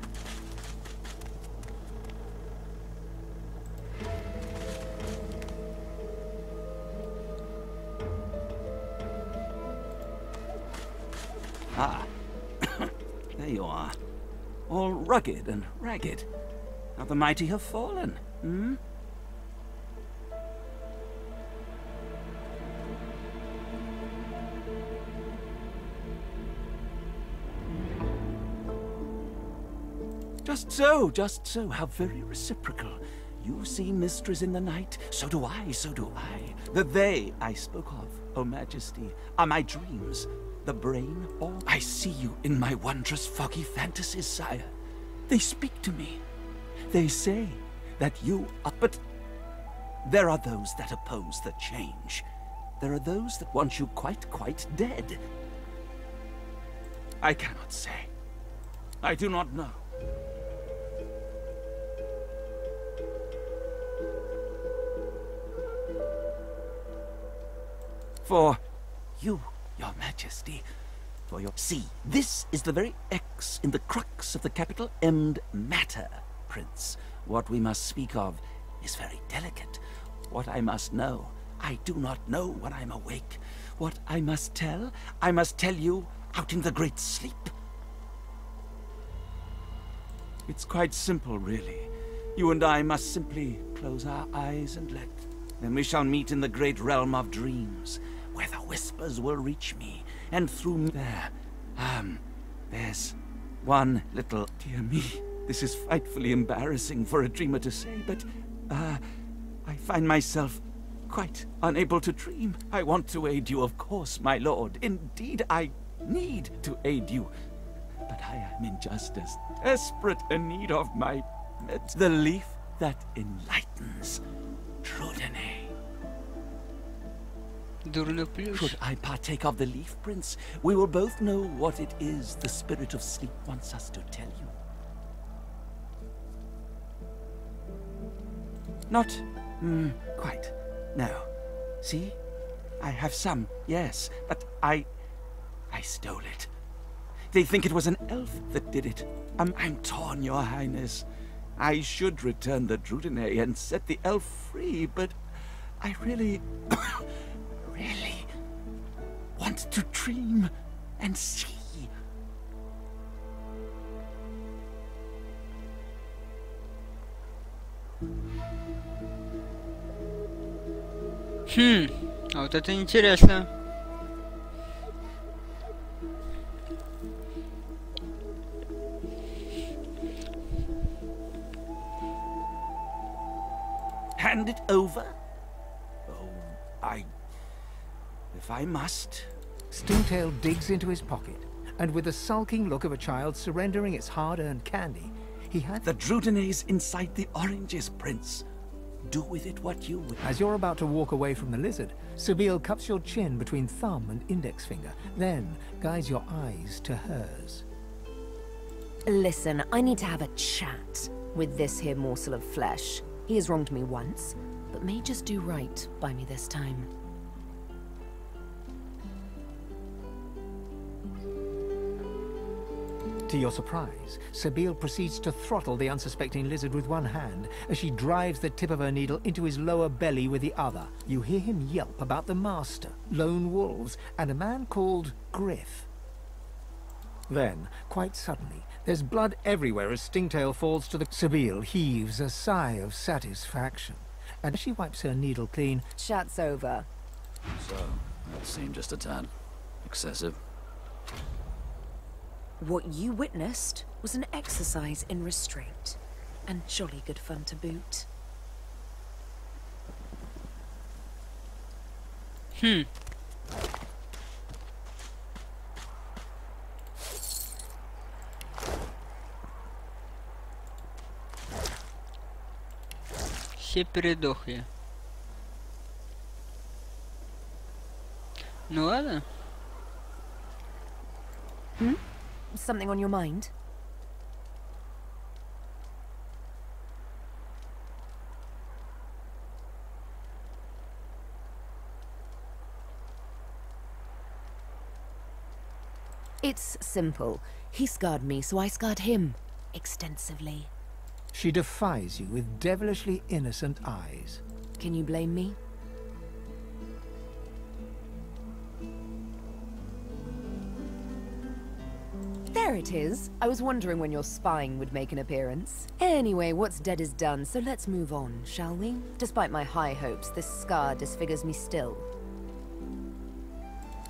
Ah, there you are. All rugged and ragged. How the mighty have fallen, hmm? Just so, how very reciprocal. You see mysteries in the night, so do I. The they I spoke of, O Majesty, are my dreams. The brain, or I see you in my wondrous foggy fantasies, sire. They speak to me. They say that you are... But there are those that oppose the change. There are those that want you quite dead. I cannot say. I do not know. For you, Your Majesty, for your... See, this is the very X in the crux of the capital M'd matter, Prince. What we must speak of is very delicate. What I must know, I do not know when I'm awake. What I must tell you out in the great sleep. It's quite simple, really. You and I must simply close our eyes and let... Then we shall meet in the great realm of dreams, where the whispers will reach me, and through me... There's one little... Dear me, this is frightfully embarrassing for a dreamer to say, but, I find myself quite unable to dream. I want to aid you, of course, my lord. Indeed, I need to aid you. But I am in just as desperate a need of my... The leaf that enlightens. Druidine. Should I partake of the leaf, Prince? We will both know what it is the spirit of sleep wants us to tell you. Not, quite. No. See? I have some, yes, but I stole it. They think it was an elf that did it. I'm torn, Your Highness. I should return the Druidine and set the elf free, but I really, really want to dream and see. А вот это интересно. Hand it over? Oh, if I must. Stoomtail digs into his pocket, and with the sulking look of a child surrendering its hard-earned candy, he had... The Druidine's inside the oranges, Prince. Do with it what you would. As you're about to walk away from the lizard, Sabine cups your chin between thumb and index finger, then guides your eyes to hers. Listen, I need to have a chat with this here morsel of flesh. He has wronged me once, but may just do right by me this time. To your surprise, Sabine proceeds to throttle the unsuspecting lizard with one hand as she drives the tip of her needle into his lower belly with the other. You hear him yelp about the master, lone wolves, and a man called Griff. Then, quite suddenly, there's blood everywhere as Stingtail falls to the... Sabine heaves a sigh of satisfaction, and as she wipes her needle clean... Chat's over. So, that seemed just a tad excessive. What you witnessed was an exercise in restraint, and jolly good fun to boot. Все передохли. Ну ладно. Something on your mind? It's simple. He scarred me, so I scarred him. Extensively. She defies you with devilishly innocent eyes. Can you blame me? There it is. I was wondering when your spying would make an appearance. Anyway, what's dead is done, so let's move on, shall we? Despite my high hopes, this scar disfigures me still.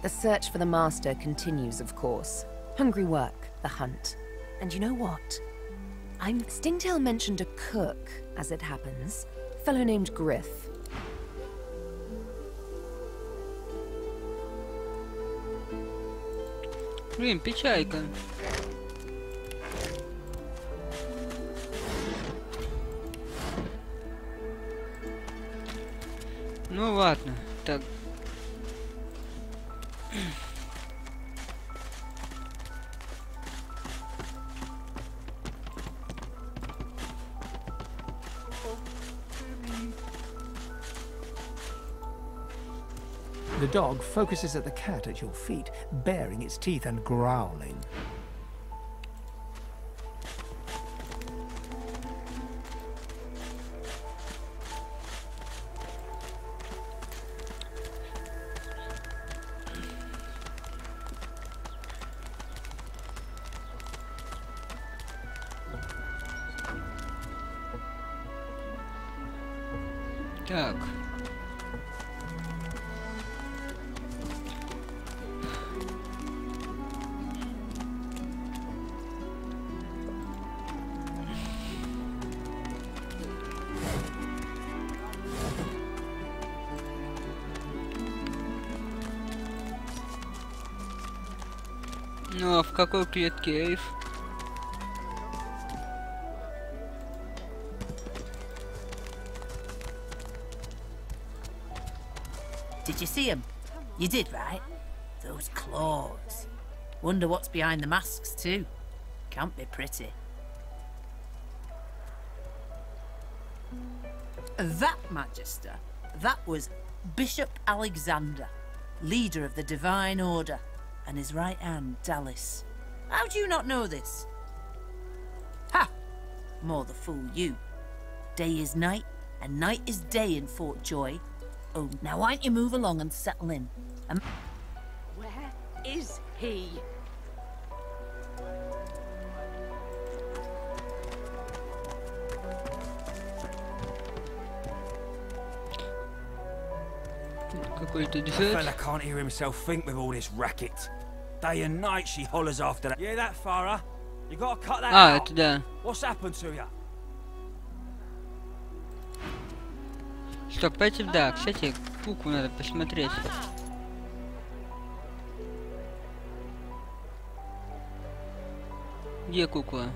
The search for the master continues, of course. Hungry work, the hunt. And you know what? Stingtail mentioned a cook, as it happens. A fellow named Griff. Блин, печалька. Ну ладно, так. The dog focuses at the cat at your feet, baring its teeth and growling. Так. Ну а в какой клетке Эйв? Did you see him? You did, right? Those claws. Wonder what's behind the masks, too. Can't be pretty. That, Magister, that was Bishop Alexander, leader of the Divine Order, and his right hand, Dallas. How do you not know this? Ha! More the fool you. Day is night, and night is day in Fort Joy. Oh, now why don't you move along and settle in? Where is he? The fella can't hear himself think with all this racket. Day and night she hollers after that. Yeah, that Farah. You gotta cut that out. Это да. What's happened to you? Стоп, пойти, да, кстати, куклу надо посмотреть. Где кукла?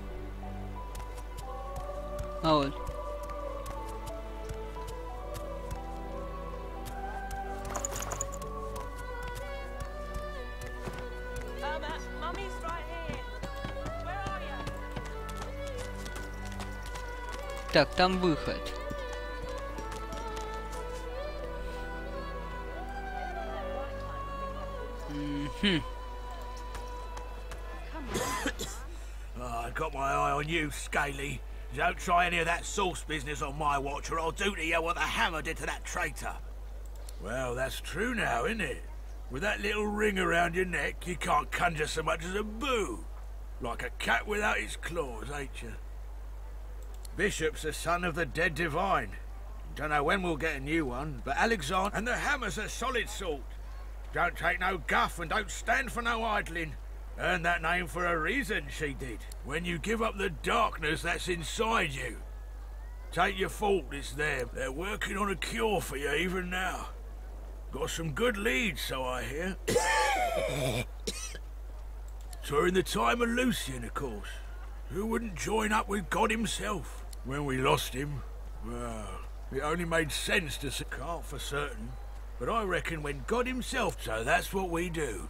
А вот. Так, там выход. I got my eye on you, Scaly. Don't try any of that sauce business on my watch, or I'll do to you what the hammer did to that traitor. Well, that's true now, isn't it? With that little ring around your neck, you can't conjure so much as a boo. Like a cat without its claws, ain't you? Bishop's the son of the dead divine. Don't know when we'll get a new one, but Alexander and the hammer's a solid sort. Don't take no guff and don't stand for no idling. Earned that name for a reason, she did. When you give up the darkness that's inside you. Take your fault, it's them. They're working on a cure for you even now. Got some good leads, so I hear. During the time of Lucian, of course. Who wouldn't join up with God himself? When we lost him, well, it only made sense to say, can't for certain. But I reckon when God himself, so that's what we do.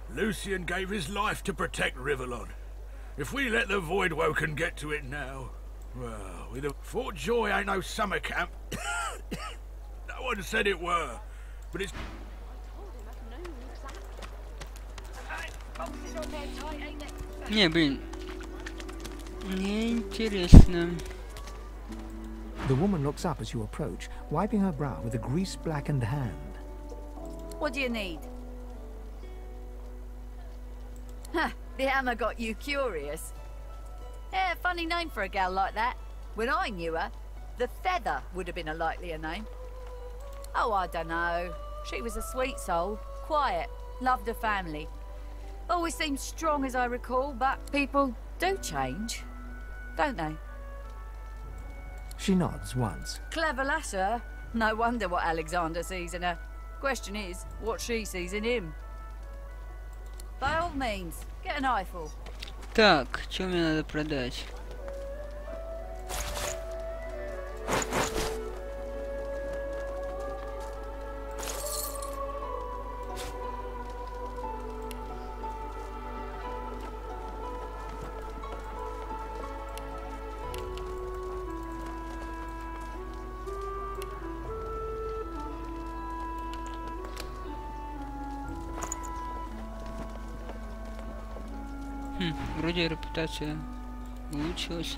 Lucian gave his life to protect Rivellon. If we let the Voidwoken get to it now, well, we'd have... Fort Joy ain't no summer camp. No one said it were, but it's... Не, блин. Неинтересно. The woman looks up as you approach, wiping her brow with a grease-blackened hand. What do you need? Huh, the hammer got you curious. Yeah, funny name for a gal like that. When I knew her, the Feather would have been a likelier name. Oh, I don't know. She was a sweet soul, quiet, loved her family. Always seemed strong as I recall, but people do change, don't they? She nods once. Clever lass, her. No wonder what Alexander sees in her. Question is, what she sees in him. By all means, get an eyeful. Так, что мне надо продать? Вроде репутация улучшилась.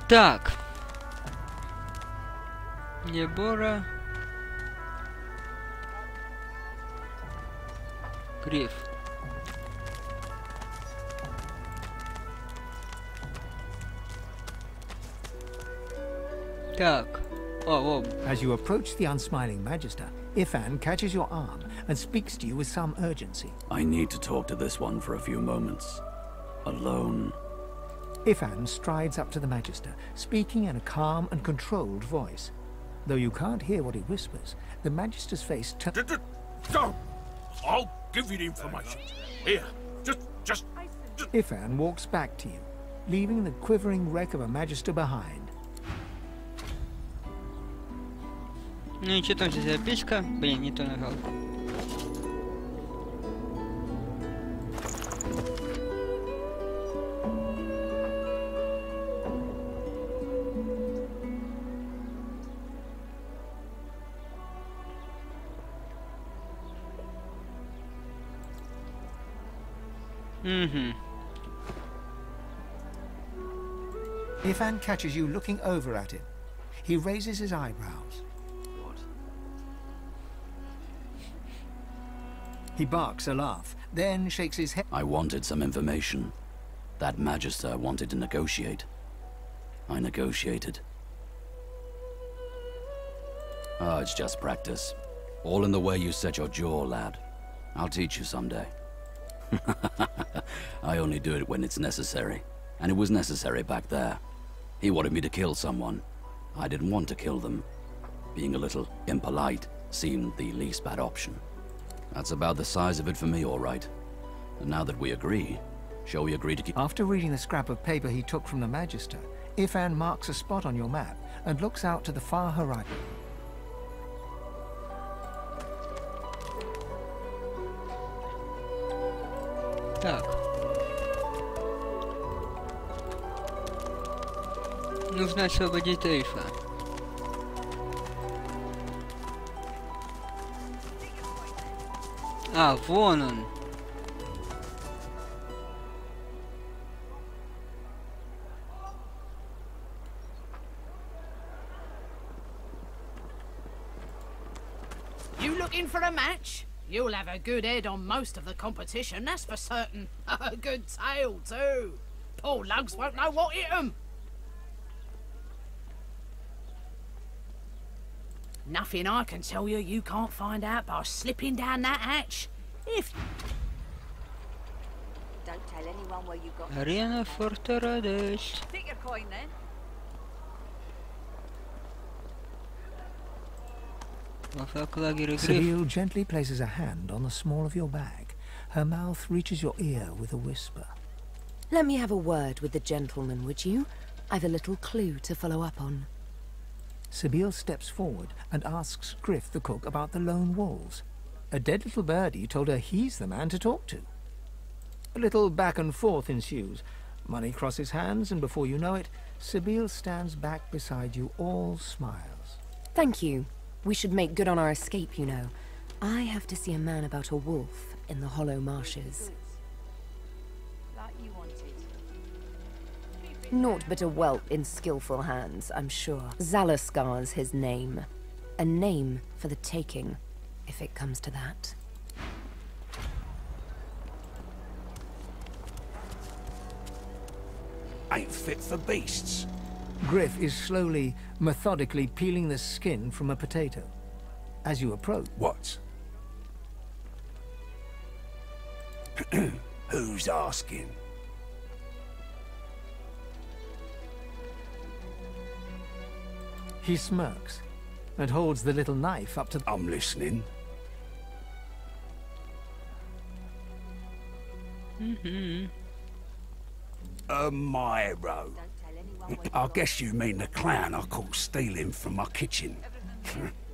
Так. Небора. Гриф. Так. Oh, As you approach the unsmiling Magister, Ifan catches your arm and speaks to you with some urgency. I need to talk to this one for a few moments. Alone. Ifan strides up to the Magister, speaking in a calm and controlled voice. Though you can't hear what he whispers, the Magister's face turns... Don't! I'll give you the information. Here, just... Ifan walks back to you, leaving the quivering wreck of a Magister behind. Ну и что там за записка? Блин, не то нажал. Ifan catches you looking over at him. He raises his eyebrows. He barks a laugh, then shakes his head. I wanted some information. That Magister wanted to negotiate. I negotiated. Oh, it's just practice. All in the way you set your jaw, lad. I'll teach you someday. I only do it when it's necessary. And it was necessary back there. He wanted me to kill someone. I didn't want to kill them. Being a little impolite seemed the least bad option. That's about the size of it for me, all right. And now that we agree, shall we agree to keep... After reading the scrap of paper he took from the Magister, Ifan marks a spot on your map and looks out to the far horizon. Так. Нужно освободить эльфа. А, вон он. You looking for a match? You'll have a good head on most of the competition, that's for certain. A good tail, too. Poor lugs won't know what hit 'em. Nothing I can tell you you can't find out by slipping down that hatch. If... Don't tell anyone where you got... Арена Форта Радость. Take your coin, then. Seville gently places a hand on the small of your bag. Her mouth reaches your ear with a whisper. Let me have a word with the gentleman, would you? I've a little clue to follow up on. Seville steps forward and asks Griff the cook about the lone wolves. A dead little birdie told her he's the man to talk to. A little back and forth ensues. Money crosses hands, and before you know it, Seville stands back beside you, all smiles. Thank you. We should make good on our escape, you know. I have to see a man about a wolf in the hollow marshes. Like you wanted. Naught but a whelp in skillful hands, I'm sure. Zalaskar's his name. A name for the taking, if it comes to that. Ain't fit for beasts. Griff is slowly, methodically peeling the skin from a potato. As you approach... What? Who's asking? He smirks and holds the little knife up to... I'm listening. Myro. I guess you mean the clown I caught stealing from my kitchen.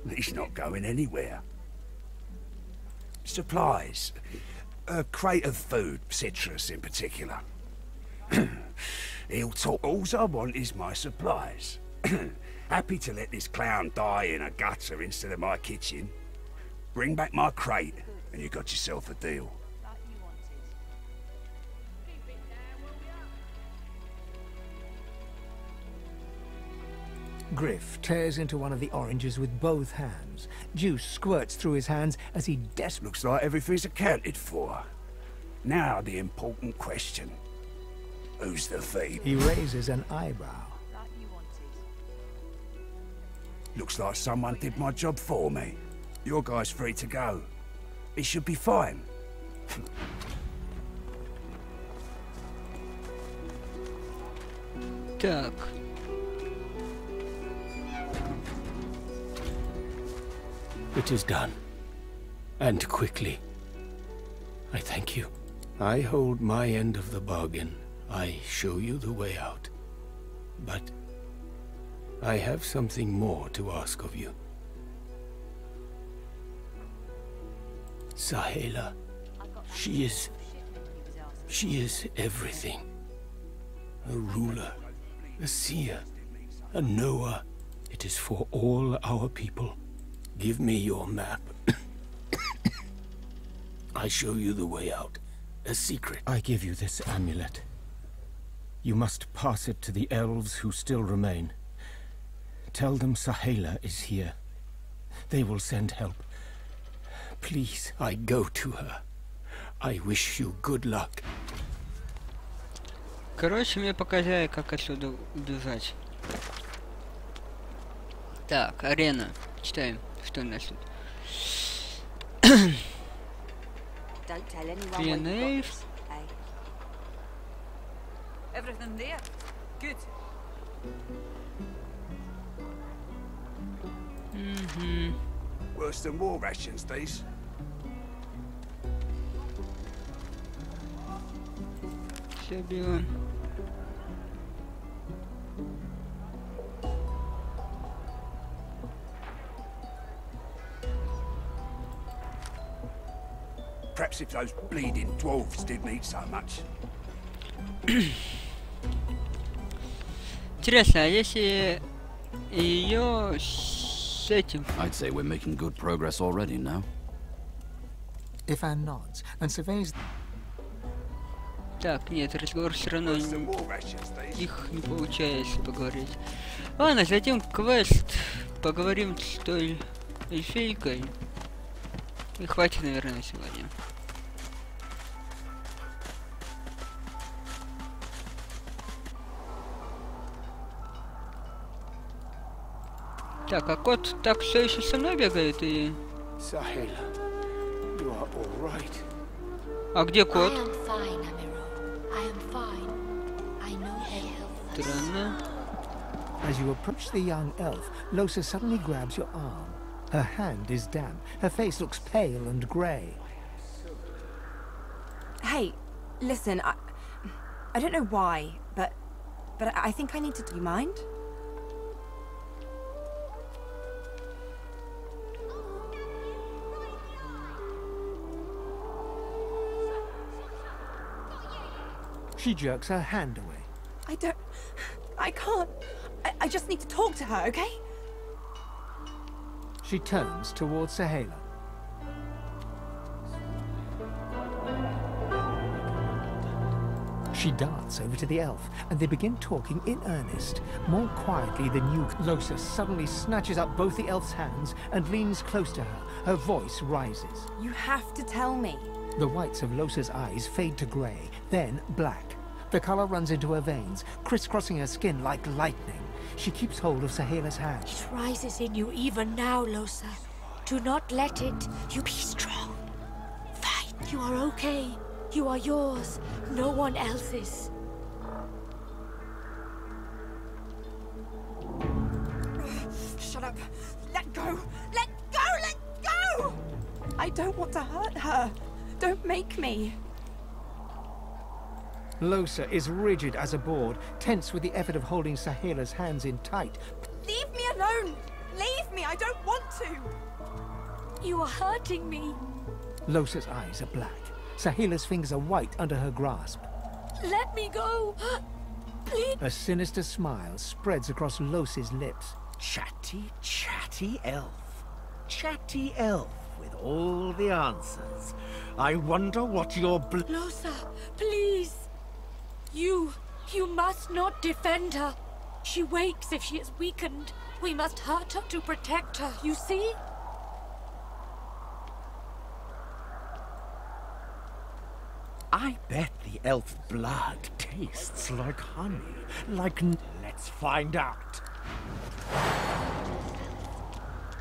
He's not going anywhere. Supplies. A crate of food, citrus in particular. He'll talk. All I want is my supplies. Happy to let this clown die in a gutter instead of my kitchen. Bring back my crate, and you got yourself a deal. Griff tears into one of the oranges with both hands. Juice squirts through his hands as he Looks like everything's accounted for. Now the important question. Who's the thief? He raises an eyebrow. Looks like someone did my job for me. Your guy's free to go. He should be fine. Так. It is done. And quickly. I thank you. I hold my end of the bargain. I show you the way out. But I have something more to ask of you. Sahela. She is everything. A ruler, a seer, a knower. It is for all our people. Give me your map. I show you the way out. A secret. I give you this amulet. You must pass it to the elves who still remain. Tell them Sahela is here. They will send help. Please, I go to her. I wish you good luck. Короче, мне показали, как отсюда убежать. Так, арена. Читаем, что у нас тут. TNA. Everything there? Good. Worse than war rations, these. Все бело. Perhaps if those bleeding dwarves didn't eat so much. Интересно, а если ее с этим? I'd say we're making good progress already, no? Ifan nods and surveys. Так, нет, разговор все равно их не получается поговорить. Ладно, зайдем в квест, поговорим с той эльфийкой. И хватит, наверное, на сегодня. Так, а кот так все еще со мной бегает и... А где кот? Странно. As you approach the young elf, Losa suddenly grabs your arm. Her hand is damp. Her face looks pale and grey. Hey, listen, I don't know why, but I think I need to... Do you mind? She jerks her hand away. I can't. I just need to talk to her, okay? She turns towards Sahala. She darts over to the elf, and they begin talking in earnest, more quietly than you. Losa suddenly snatches up both the elf's hands and leans close to her. Her voice rises. You have to tell me. The whites of Losa's eyes fade to grey, then black. The colour runs into her veins, crisscrossing her skin like lightning. She keeps hold of Sahela's hand. It rises in you even now, Losa. Do not let it. You be strong. Fight. You are okay. You are yours. No one else's. Shut up. Let go. Let go. Let go. I don't want to hurt her. Don't make me. Losa is rigid as a board, tense with the effort of holding Sahela's hands in tight. Leave me alone! Leave me! I don't want to! You are hurting me. Losa's eyes are black. Sahela's fingers are white under her grasp. Let me go! Please! A sinister smile spreads across Losa's lips. Chatty, chatty elf. Chatty elf with all the answers. I wonder what your Losa, please! You must not defend her. She wakes if she is weakened. We must hurt her to protect her, you see? I bet the elf blood tastes like honey, like... Let's find out.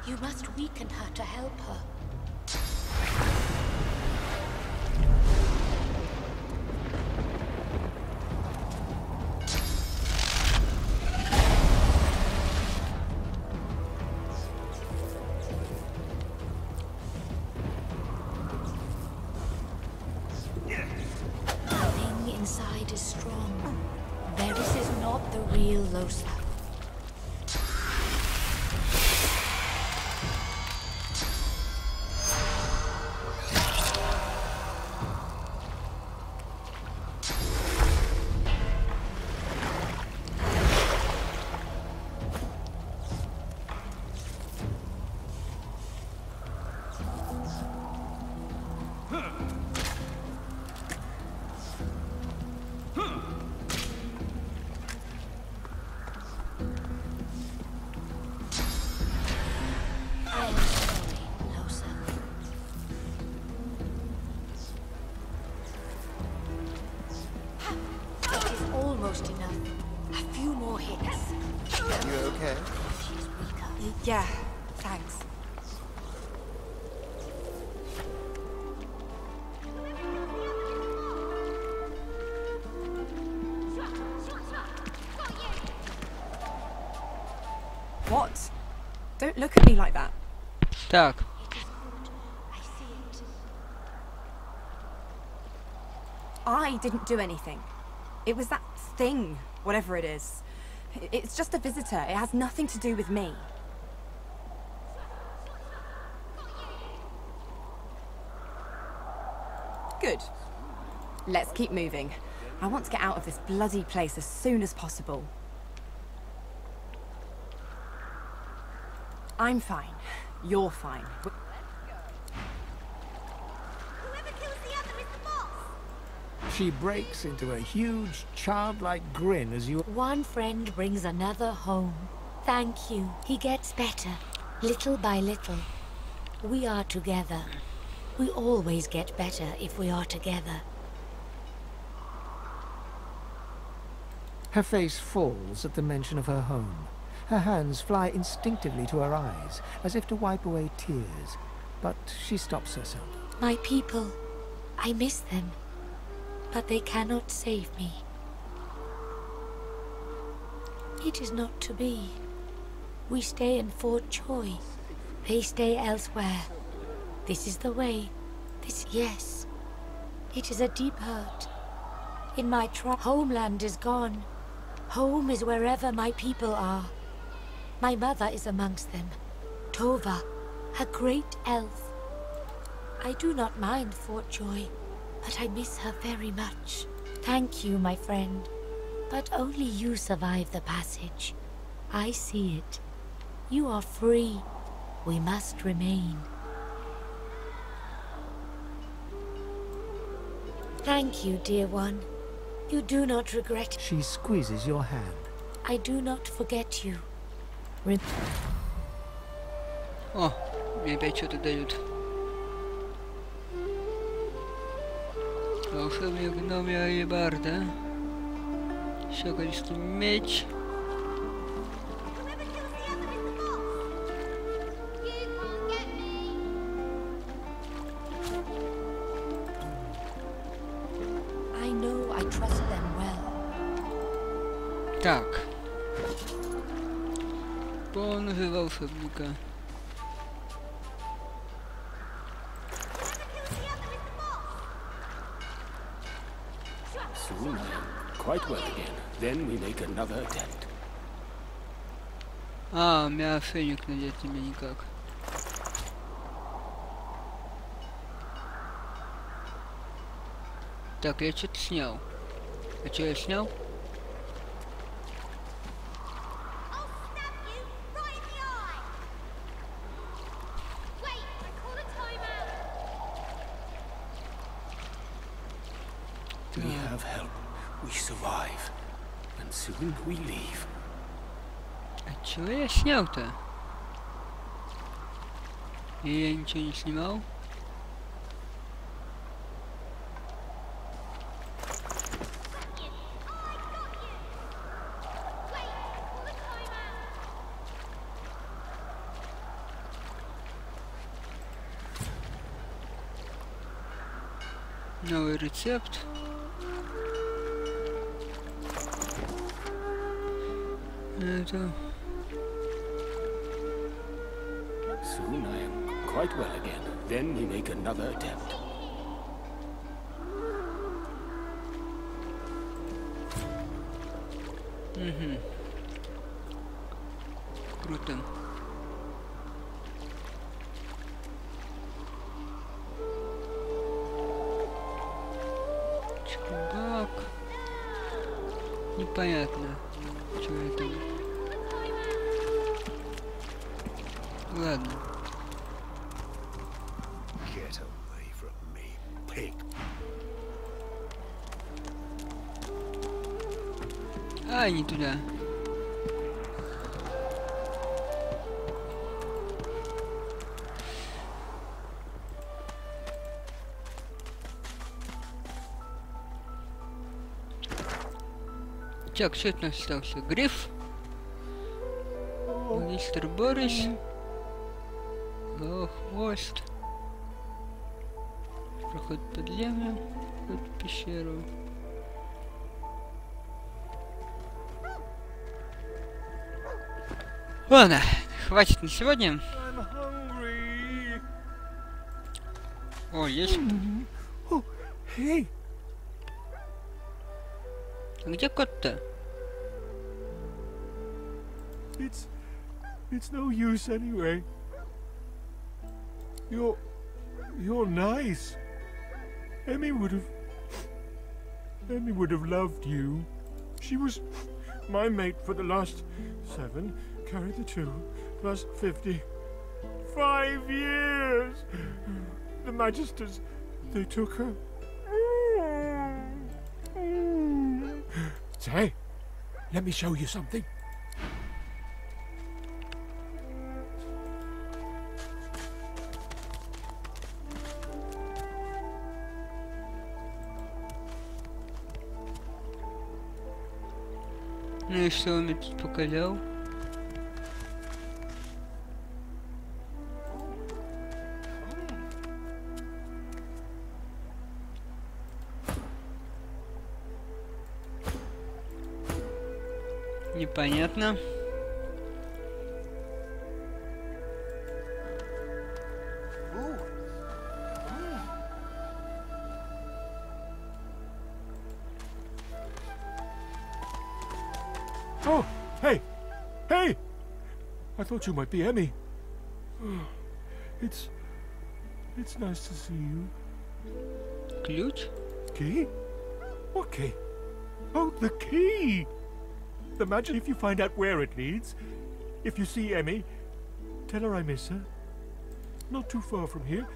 You must weaken her to help her. Inside is strong. Varys is not the real Losa. Almost enough. A few more hits. You okay? She's weaker. Yeah, thanks. What? Don't look at me like that. Так. I didn't do anything. It was that thing, whatever it is. It's just a visitor. It has nothing to do with me. Good. Let's keep moving. I want to get out of this bloody place as soon as possible. I'm fine. You're fine. She breaks into a huge, childlike grin as you... One friend brings another home. Thank you. He gets better, little by little. We are together. We always get better if we are together. Her face falls at the mention of her home. Her hands fly instinctively to her eyes, as if to wipe away tears. But she stops herself. My people, I miss them, but they cannot save me. It is not to be. We stay in Fort Joy. They stay elsewhere. This is the way. Yes. It is a deep hurt. In my homeland is gone. Home is wherever my people are. My mother is amongst them. Tova, a great elf. I do not mind Fort Joy, but I miss her very much. Thank you, my friend. But only you survive the passage. I see it. You are free. We must remain. Thank you, dear one. You do not regret. She squeezes your hand. I do not forget you. О, мне опять что-то дают. Волшебник гномия и барда. Щеколистый меч. Так. Бонусы волшебника. Soon I am quite well again. Then we make another attempt. А, у меня ошейник надеть тебе никак. Так, я что-то снял. А что я снял? We have help. We survive. And soon we leave. А чего я снял-то? И я ничего не снимал? Новый рецепт. Это... Soon I am quite well again. Then we make another attempt. Угу. Круто. Чувак. Непонятно, что это. Ладно. Get away from me, pig. А, не туда. Так, что это у нас остался? Гриф. Мистер Борис. Хвост. Проход под землю. Проход в пещеру. Ладно, хватит на сегодня. О, есть. Hey. Где кот-то? It's no use anyway. You're nice. Emmy would have loved you. She was my mate for the last 7. Carry the 2 plus 50. 5 years. The Magisters, they took her. Say, let me show you something. Ну и что он мне тут показал? Непонятно. Oh, hey! Hey! I thought you might be Emmy. It's nice to see you. Ключ? Key? What key? Oh, the key! Imagine if you find out where it leads. If you see Emmy, tell her I miss her. Not too far from here,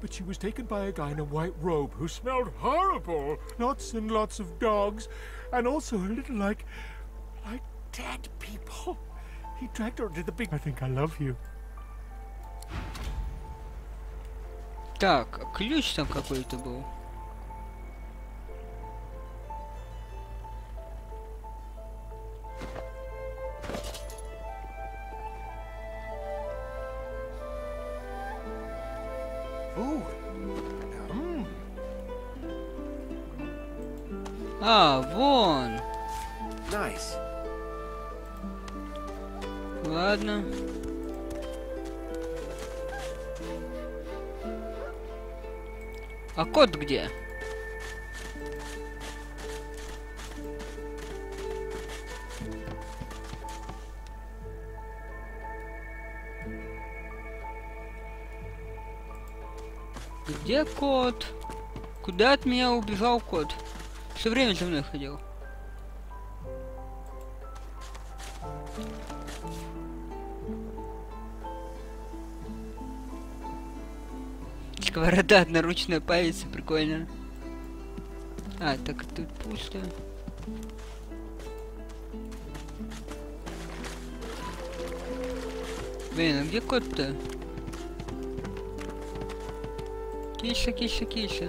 but she was taken by a guy in a white robe who smelled horrible. Lots and lots of dogs, and also a little like dead people. He dragged her to the big... I think I love you. Так, ключ там какой-то был. А, вон. Nice. Ладно. А кот где? Где кот? Куда от меня убежал кот? Все время за мной ходил. Сковорода одноручная палец, прикольно. А, так тут пусто. Блин, а где кот-то? Киса, киса, киса.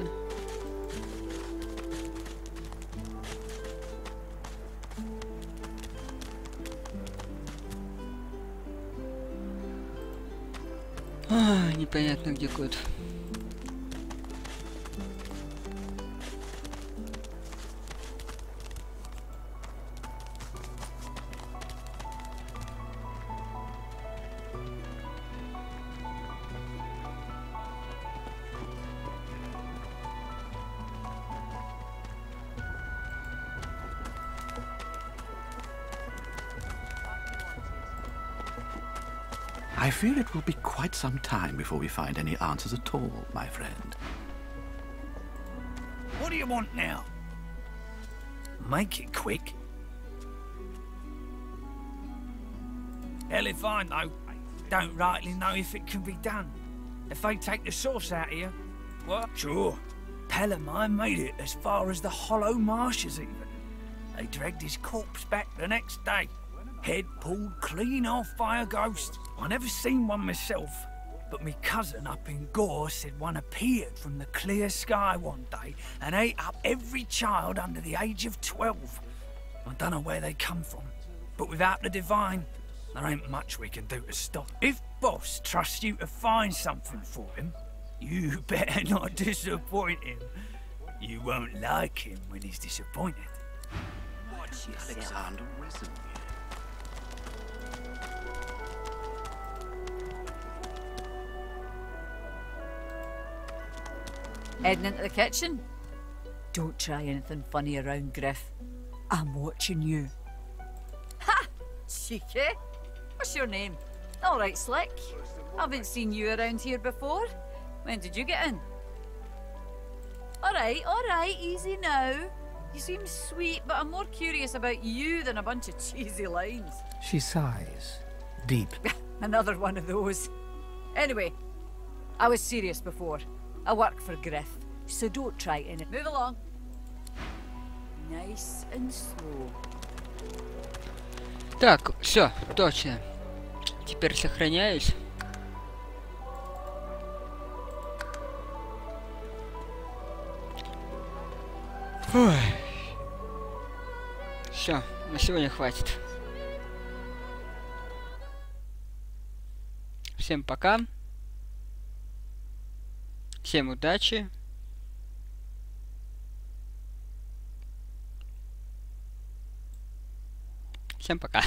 Непонятно, где кот. I fear it will be quite some time before we find any answers at all, my friend. What do you want now? Make it quick. Hell if I know. Don't rightly know if it can be done. If they take the sauce out of you, what? Sure. Pal of mine made it as far as the hollow marshes even. They dragged his corpse back the next day. Head pulled clean off by a ghost. I never seen one myself, but me cousin up in Gore said one appeared from the clear sky one day and ate up every child under the age of 12. I don't know where they come from, but without the divine, there ain't much we can do to stop. If Boss trusts you to find something for him, you better not disappoint him. You won't like him when he's disappointed. Watch Alexander risen. Heading into the kitchen? Don't try anything funny around, Griff. I'm watching you. Ha! Cheeky. What's your name? All right, Slick. Haven't seen you around here before. When did you get in? All right, easy now. You seem sweet, but I'm more curious about you than a bunch of cheesy lines. She sighs, deep. Another one of those. Anyway, I was serious before. I work for Griff, so don't try it. Move along. Nice and slow. Так, все, точно. Теперь сохраняюсь. Все, на сегодня хватит. Всем пока. Всем удачи. Всем пока.